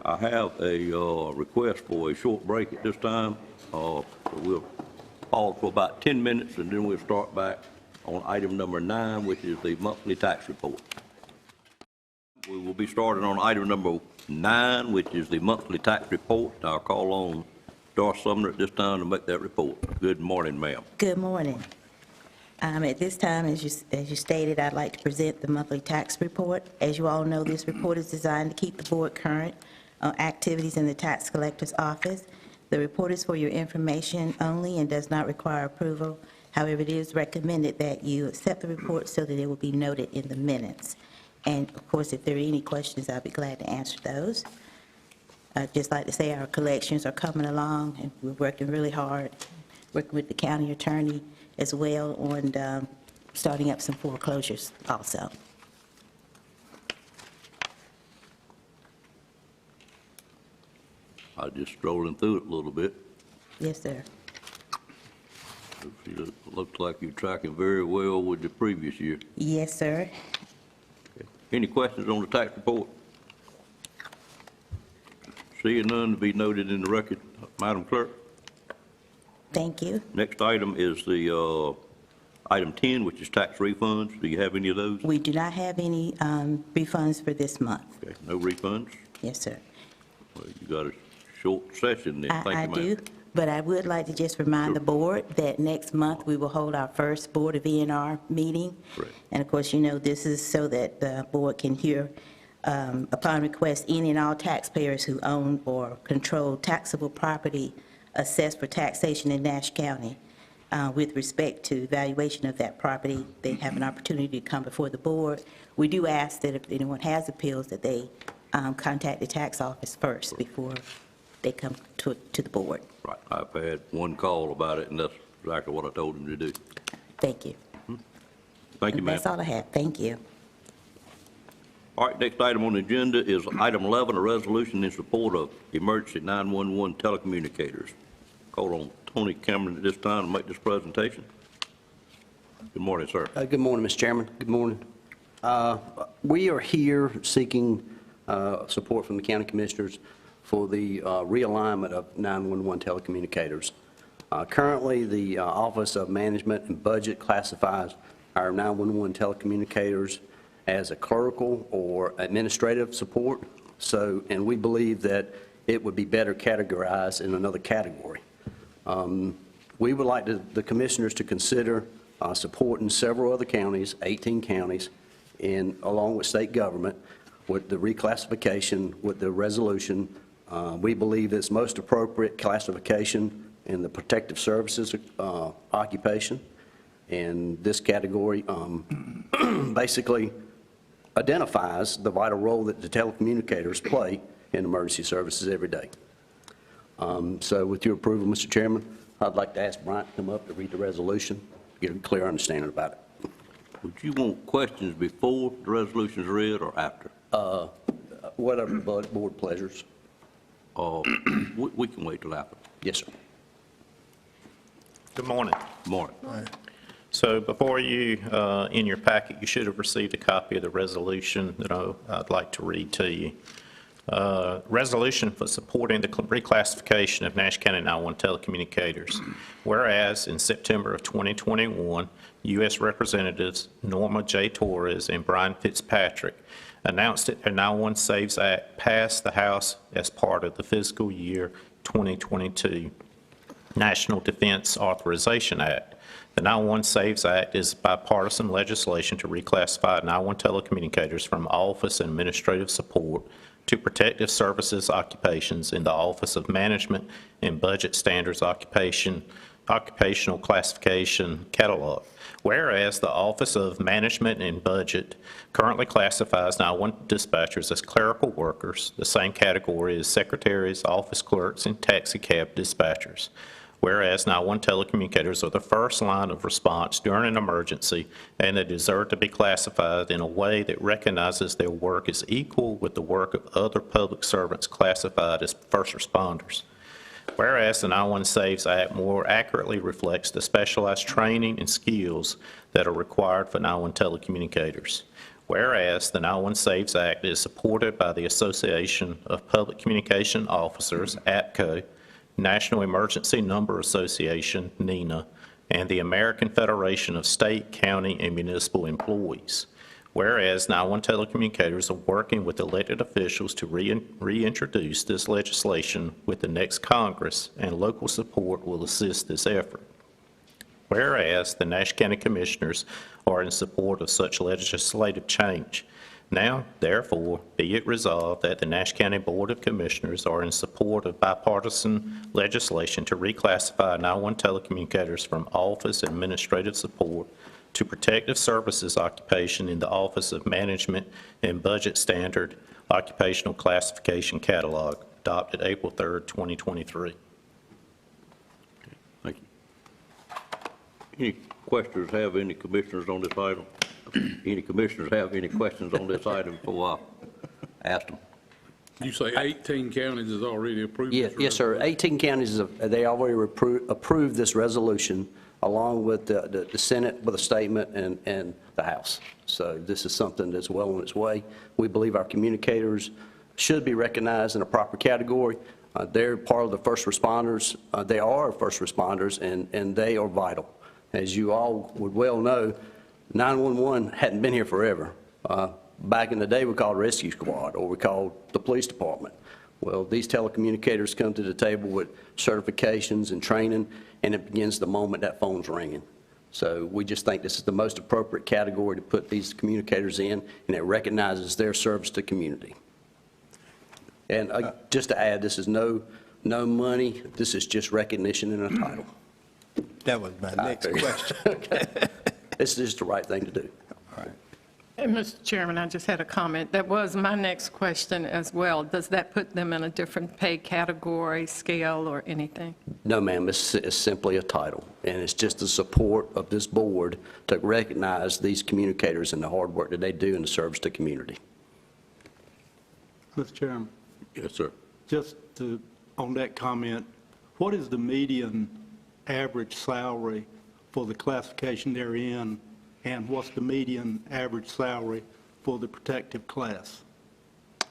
I have a request for a short break at this time. So we'll pause for about 10 minutes, and then we'll start back on item number 9, which is the monthly tax report. We will be starting on item number 9, which is the monthly tax report. I'll call on Doris Sumner at this time to make that report. Good morning, ma'am. Good morning. At this time, as you stated, I'd like to present the monthly tax report. As you all know, this report is designed to keep the board current on activities in the tax collector's office. The report is for your information only and does not require approval. However, it is recommended that you accept the report so that it will be noted in the minutes. And of course, if there are any questions, I'll be glad to answer those. I'd just like to say our collections are coming along, and we're working really hard, working with the county attorney as well on starting up some foreclosures also. I was just strolling through it a little bit. Yes, sir. It looks like you're tracking very well with the previous year. Yes, sir. Any questions on the tax report? Seeing none, to be noted in the record. Madam Clerk? Thank you. Next item is the item 10, which is tax refunds. Do you have any of those? We do not have any refunds for this month. Okay, no refunds? Yes, sir. Well, you got a short session then. Thank you, I ma'am. do, but I would like to just remind the board that next month we will hold our first Board of E&R meeting. Correct. And of course, you know, this is so that the board can hear, upon request, any and all taxpayers who own or control taxable property assessed for taxation in Nash County. With respect to valuation of that property, they have an opportunity to come before the board. We do ask that if anyone has appeals, that they contact the tax office first before they come to the board. Right. I've had one call about it, and that's exactly what I told him to do. Thank you. Thank you, ma'am. That's all I have. Thank you. All right, next item on the agenda is item 11, a resolution in support of emergency 911 telecommunicators. Call on Tony Cameron at this time to make this presentation. Good morning, sir. Good morning, Mr. Chairman. Good morning. We are here seeking support from the county commissioners for the realignment of 911 telecommunicators. Currently, the Office of Management and Budget classifies our 911 telecommunicators as a clerical or administrative support. So, and we believe that it would be better categorized in another category. We would like the commissioners to consider supporting several other counties, 18 counties, along with state government, with the reclassification, with the resolution. We believe it's most appropriate classification in the protective services occupation. And this category basically identifies the vital role that the telecommunicators play in emergency services every day. So with your approval, Mr. Chairman, I'd like to ask Bryant to come up to read the resolution, get a clear understanding about it. Would you want questions before the resolution is read or after? Whatever the board pleasures. We can wait till after. Yes, sir. Good morning. Good morning. So before you, in your packet, you should have received a copy of the resolution that I'd like to read to you. Resolution for supporting the reclassification of Nash County 911 telecommunicators. Whereas in September of 2021, U.S. Representatives Norma J. Torres and Brian Fitzpatrick announced that the 911 Saves Act passed the House as part of the fiscal year 2022 National Defense Authorization Act. The 911 Saves Act is bipartisan legislation to reclassify 911 telecommunicators from office and administrative support to protective services occupations in the Office of Management and Budget Standards Occupational Classification Catalog. Whereas the Office of Management and Budget currently classifies 911 dispatchers as clerical workers, the same category as secretaries, office clerks, and taxi cab dispatchers. Whereas 911 telecommunicators are the first line of response during an emergency, and they deserve to be classified in a way that recognizes their work is equal with the work of other public servants classified as first responders. Whereas the 911 Saves Act more accurately reflects the specialized training and skills that are required for 911 telecommunicators. Whereas the 911 Saves Act is supported by the Association of Public Communication Officers, APCO, National Emergency Number Association, NENA, and the American Federation of State, County, and Municipal Employees. Whereas 911 telecommunicators are working with elected officials to reintroduce this legislation with the next Congress, and local support will assist this effort. Whereas the Nash County Commissioners are in support of such legislative change. Now, therefore, be it resolved that the Nash County Board of Commissioners are in support of bipartisan legislation to reclassify 911 telecommunicators from office administrative support to protective services occupation in the Office of Management and Budget Standard Occupational Classification Catalog, adopted April 3rd, 2023. Thank you. Any questions have any commissioners on this item? Any commissioners have any questions on this item before I ask them? You say 18 counties has already approved this? Yes, sir. 18 counties, they already approved this resolution along with the Senate with a statement and the House. So this is something that's well on its way. We believe our communicators should be recognized in a proper category. They're part of the first responders. They are first responders, and they are vital. As you all would well know, 911 hadn't been here forever. Back in the day, we called rescue squad, or we called the police department. Well, these telecommunicators come to the table with certifications and training, and it begins the moment that phone's ringing. So we just think this is the most appropriate category to put these communicators in, and it recognizes their service to community. And just to add, this is no money. This is just recognition and a title. That was my next question. Okay. This is just the right thing to do. All right. And Mr. Chairman, I just had a comment. That was my next question as well. Does that put them in a different pay category, scale, or anything? No, ma'am. It's simply a title, and it's just the support of this board to recognize these communicators and the hard work that they do in the service to community. Mr. Chairman. Yes, sir. Just on that comment, what is the median average salary for the classification they're in, and what's the median average salary for the protective class?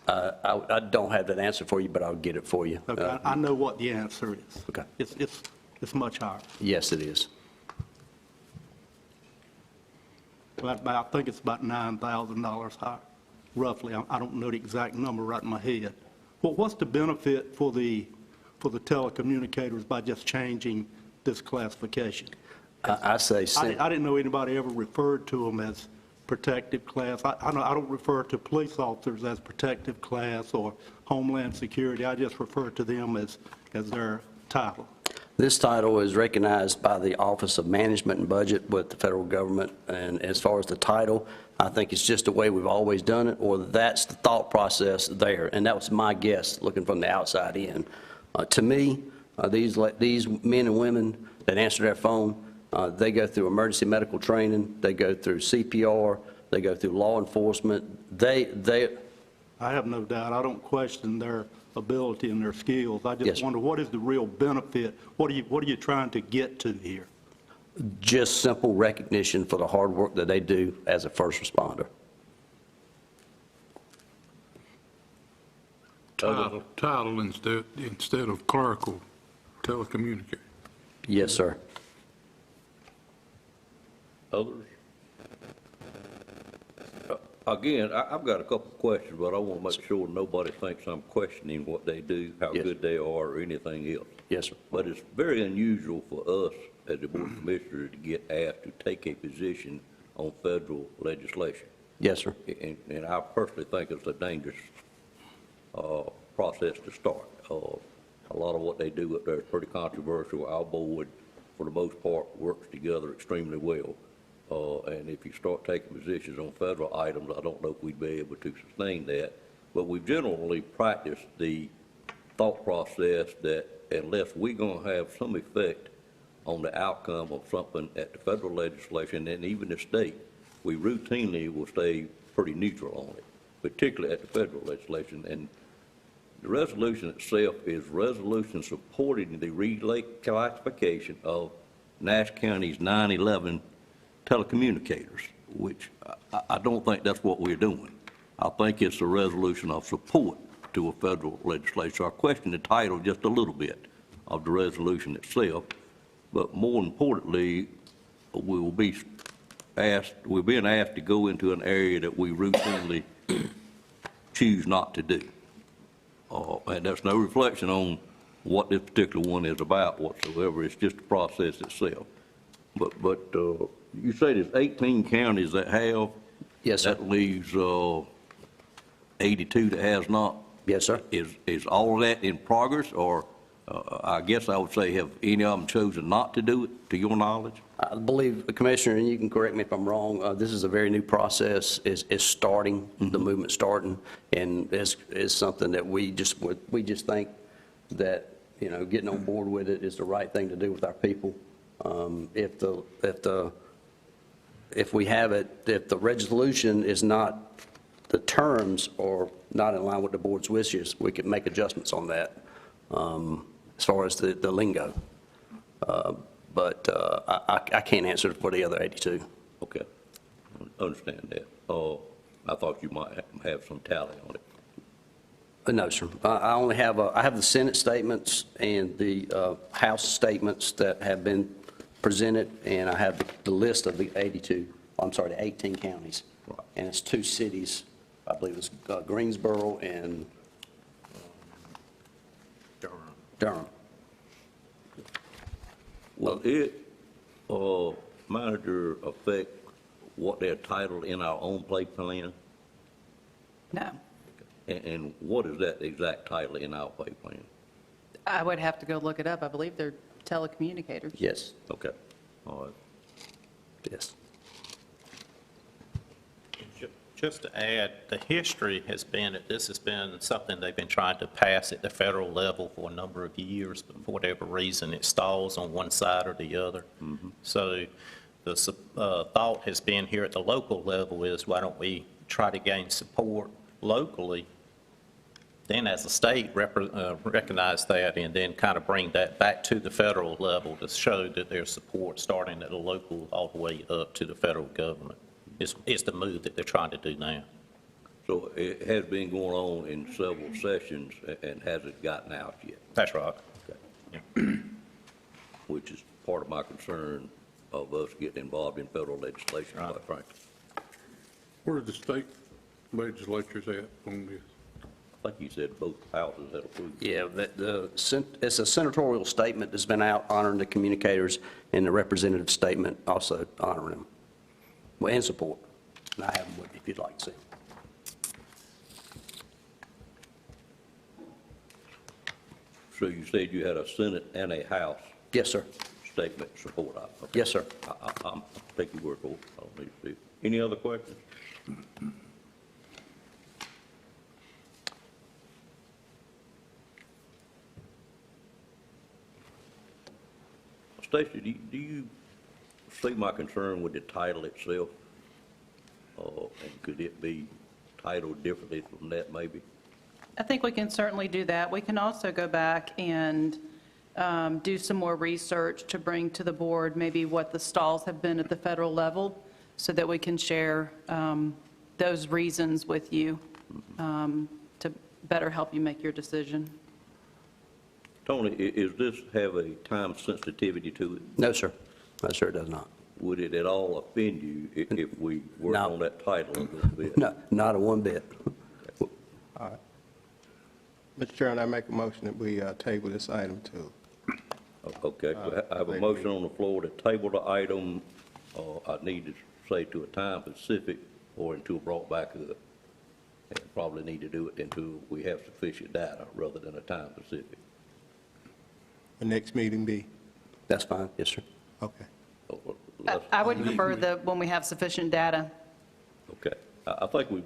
I don't have that answer for you, but I'll get it for you. Okay, I know what the answer is. Okay. It's much higher. Yes, it is. I think it's about $9,000 higher, roughly. I don't know the exact number right in my head. Well, what's the benefit for the telecommunicators by just changing this classification? I say, I didn't know anybody ever referred to them as protective class. I don't refer to police officers as protective class or Homeland Security. I just refer to them as their title. This title is recognized by the Office of Management and Budget with the federal government, and as far as the title, I think it's just the way we've always done it, or that's the thought process there, and that was my guess, looking from the outside in. To me, these men and women that answer their phone, they go through emergency medical training, they go through CPR, they go through law enforcement. I have no doubt. I don't question their ability and their skills. I just wonder, what is the real benefit? What are you trying to get to here? Just simple recognition for the hard work that they do as a first responder. Title instead of clerical telecommunicator. Yes, sir. Others? Again, I've got a couple of questions, but I want to make sure nobody thinks I'm questioning what they do, how good they are, or anything else. Yes, sir. But it's very unusual for us as a board of commissioners to get asked to take a position on federal legislation. Yes, sir. And I personally think it's a dangerous process to start. A lot of what they do up there is pretty controversial. Our board, for the most part, works together extremely well. And if you start taking positions on federal items, I don't know if we'd be able to sustain that. But we've generally practiced the thought process that unless we're going to have some effect on the outcome of something at the federal legislation and even the state, we routinely will stay pretty neutral on it, particularly at the federal legislation. And the resolution itself is resolution supporting the reclassification of Nash County's 9/11 telecommunicators, which I don't think that's what we're doing. I think it's a resolution of support to a federal legislation. So I question the title just a little bit of the resolution itself, but more importantly, we're being asked to go into an area that we routinely choose not to do. And there's no reflection on what this particular one is about whatsoever. It's just the process itself. But you say there's 18 counties that have? Yes, sir. That leaves 82 that has not? Yes, sir. Is all of that in progress, or I guess I would say, have any of them chosen not to do it, to your knowledge? I believe, Commissioner, and you can correct me if I'm wrong, this is a very new process, is starting, the movement starting, and is something that we just think that, getting on board with it is the right thing to do with our people. If we have it, if the resolution is not, the terms are not in line with the board's wishes, we can make adjustments on that as far as the lingo. But I can't answer for the other 82. Okay, I understand that. I thought you might have some tally on it. No, sir. I only have, I have the Senate statements and the House statements that have been presented, and I have the list of the 18 counties. Right. And it's 2 cities, I believe it's Greensboro and Durham. Will it, manager, affect what they're titled in our own pay plan? No. And what is that exact title in our pay plan? I would have to go look it up. I believe they're telecommunicators. Yes. Okay, all right. Yes. Just to add, the history has been that this has been something they've been trying to pass at the federal level for a number of years, but for whatever reason, it stalls on one side or the other. So the thought has been here at the local level is, why don't we try to gain support locally then as a state recognize that and then kind of bring that back to the federal level to show that there's support starting at the local all the way up to the federal government. It's the move that they're trying to do now. So it has been going on in several sessions and hasn't gotten out yet, That's right. which is part of my concern of us getting involved in federal legislation, quite frankly. Where are the state legislatures at on this? Like you said, both houses had approved. Yeah, it's a senatorial statement that's been out honoring the communicators, and the representative statement also honoring them, well, and support. And I have them with you if you'd like to see. So you said you had a Senate and a House Yes, sir. statement support of it? Yes, sir. I'll take your word for it. I don't need to see it. Any other questions? Stacy, do you see my concern with the title itself? And could it be titled differently from that, maybe? I think we can certainly do that. We can also go back and do some more research to bring to the board maybe what the stalls have been at the federal level so that we can share those reasons with you to better help you make your decision. Tony, is this have a time sensitivity to it? No, sir. No, sir, it does not. Would it at all offend you if we work No. on that title a little bit? No, not a one bit. All right. Mr. Chairman, I make a motion that we table this item to. Okay, so I have a motion on the floor to table the item, I need to say to a time specific or until brought back up. And probably need to do it until we have sufficient data rather than a time specific. The next meeting be? That's fine. Yes, sir. Okay. I would prefer that when we have sufficient data. Okay, I think we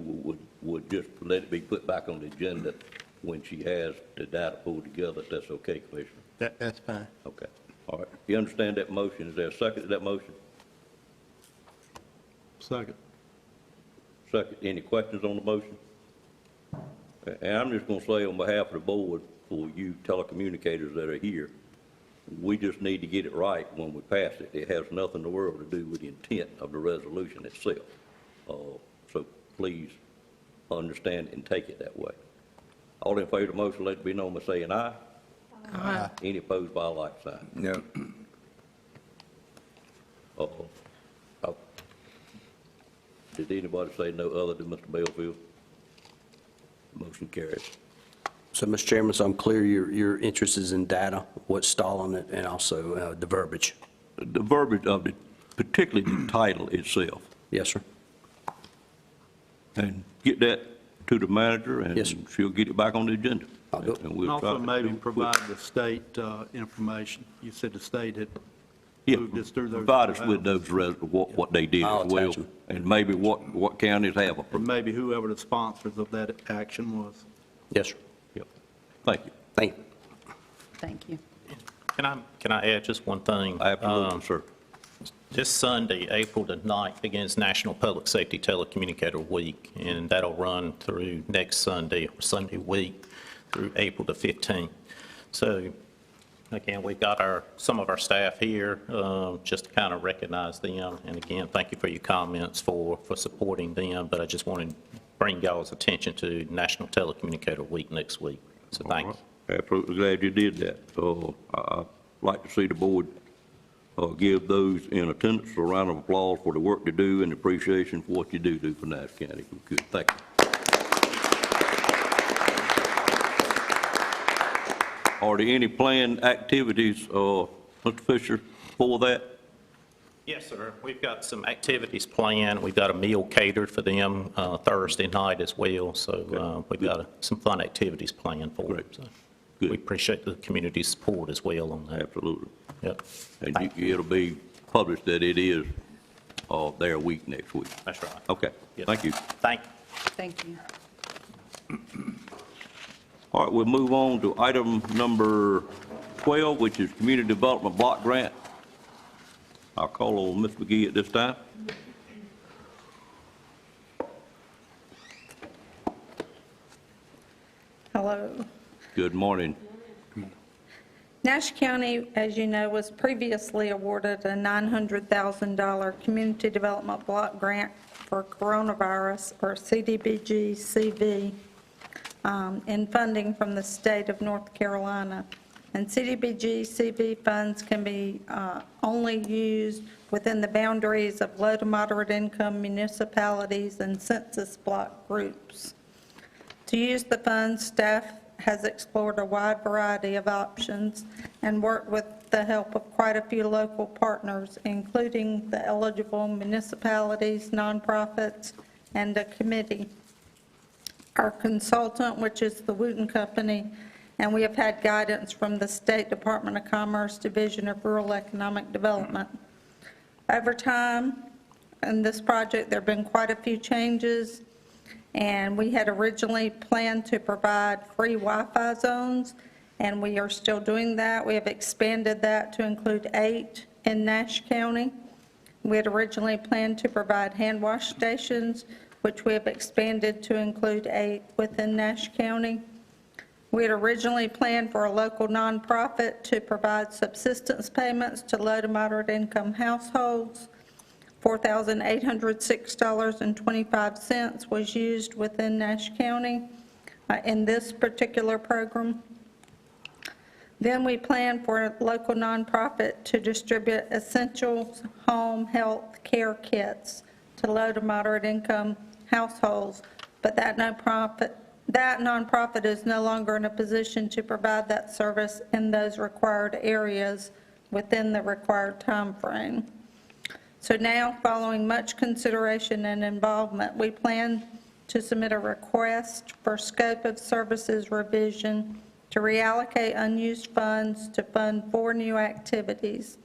would just let it be put back on the agenda when she has the data pulled together, if that's okay, Commissioner? That's fine. Okay, all right. You understand that motion? Is there a second to that motion? Second. Second. Any questions on the motion? And I'm just going to say on behalf of the board, for you telecommunicators that are here, we just need to get it right when we pass it. It has nothing in the world to do with the intent of the resolution itself. So please understand and take it that way. All in favor of the motion, let it be known by saying aye. Aye. Any opposed by a like sign? No. Did anybody say no other than Mr. Belfield? Motion carries. So, Mr. Chairman, so I'm clear your interest is in data, what's stalling it, and also the verbiage. The verbiage of it, particularly the title itself. Yes, sir. And get that to the manager, and Yes, sir. she'll get it back on the agenda. I'll do it. And And we'll try also to maybe do it provide quick. the state information. You said the state had Yeah, moved this through those. provide us with those, what they did I'll as well, attach them. and maybe what counties have And approved. maybe whoever the sponsors of that action was. Yes, sir. Yep. Thank you. Thank you. Thank you. Can I add just one thing? Absolutely, sir. This Sunday, April the 9th, begins National Public Safety Telecommunicator Week, and that'll run through next Sunday, Sunday week, through April the 15th. So, again, we've got some of our staff here, just to kind of recognize them. And again, thank you for your comments for supporting them, but I just wanted to bring y'all's attention to National Telecommunicator Week next week. So thank you. Absolutely glad you did that. I'd like to see the board give those in attendance a round of applause for the work they do and appreciation for what you do for Nash County. Good, thank you. Are there any planned activities, Mr. Fisher, for that? Yes, sir. We've got some activities planned. We've got a meal catered for them Thursday night as well. So we've got some fun activities planned for them. So we appreciate the community's support as well on that. Absolutely. Yep. And it'll be published that it is their week next week. That's right. Okay, Yes. thank you. Thank you. Thank you. All right, we'll move on to item number 12, which is Community Development Block Grant. I'll call on Ms. McGee at this time. Hello. Good morning. Nash County, as you know, was previously awarded a $900,000 Community Development Block Grant for coronavirus, or CDBG-CV, in funding from the state of North Carolina. And CDBG-CV funds can be only used within the boundaries of low to moderate income municipalities and census block groups. To use the funds, staff has explored a wide variety of options and worked with the help of quite a few local partners, including the eligible municipalities, nonprofits, and a committee. Our consultant, which is the Wooten Company, and we have had guidance from the State Department of Commerce Division of Rural Economic Development. Over time, in this project, there have been quite a few changes, and we had originally planned to provide free Wi-Fi zones, and we are still doing that. We have expanded that to include 8 in Nash County. We had originally planned to provide hand wash stations, which we have expanded to include 8 within Nash County. We had originally planned for a local nonprofit to provide subsistence payments to low to moderate income households. $4,806.25 was used within Nash County in this particular program. Then we planned for a local nonprofit to distribute essentials home health care kits to low to moderate income households, but that nonprofit is no longer in a position to provide that service in those required areas within the required time frame. So now, following much consideration and involvement, we plan to submit a request for scope of services revision to reallocate unused funds to fund 4 new activities.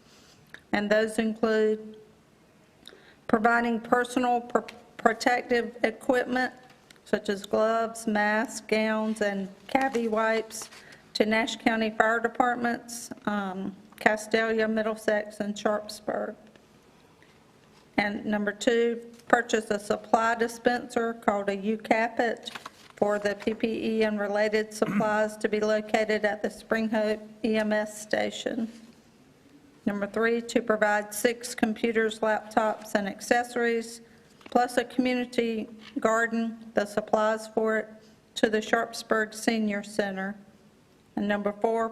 And those include providing personal protective equipment, such as gloves, masks, gowns, and CAVI wipes, to Nash County Fire Departments, Castalia, Middlesex, and Sharpsburg. And number 2, purchase a supply dispenser called a UCAPIT for the PPE and related supplies to be located at the Spring Hope EMS station. Number 3, to provide 6 computers, laptops, and accessories, plus a community garden, the supplies for it, to the Sharpsburg Senior Center. And number 4,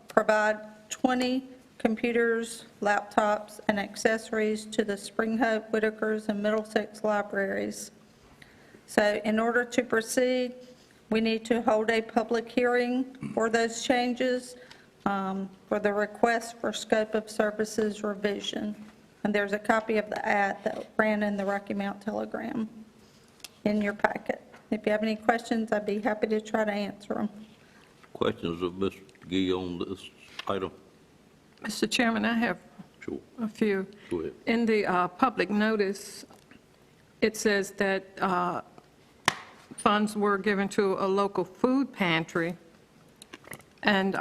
provide 20 computers, laptops, and accessories to the Spring Hope, Whitakers, and Middlesex libraries. So in order to proceed, we need to hold a public hearing for those changes, for the request for scope of services revision. And there's a copy of the ad that ran in the Rocky Mount Telegram in your packet. If you have any questions, I'd be happy to try to answer them. Questions of Mr. Gee on this item? Mr. Chairman, I have a few. Go ahead. In the public notice, it says that funds were given to a local food pantry and,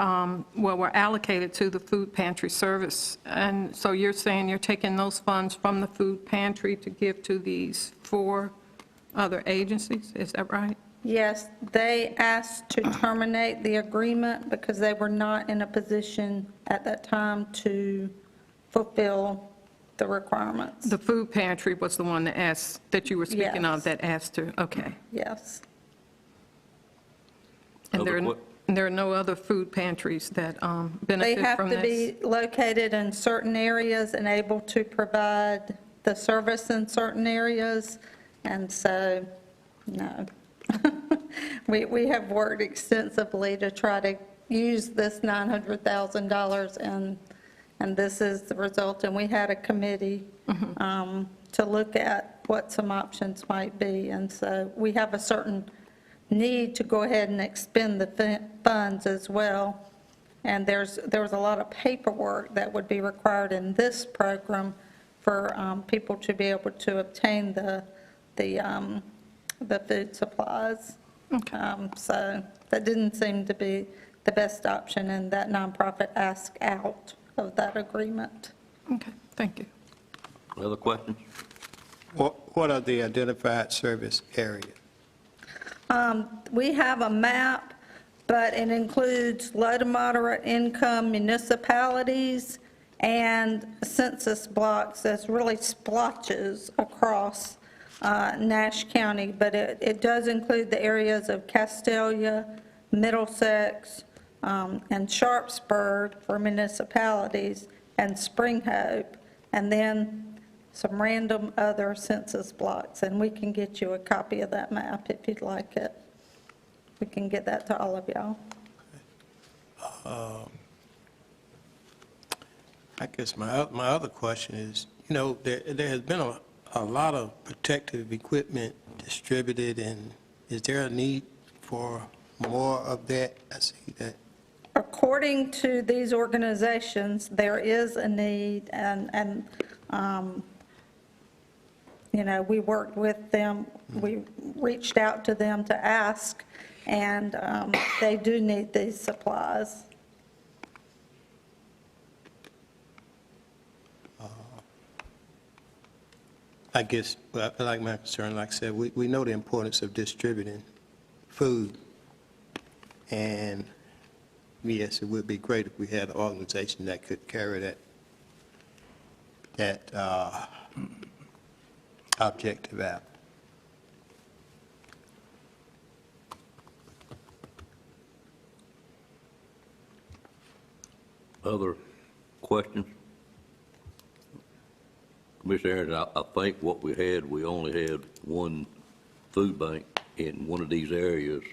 were allocated to the food pantry service. And so you're saying you're taking those funds from the food pantry to give to these 4 other agencies? Is that right? Yes, they asked to terminate the agreement because they were not in a position at that time to fulfill the requirements. The food pantry was the one that asked, that you were speaking of, Yes. that asked to, okay. Yes. And there are no other food pantries that They benefit have from to this? be located in certain areas and able to provide the service in certain areas, and so, no. We have worked extensively to try to use this $900,000, and this is the result. And we had a committee to look at what some options might be, and so we have a certain need to go ahead and expend the funds as well. And there was a lot of paperwork that would be required in this program for people to be able to obtain the food supplies. So that didn't seem to be the best option, and that nonprofit asked out of that agreement. Okay, thank you. Other questions? What are the identified service areas? We have a map but it includes low to moderate income municipalities and census blocks. That's really splotches across Nash County, but it does include the areas of Castelia, Middlesex, and Sharpsburg for municipalities, and Spring Hope, and then some random other census blocks. And we can get you a copy of that map if you'd like it. We can get that to all of y'all. I guess my other question is, there has been a lot of protective equipment distributed, and is there a need for more of that? I see that. According to these organizations, there is a need, and we worked with them, we reached out to them to ask, and they do need these supplies. I guess, like my concern, like I said, we know the importance of distributing food, and yes, it would be great if we had an organization that could carry that objective out. Other questions? Mr. Aaron, I think what we only had one food bank in one of these areas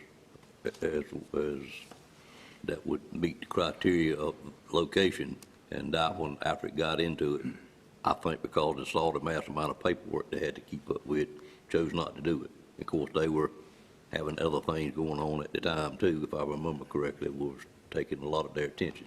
as that would meet the criteria of location, and that one, after it got into it, I think because it saw the massive amount of paperwork they had to keep up with, chose not to do it. Of course, they were having other things going on at the time too, if I remember correctly, was taking a lot of their attention.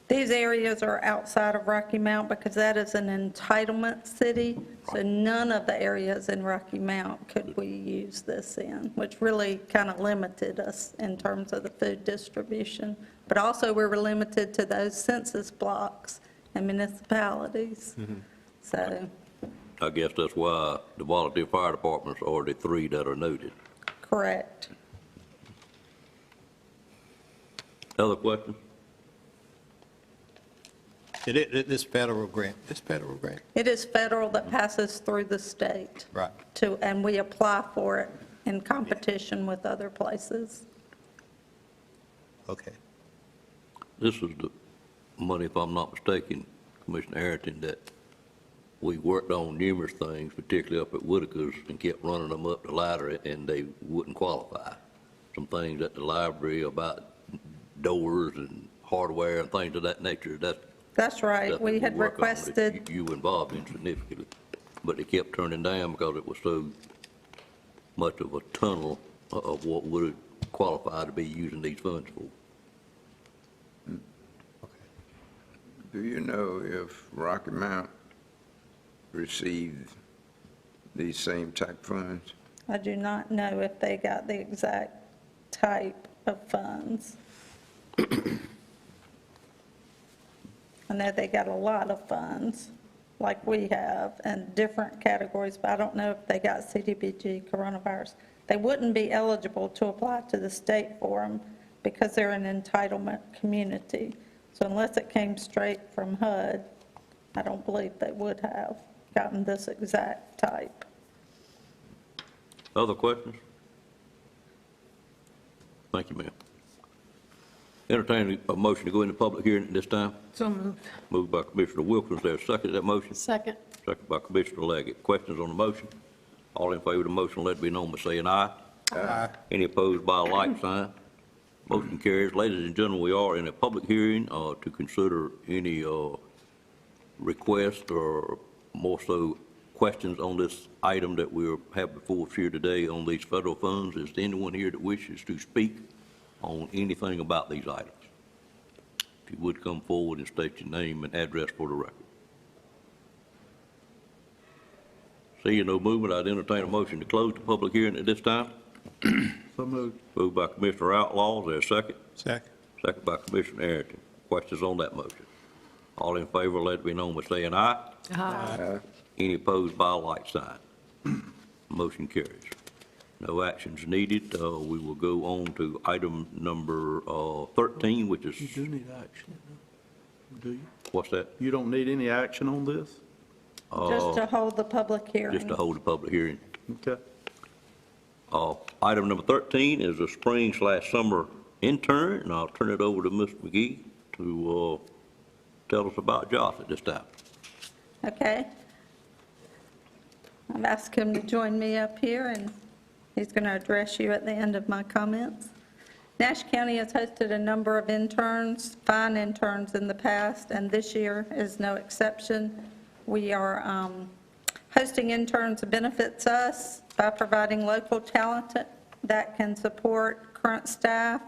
These areas are outside of Rocky Mount because that is an entitlement city, so none of the areas in Rocky Mount could we use this in, which really kind of limited us in terms of the food distribution. But also, we were limited to those census blocks and municipalities. So, I guess that's why the volunteer fire departments are the three that are noted. correct. Other questions? This federal grant, It is federal that passes through the state. Right. And we apply for it in competition with other places. Okay. This is the money, if I'm not mistaken, Commissioner Harrington, that we worked on numerous things, particularly up at Whitaker's, and kept running them up the ladder, and they wouldn't qualify. Some things at the library about doors and hardware and things of that nature, That's right. stuff We that had work on that requested, You involved in significantly, but they kept turning down because it was so much of a tunnel of what would qualify to be using these funds for. Do you know if Rocky Mount received these same type funds? I do not know if they got the exact type of funds. I know they got a lot of funds, like we have, in different categories, but I don't know if they got CDBG coronavirus. They wouldn't be eligible to apply to the state for them because they're an entitlement community. So unless it came straight from HUD, I don't believe they would have gotten this exact type. Other questions? Thank you, ma'am. Entertaining a motion to go into public hearing at this time. So moved. Moved by Commissioner Wilkins. There a second to that motion? Second. Second by Commissioner Leggett. Questions on the motion? All in favor of the motion, let it be known by saying aye. Aye. Any opposed by a like sign? Motion carries. Ladies and gentlemen, we are in a public hearing to consider any request or more so questions on this item that we have before us here today on these federal funds. Is there anyone here that wishes to speak on anything about these items? If you would come forward and state your name and address for the record. Seeing no movement, I'd entertain a motion to close the public hearing at this time. So moved. Moved by Commissioner Outlaw. Is there a second? Second. Second by Commissioner Arrington. Questions on that motion? All in favor, let it be known by saying aye. Aye. Any opposed by a like sign? Motion carries. No actions needed. We will go on to item number 13, which is, You do need action, do you? what's that? You don't need any action on this? Just to hold the public hearing. Just to hold a public hearing. Okay. Item number 13 is a spring/summer intern, and I'll turn it over to Mr. McGee to tell us about Josh at this time. Okay. I've asked him to join me up here, and he's going to address you at the end of my comments. Nash County has hosted a number of interns, fine interns in the past, and this year is no exception. We are hosting interns benefits us by providing local talent that can support current staff,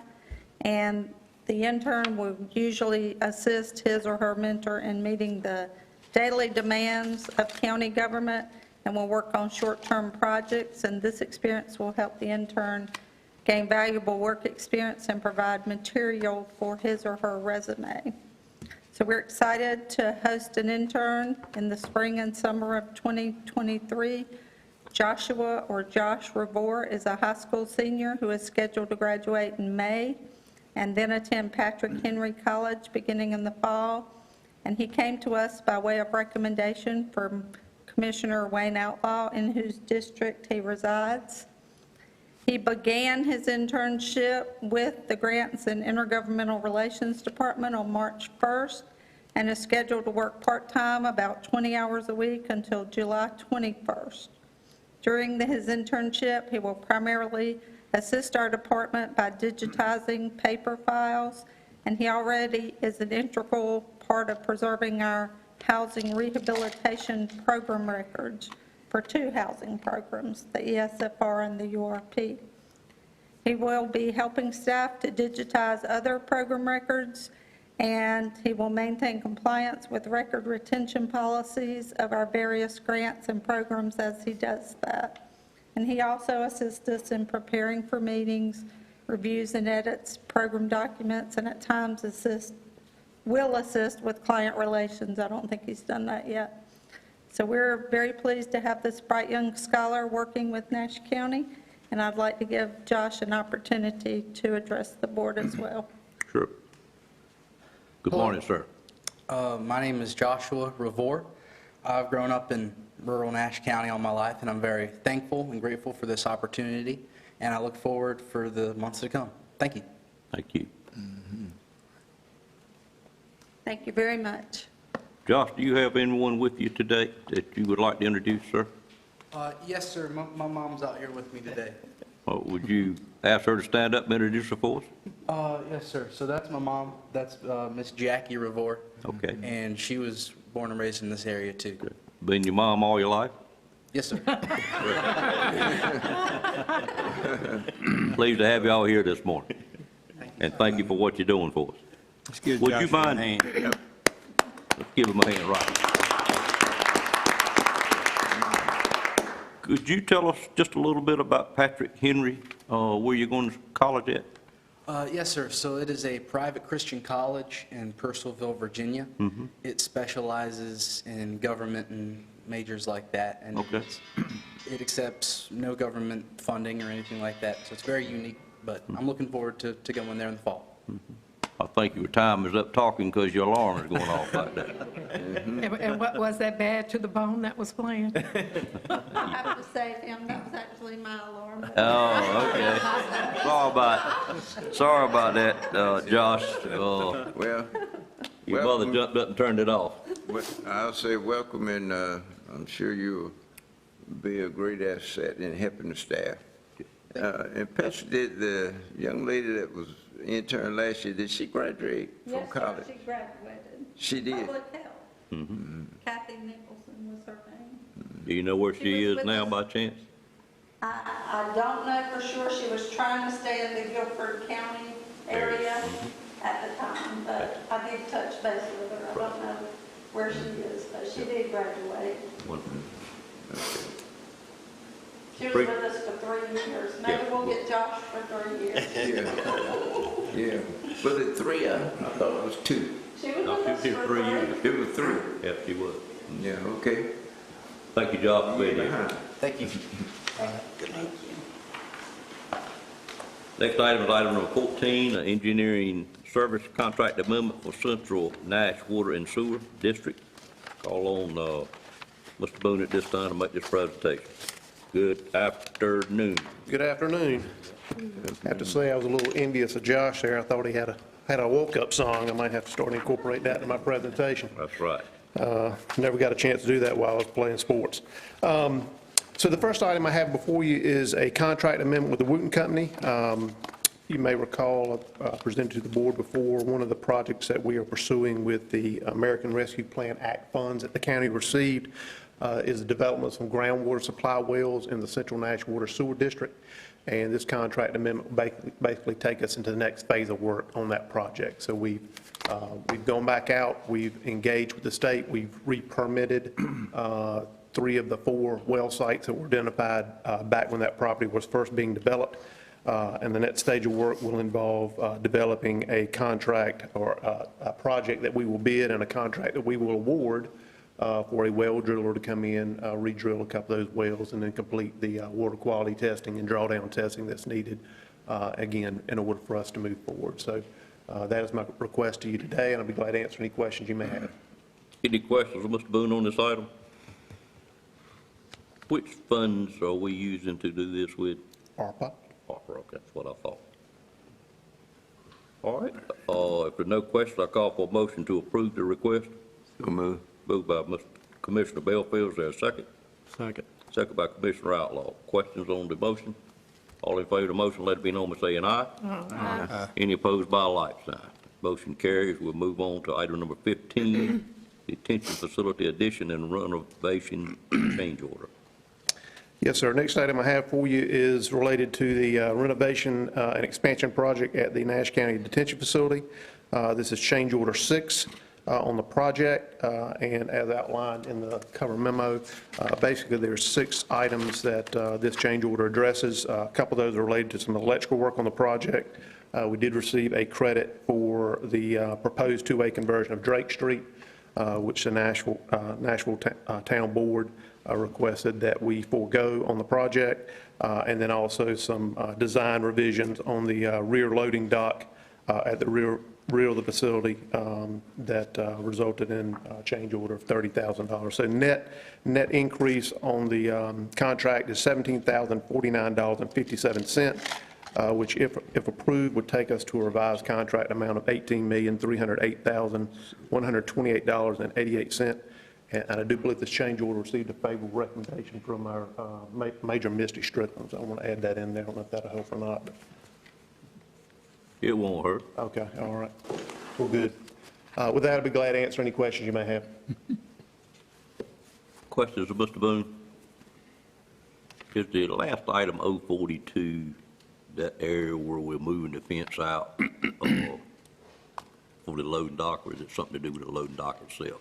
and the intern will usually assist his or her mentor in meeting the daily demands of county government and will work on short-term projects, and this experience will help the intern gain valuable work experience and provide material for his or her resume. So we're excited to host an intern in the spring and summer of 2023. Josh Revore is a high school senior who is scheduled to graduate in May and then attend Patrick Henry College beginning in the fall. And he came to us by way of recommendation from Commissioner Wayne Outlaw, in whose district he resides. He began his internship with the Grants and Intergovernmental Relations Department on March 1st and is scheduled to work part-time about 20 hours a week until July 21st. During his internship, he will primarily assist our department by digitizing paper files, and he already is an integral part of preserving our housing rehabilitation program records for 2 housing programs, the ESFR and the URP. He will be helping staff to digitize other program records, and he will maintain compliance with record retention policies of our various grants and programs as he does that. And he also assists us in preparing for meetings, reviews and edits, program documents, and at times will assist with client relations. I don't think he's done that yet. So we're very pleased to have this bright young scholar working with Nash County, and I'd like to give Josh an opportunity to address the board as well. Sure. Good morning, sir. My name is Joshua Revore. I've grown up in rural Nash County all my life, and I'm very thankful and grateful for this opportunity, and I look forward for the months to come. Thank you. Thank you. Thank you very much. Josh, do you have anyone with you today that you would like to introduce, sir? Yes, sir. My mom's out here with me today. Would you ask her to stand up and introduce her for us? Yes, sir. So that's my mom. That's Miss Jackie Revore. Okay. And she was born and raised in this area, too. Been your mom all your life? Yes, sir. Pleased to have you all here this morning. And thank you for what you're doing for us. Let's give Would Josh you a mind? hand. Let's give him a hand, right. Could you tell us just a little bit about Patrick Henry, where you're going to college at? Yes, sir. So it is a private Christian college in Purcellville, Virginia. Mhm. It specializes in government and majors like that, and Okay. it accepts no government funding or anything like that. So it's very unique, but I'm looking forward to going there in the fall. I think your time is up talking because your alarm is going off like that. And what was that bad to the bone that was playing? I have to say, Tim, that was actually my alarm. Oh, okay. Sorry about that, Josh. Well, Your mother jumped up and turned it off. I'll say welcome, and I'm sure you'll be a great asset in helping the staff. And Patrick, did the young lady that was intern last year, did she graduate from college? Yes, sir, she graduated. She did? Public health. Mhm. Kathy Nicholson was her name. Do you know where she was is with now us. by chance? I don't know for sure. She was trying to stay in the Guilford County area at the time, but I did touch base with her. I don't know where she is, but she did graduate. She was with us for 3 years. Maybe we'll get Josh for 3 years. Yeah. Was it 3? I thought it was 2. She was with us for 3 years. It was 3. Yeah, she was. Yeah, okay. Thank you, Josh, for being here. Thank you. Next item is item number 14, an engineering service contract amendment for Central Nash Water and Sewer District. Call on Mr. Boone at this time to make this presentation. Good afternoon. Good afternoon. I have to say, I was a little envious of Josh there. I thought he had a woke-up song. I might have to start to incorporate that in my presentation. That's right. Never got a chance to do that while I was playing sports. So the first item I have before you is a contract amendment with the Wooten Company. You may recall, I presented to the board before, one of the projects that we are pursuing with the American Rescue Plan Act funds that the county received is the development of some groundwater supply wells in the Central Nash Water Sewer District. And this contract amendment will basically take us into the next phase of work on that project. So we've gone back out, we've engaged with the state, we've re-permitted 3 of the 4 well sites that were identified back when that property was first being developed. And the next stage of work will involve developing a contract or a project that we will bid and a contract that we will award for a well driller to come in, re-drill a couple of those wells, and then complete the water quality testing and drawdown testing that's needed, again, in order for us to move forward. So that is my request to you today, and I'll be glad to answer any questions you may have. Any questions of Mr. Boone on this item? Which funds are we using to do this with? ARPA. ARPA, okay, that's what I thought. All right, if there's no questions, I call for a motion to approve the request. So moved. Moved by Mr. Commissioner Belfield, is there a second? Second. Second by Commissioner Outlaw. Questions on the motion? All in favor of the motion, let it be known by saying aye. Aye. Any opposed by a like sign. Motion carries. We'll move on to item number 15, detention facility addition and renovation change order. Yes, sir. Next item I have for you is related to the renovation and expansion project at the Nash County Detention Facility. This is change order 6 on the project, and as outlined in the cover memo, basically there's 6 items that this change order addresses. A couple of those are related to some electrical work on the project. We did receive a credit for the proposed two-way conversion of Drake Street, which the Nashville Town Board requested that we forego on the project, and then also some design revisions on the rear loading dock at the rear of the facility that resulted in a change order of $30,000. So net increase on the contract is $17,049.57, which if approved would take us to a revised contract amount of $18,308,128.88. And I do believe this change order received a favorable recommendation from our Major Misty Strickland. So I want to add that in there. I don't know if that'll help or not. But. It won't hurt. Okay, all right. Well, good. With that, I'd be glad to answer any questions you may have. Questions of Mr. Boone? Is the last item 042, that area where we're moving the fence out for the loading dock, or is it something to do with the loading dock itself?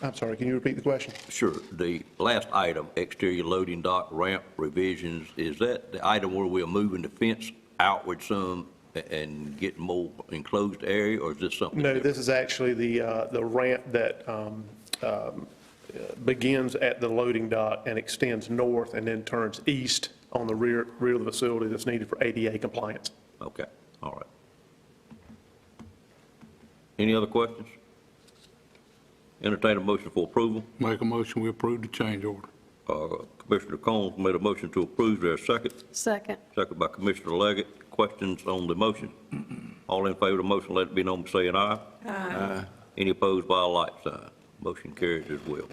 I'm sorry, can you repeat the question? Sure. The last item, exterior loading dock ramp revisions, is that the item where we're moving the fence outward some and getting more enclosed area, or is this something No, different? this is actually the ramp that begins at the loading dock and extends north and then turns east on the rear of the facility that's needed for ADA compliance. Okay, all right. Any other questions? Entertain a motion for approval. Make a motion, we approve the change order. Commissioner Combs made a motion to approve. Is there a second? Second. Second by Commissioner Leggett. Questions on the motion? All in favor of the motion, let it be known by saying aye. Aye. Any opposed by a like sign. Motion carries as well.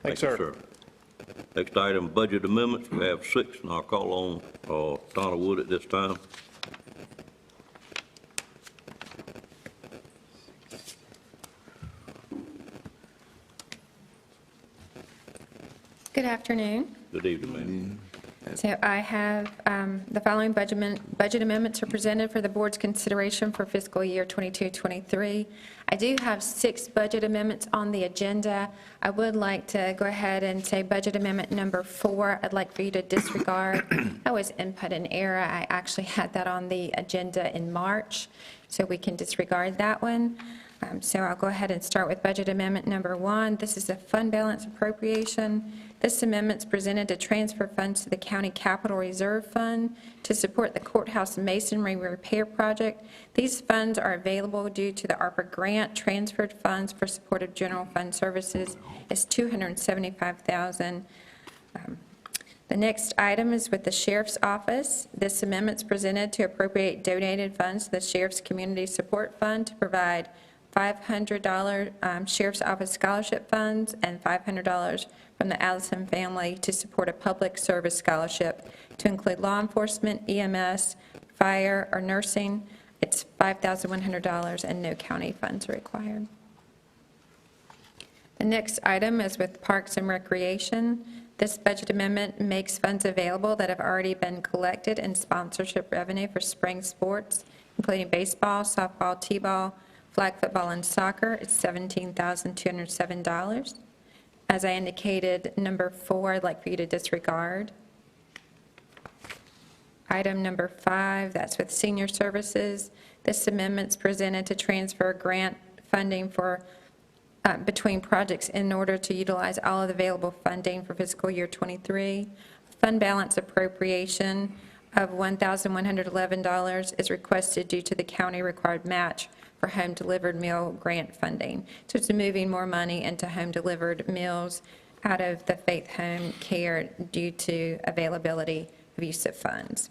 Thanks, Thank sir. you, Next item, budget amendments. We have 6, and I'll call on Donna Wood at this time. Good afternoon. Good evening, ma'am. So I have the following budget amendments are presented for the board's consideration for fiscal year 22-23. I do have 6 budget amendments on the agenda. I would like to go ahead and say budget amendment number 4, I'd like for you to disregard. That was input in error. I actually had that on the agenda in March, so we can disregard that one. So I'll go ahead and start with budget amendment number 1. This is a fund balance appropriation. This amendment's presented to transfer funds to the County Capital Reserve Fund to support the courthouse masonry repair project. These funds are available due to the ARPA grant. Transferred funds for support of general fund services is $275,000. The next item is with the Sheriff's Office. This amendment's presented to appropriate donated funds to the Sheriff's Community Support Fund to provide $500 Sheriff's Office scholarship funds and $500 from the Allison family to support a public service scholarship to include law enforcement, EMS, fire, or nursing. It's $5,100 and no county funds are required. The next item is with Parks and Recreation. This budget amendment makes funds available that have already been collected in sponsorship revenue for spring sports, including baseball, softball, t-ball, flag football, and soccer. It's $17,207. As I indicated, number 4, I'd like for you to disregard. Item number 5, that's with Senior Services. This amendment's presented to transfer grant funding for between projects in order to utilize all of the available funding for fiscal year '23. Fund balance appropriation of $1,111 is requested due to the county required match for home-delivered meal grant funding. So it's moving more money into home-delivered meals out of the Faith Home Care due to availability of use of funds.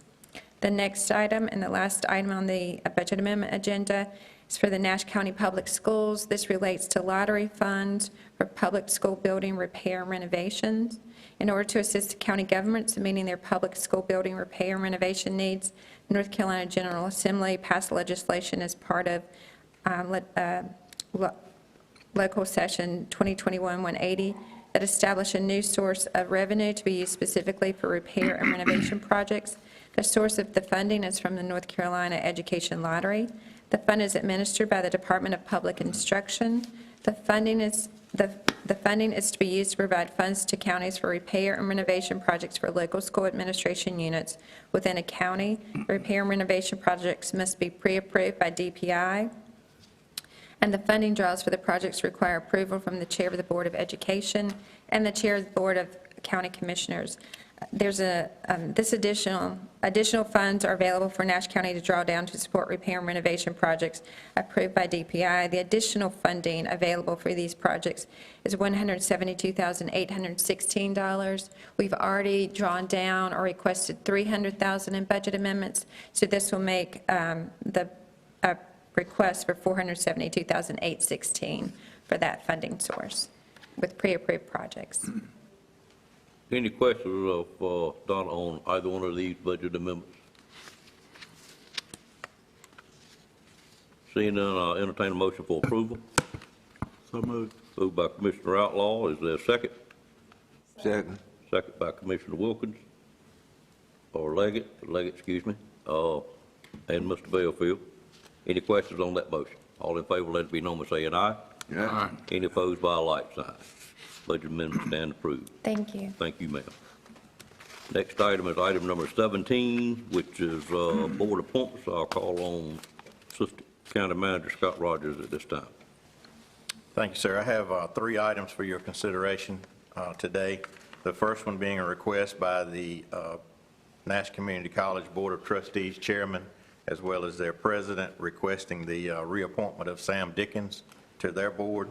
The next item and the last item on the budget amendment agenda is for the Nash County Public Schools. This relates to lottery funds for public school building repair and renovations. In order to assist the county governments in meeting their public school building repair and renovation needs, the North Carolina General Assembly passed legislation as part of Local Session 2021-180 that established a new source of revenue to be used specifically for repair and renovation projects. The source of the funding is from the North Carolina Education Lottery. The fund is administered by the Department of Public Instruction. The funding is to be used to provide funds to counties for repair and renovation projects for local school administration units within a county. Repair and renovation projects must be pre-approved by DPI, and the funding draws for the projects require approval from the Chair of the Board of Education and the Chair of the Board of County Commissioners. There's this additional funds are available for Nash County to draw down to support repair and renovation projects approved by DPI. The additional funding available for these projects is $172,816. We've already drawn down or requested $300,000 in budget amendments, so this will make the request for $472,816 for that funding source with pre-approved projects. Any questions of Donna on either one of these budget amendments? Seeing none, I'll entertain a motion for approval. So moved. Moved by Commissioner Outlaw. Is there a second? Second. Second by Commissioner Wilkins, or Leggett, excuse me, and Mr. Bellfield. Any questions on that motion? All in favor, let it be known by saying aye. Aye. Any opposed by a like sign. Budget amendment stand approved. Thank you. Thank you, ma'am. Next item is item number 17, which is board appointments. I'll call on Assistant County Manager Scott Rogers at this time. Thank you, sir. I have 3 items for your consideration today. The first one being a request by the Nash Community College Board of Trustees Chairman, as well as their president, requesting the reappointment of Sam Dickens to their board.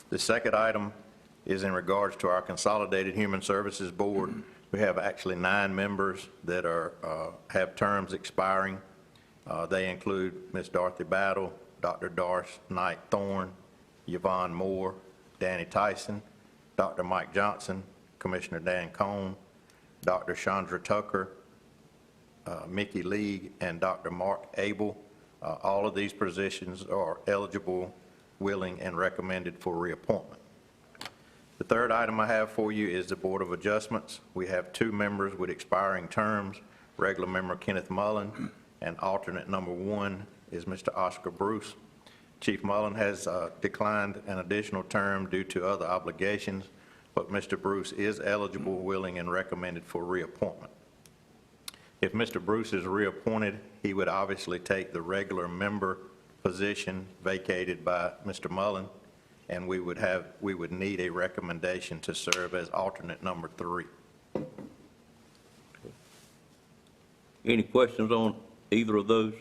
The second item is in regards to our Consolidated Human Services Board. We have actually 9 members that have terms expiring. They include Ms. Dorothy Battle, Dr. Doris Knight Thorne, Yvonne Moore, Danny Tyson, Dr. Mike Johnson, Commissioner Dan Cohn, Dr. Chandra Tucker, Mickey League, and Dr. Mark Abel. All of these positions are eligible, willing, and recommended for reappointment. The third item I have for you is the Board of Adjustments. We have 2 members with expiring terms, regular member Kenneth Mullen, and alternate number 1 is Mr. Oscar Bruce. Chief Mullen has declined an additional term due to other obligations, but Mr. Bruce is eligible, willing, and recommended for reappointment. If Mr. Bruce is reappointed, he would obviously take the regular member position vacated by Mr. Mullen, and we would need a recommendation to serve as alternate number 3. Any questions on either of those?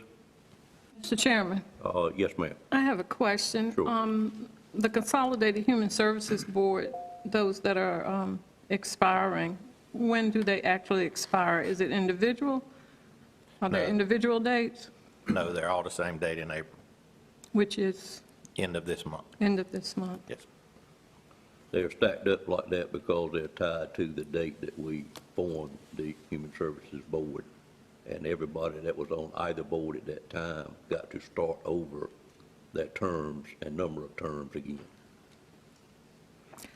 Mr. Chairman, Yes, ma'am. I have a question. Sure. The Consolidated Human Services Board, those that are expiring, when do they actually expire? Is it individual? Are there No. individual dates, No, they're all the same date in April, which is end of this month. end of this month? Yes. They're stacked up like that because they're tied to the date that we formed the Human Services Board. And everybody that was on either board at that time got to start over their terms and number of terms again.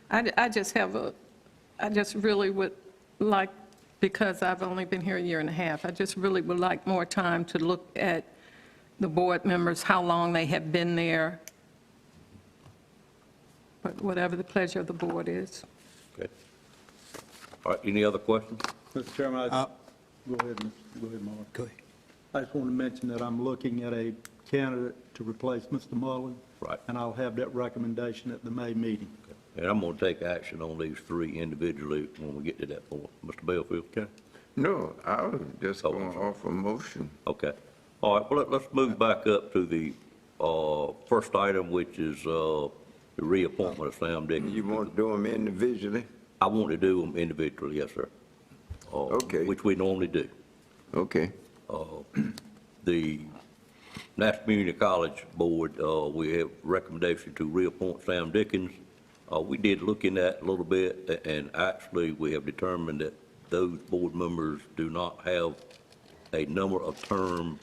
I just really would like, because I've only been here a year and a half, I just really would like more time to look at the board members, how long they have been there, but whatever the pleasure of the board is. Okay. All right, any other questions? Mr. Chairman, go ahead, Mark. Go ahead. I just want to mention that I'm looking at a candidate to replace Mr. Mullen. Right. And I'll have that recommendation at the May meeting. And I'm going to take action on these three individually when we get to that point. Mr. Belfield? Okay. No, I was just going to offer a motion. Okay. All right, well, let's move back up to the first item, which is the reappointment of Sam Dickens. You want to do them individually? I want to do them individually, yes, sir. Okay. Which we normally do. Okay. The National Community College Board, we have recommendation to reappoint Sam Dickens. We did look in that a little bit, and actually, we have determined that those board members do not have a number of terms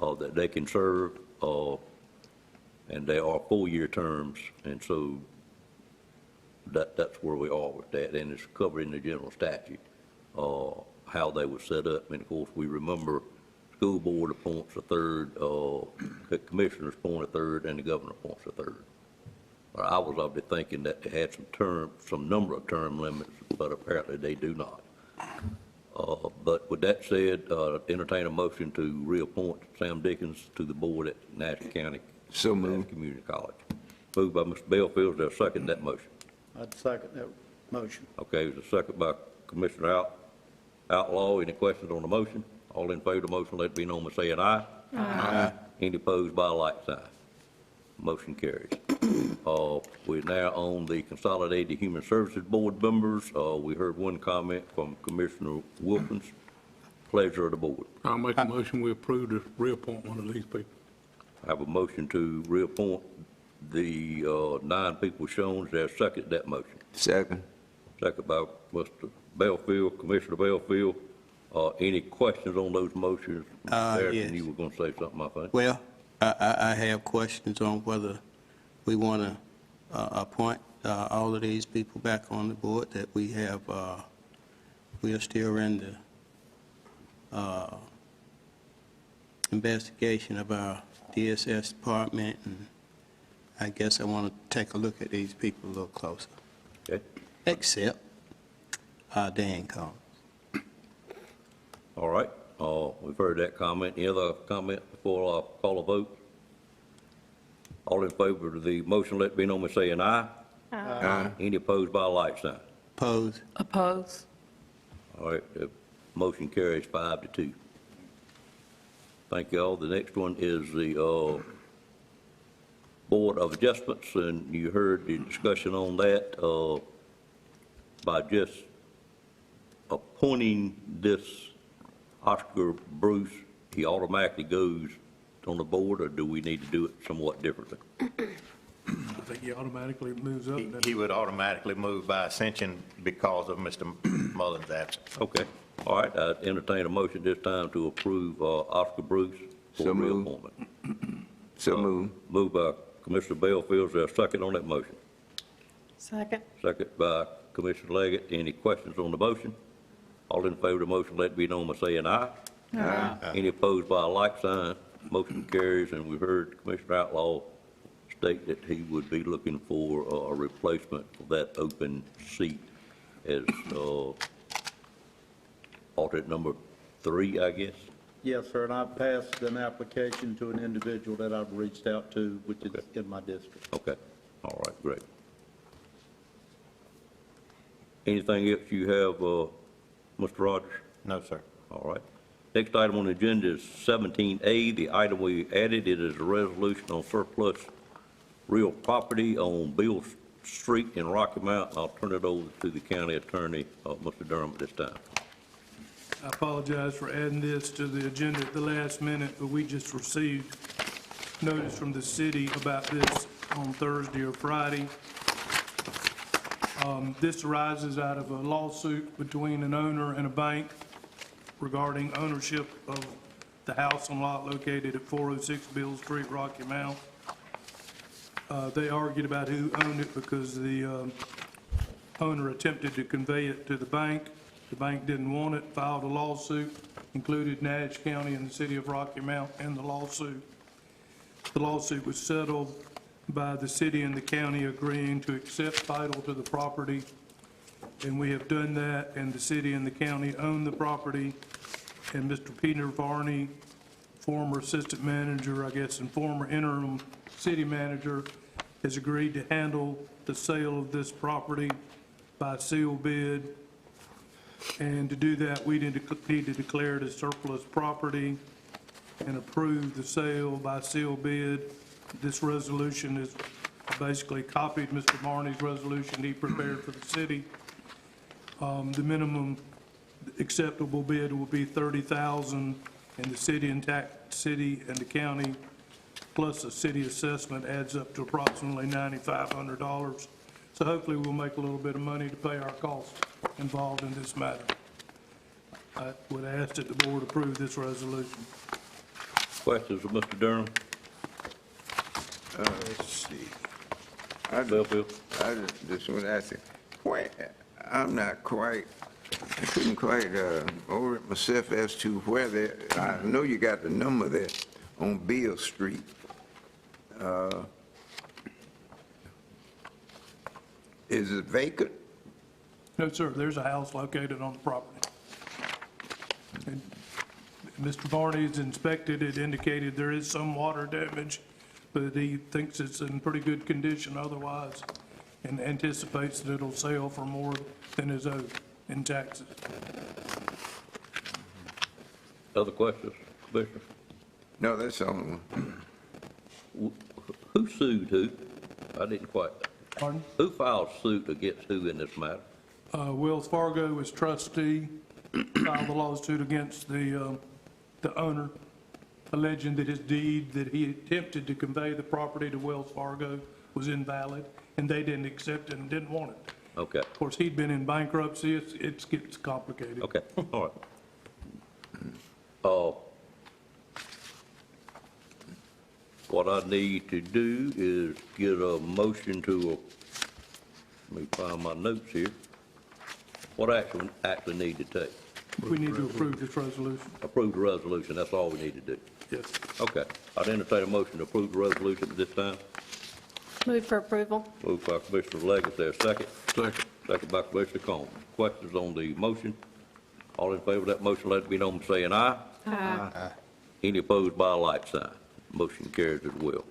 that they can serve, and they are four-year terms, and so that's where we are with that, and it's covered in the general statute, how they were set up. And of course, we remember school board appoints a third, commissioners appoint a third, and the governor appoints a third. I was of the thinking that they had some number of term limits, but apparently they do not. But with that said, entertain a motion to reappoint Sam Dickens to the board at Nash County Community College. Moved by Mr. Belfield. Is there a second to that motion? I'd second that motion. Okay, there's a second by Commissioner Outlaw. Any questions on the motion? All in favor of the motion, let it be known by saying aye. Aye. Any opposed by a like sign? Motion carries. We're now on the Consolidated Human Services Board members. We heard one comment from Commissioner Wilkins. Pleasure of the board. I'll make a motion, we approve to reappoint one of these people. I have a motion to reappoint the 9 people shown. Is there a second to that motion? Second. Second by Mr. Belfield, Commissioner Belfield. Any questions on those motions? Harrison, yes. you were going to say something, I think. Well, I have questions on whether we want to appoint all of these people back on the board that we have, we are still in the investigation of our DSS department, and I guess I want to take a look at these people a little closer. Okay. Except Dan Collins. All right. We've heard that comment. Any other comment before I call a vote? All in favor of the motion, let it be known by saying aye. Aye. Any opposed by a like sign? Oppose. Oppose. All right, the motion carries 5-2. Thank you all. The next one is the Board of Adjustments, and you heard the discussion on that. By just appointing this Oscar Bruce, he automatically goes on the board, or do we need to do it somewhat differently? I think he automatically moves up. He would automatically move by ascension because of Mr. Mullen's absence. Okay. All right, I entertain a motion this time to approve Oscar Bruce for So moved. reappointment. So moved. Moved by Commissioner Belfield. Is there a second on that motion? Second. Second by Commissioner Leggett. Any questions on the motion? All in favor of the motion, let it be known by saying aye. Aye. Any opposed by a like sign? Motion carries, and we heard Commissioner Outlaw state that he would be looking for a replacement for that open seat as alternate number 3, I guess. Yes, sir, and I've passed an application to an individual that I've reached out to, which is in my district. Okay. All right, great. Anything else you have, Mr. Rogers? No, sir. All right. Next item on the agenda is 17A. The item we added, it is a resolution on surplus real property on Beale Street in Rocky Mount. I'll turn it over to the county attorney, Mr. Durham, at this time. I apologize for adding this to the agenda at the last minute, but we just received notice from the city about this on Thursday or Friday. This arises out of a lawsuit between an owner and a bank regarding ownership of the house and lot located at 406 Beale Street, Rocky Mount. They argued about who owned it because the owner attempted to convey it to the bank. The bank didn't want it, filed a lawsuit, included Nash County and the city of Rocky Mount in the lawsuit. The lawsuit was settled by the city and the county agreeing to accept title to the property, and we have done that, and the city and the county own the property, and Mr. Peter Varney, former assistant manager, I guess, and former interim city manager, has agreed to handle the sale of this property by sealed bid. And to do that, we need to declare it as surplus property and approve the sale by sealed bid. This resolution is basically copied Mr. Varney's resolution he prepared for the city. The minimum acceptable bid will be $30,000, and the city and the county, plus the city assessment, adds up to approximately $9,500. So hopefully we'll make a little bit of money to pay our costs involved in this matter. I would ask that the board approve this resolution. Questions of Mr. Durham? Let's see. I just want to ask you, I'm not quite, I couldn't quite orient myself as to where I know you got the number there on Beale Street. Is it vacant? No, sir, there's a house located on the property. And Mr. Varney has inspected it, indicated there is some water damage, but he thinks it's in pretty good condition otherwise, and anticipates that it'll sell for more than is owed in taxes. Other questions, Commissioner? No, that's the only one. Who sued who? I didn't quite. Pardon? Who filed suit against who in this matter? Wells Fargo as trustee filed the lawsuit against the owner, alleging that his deed that he attempted to convey the property to Wells Fargo was invalid, and they didn't accept it and didn't want it. Okay. Of course, he'd been in bankruptcy. It gets complicated. Okay, all right. What I need to do is get a motion to, let me find my notes here. What action actually need to take? We need to approve this resolution. Approve the resolution, that's all we need to do. Yes. Okay, I'd entertain a motion to approve the resolution at this time. Move for approval. Moved by Commissioner Legg, is there a second? Second. Second by Commissioner Combs. Questions on the motion? All in favor of that motion, let it be known by saying aye. Aye. Any opposed by a like sign? Motion carries as well.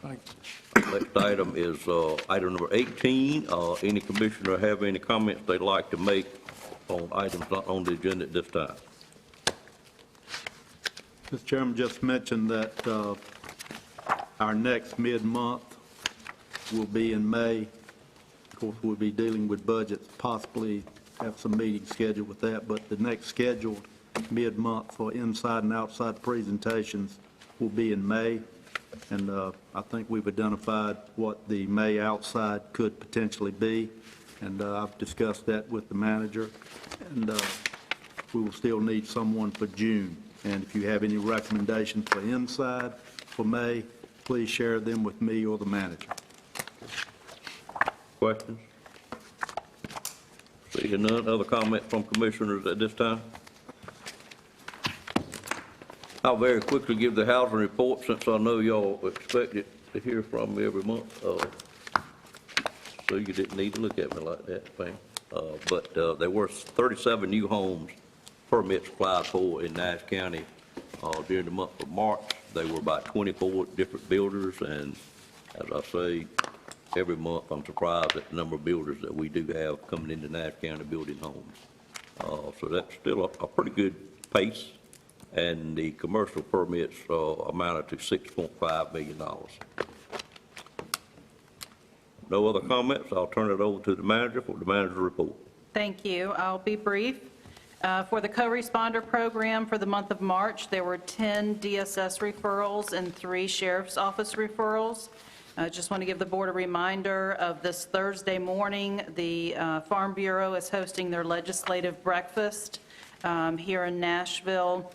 Thank you. Next item is item number 18. Any commissioner have any comments they'd like to make on items not on the agenda at this time? Mr. Chairman, just mentioned that our next mid-month will be in May. Of course, we'll be dealing with budgets, possibly have some meetings scheduled with that, but the next scheduled mid-month for inside and outside presentations will be in May. And I think we've identified what the May outside could potentially be, and I've discussed that with the manager. And we will still need someone for June. And if you have any recommendations for inside for May, please share them with me or the manager. Questions? Seeing none, other comments from commissioners at this time? I'll very quickly give the housing report, since I know y'all expected to hear from me every month. So you didn't need to look at me like that, Pam. But there were 37 new homes permits applied for in Nash County during the month of March. They were by 24 different builders, and as I say, every month. I'm surprised at the number of builders that we do have coming into Nash County building homes. So that's still a pretty good pace, and the commercial permits amounted to $6.5 million. No other comments? I'll turn it over to the manager for the manager's report. Thank you. I'll be brief. For the co-responder program for the month of March, there were 10 DSS referrals and 3 sheriff's office referrals. I just want to give the board a reminder of this Thursday morning. The Farm Bureau is hosting their legislative breakfast here in Nashville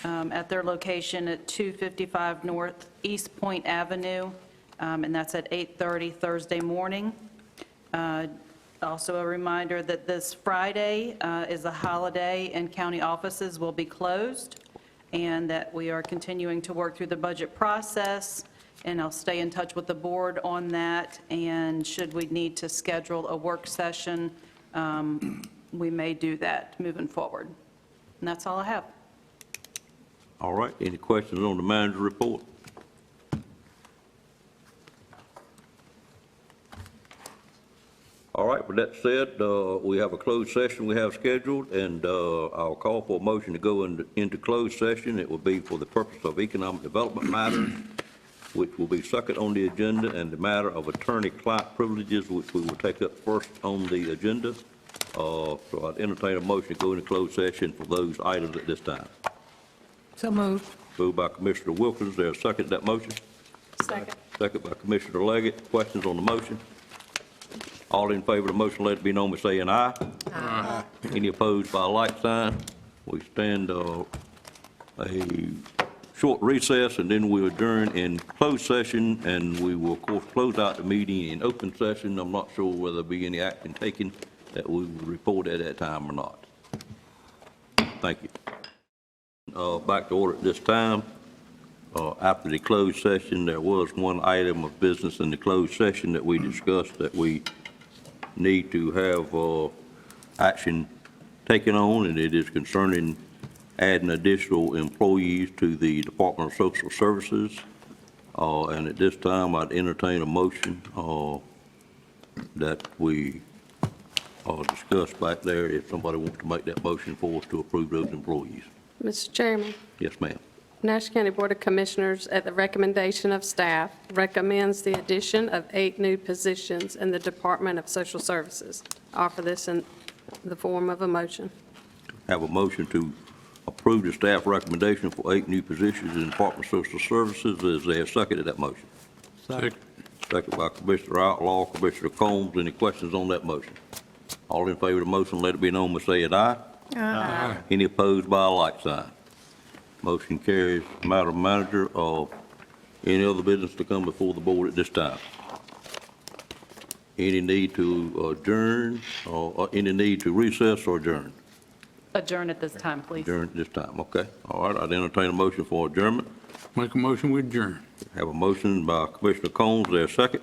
at their location at 255 North East Point Avenue, and that's at 8:30 Thursday morning. Also a reminder that this Friday is a holiday and county offices will be closed, and that we are continuing to work through the budget process, and I'll stay in touch with the board on that, and should we need to schedule a work session, we may do that moving forward. And that's all I have. All right, any questions on the manager's report? All right, with that said, we have a closed session we have scheduled, and I'll call for a motion to go into closed session. It will be for the purpose of economic development matters, which will be second on the agenda, and the matter of attorney-client privileges, which we will take up first on the agenda. So I'd entertain a motion to go into closed session for those items at this time. So moved. Moved by Commissioner Wilkins. There a second to that motion? Second. Second by Commissioner Leggett. Questions on the motion? All in favor of the motion, let it be known by saying aye. Aye. Any opposed by a like sign? We stand a short recess, and then we'll adjourn in closed session, and we will, of course, close out the meeting in open session. I'm not sure whether there'll be any action taken that we will report at that time or not. Thank you. Back to order at this time. After the closed session, there was one item of business in the closed session that we discussed that we need to have action taken on, and it is concerning adding additional employees to the Department of Social Services. And at this time, I'd entertain a motion that we discussed back there, if somebody wants to make that motion for us to approve those employees. Mr. Chairman, Yes, ma'am. Nash County Board of Commissioners, at the recommendation of staff, recommends the addition of 8 new positions in the Department of Social Services. Offer this in the form of a motion. Have a motion to approve the staff recommendation for 8 new positions in the Department of Social Services. Is there a second to that motion? Second. Second by Commissioner Outlaw, Commissioner Combs. Any questions on that motion? All in favor of the motion, let it be known by saying aye. Aye. Any opposed by a like sign? Motion carries. Madam Manager, any other business to come before the board at this time? Any need to adjourn, or any need to recess or adjourn? Adjourn at this time, please. Adjourn at this time, okay. All right, I'd entertain a motion for adjournment. Make a motion, we adjourn. Have a motion by Commissioner Combs. Is there a second?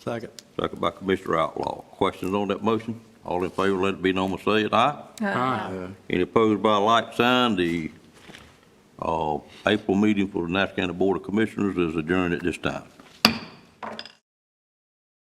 Second. Second by Commissioner Outlaw. Questions on that motion? All in favor, let it be known by saying aye. Aye. Any opposed by a like sign? The April meeting for the Nash County Board of Commissioners is adjourned at this time.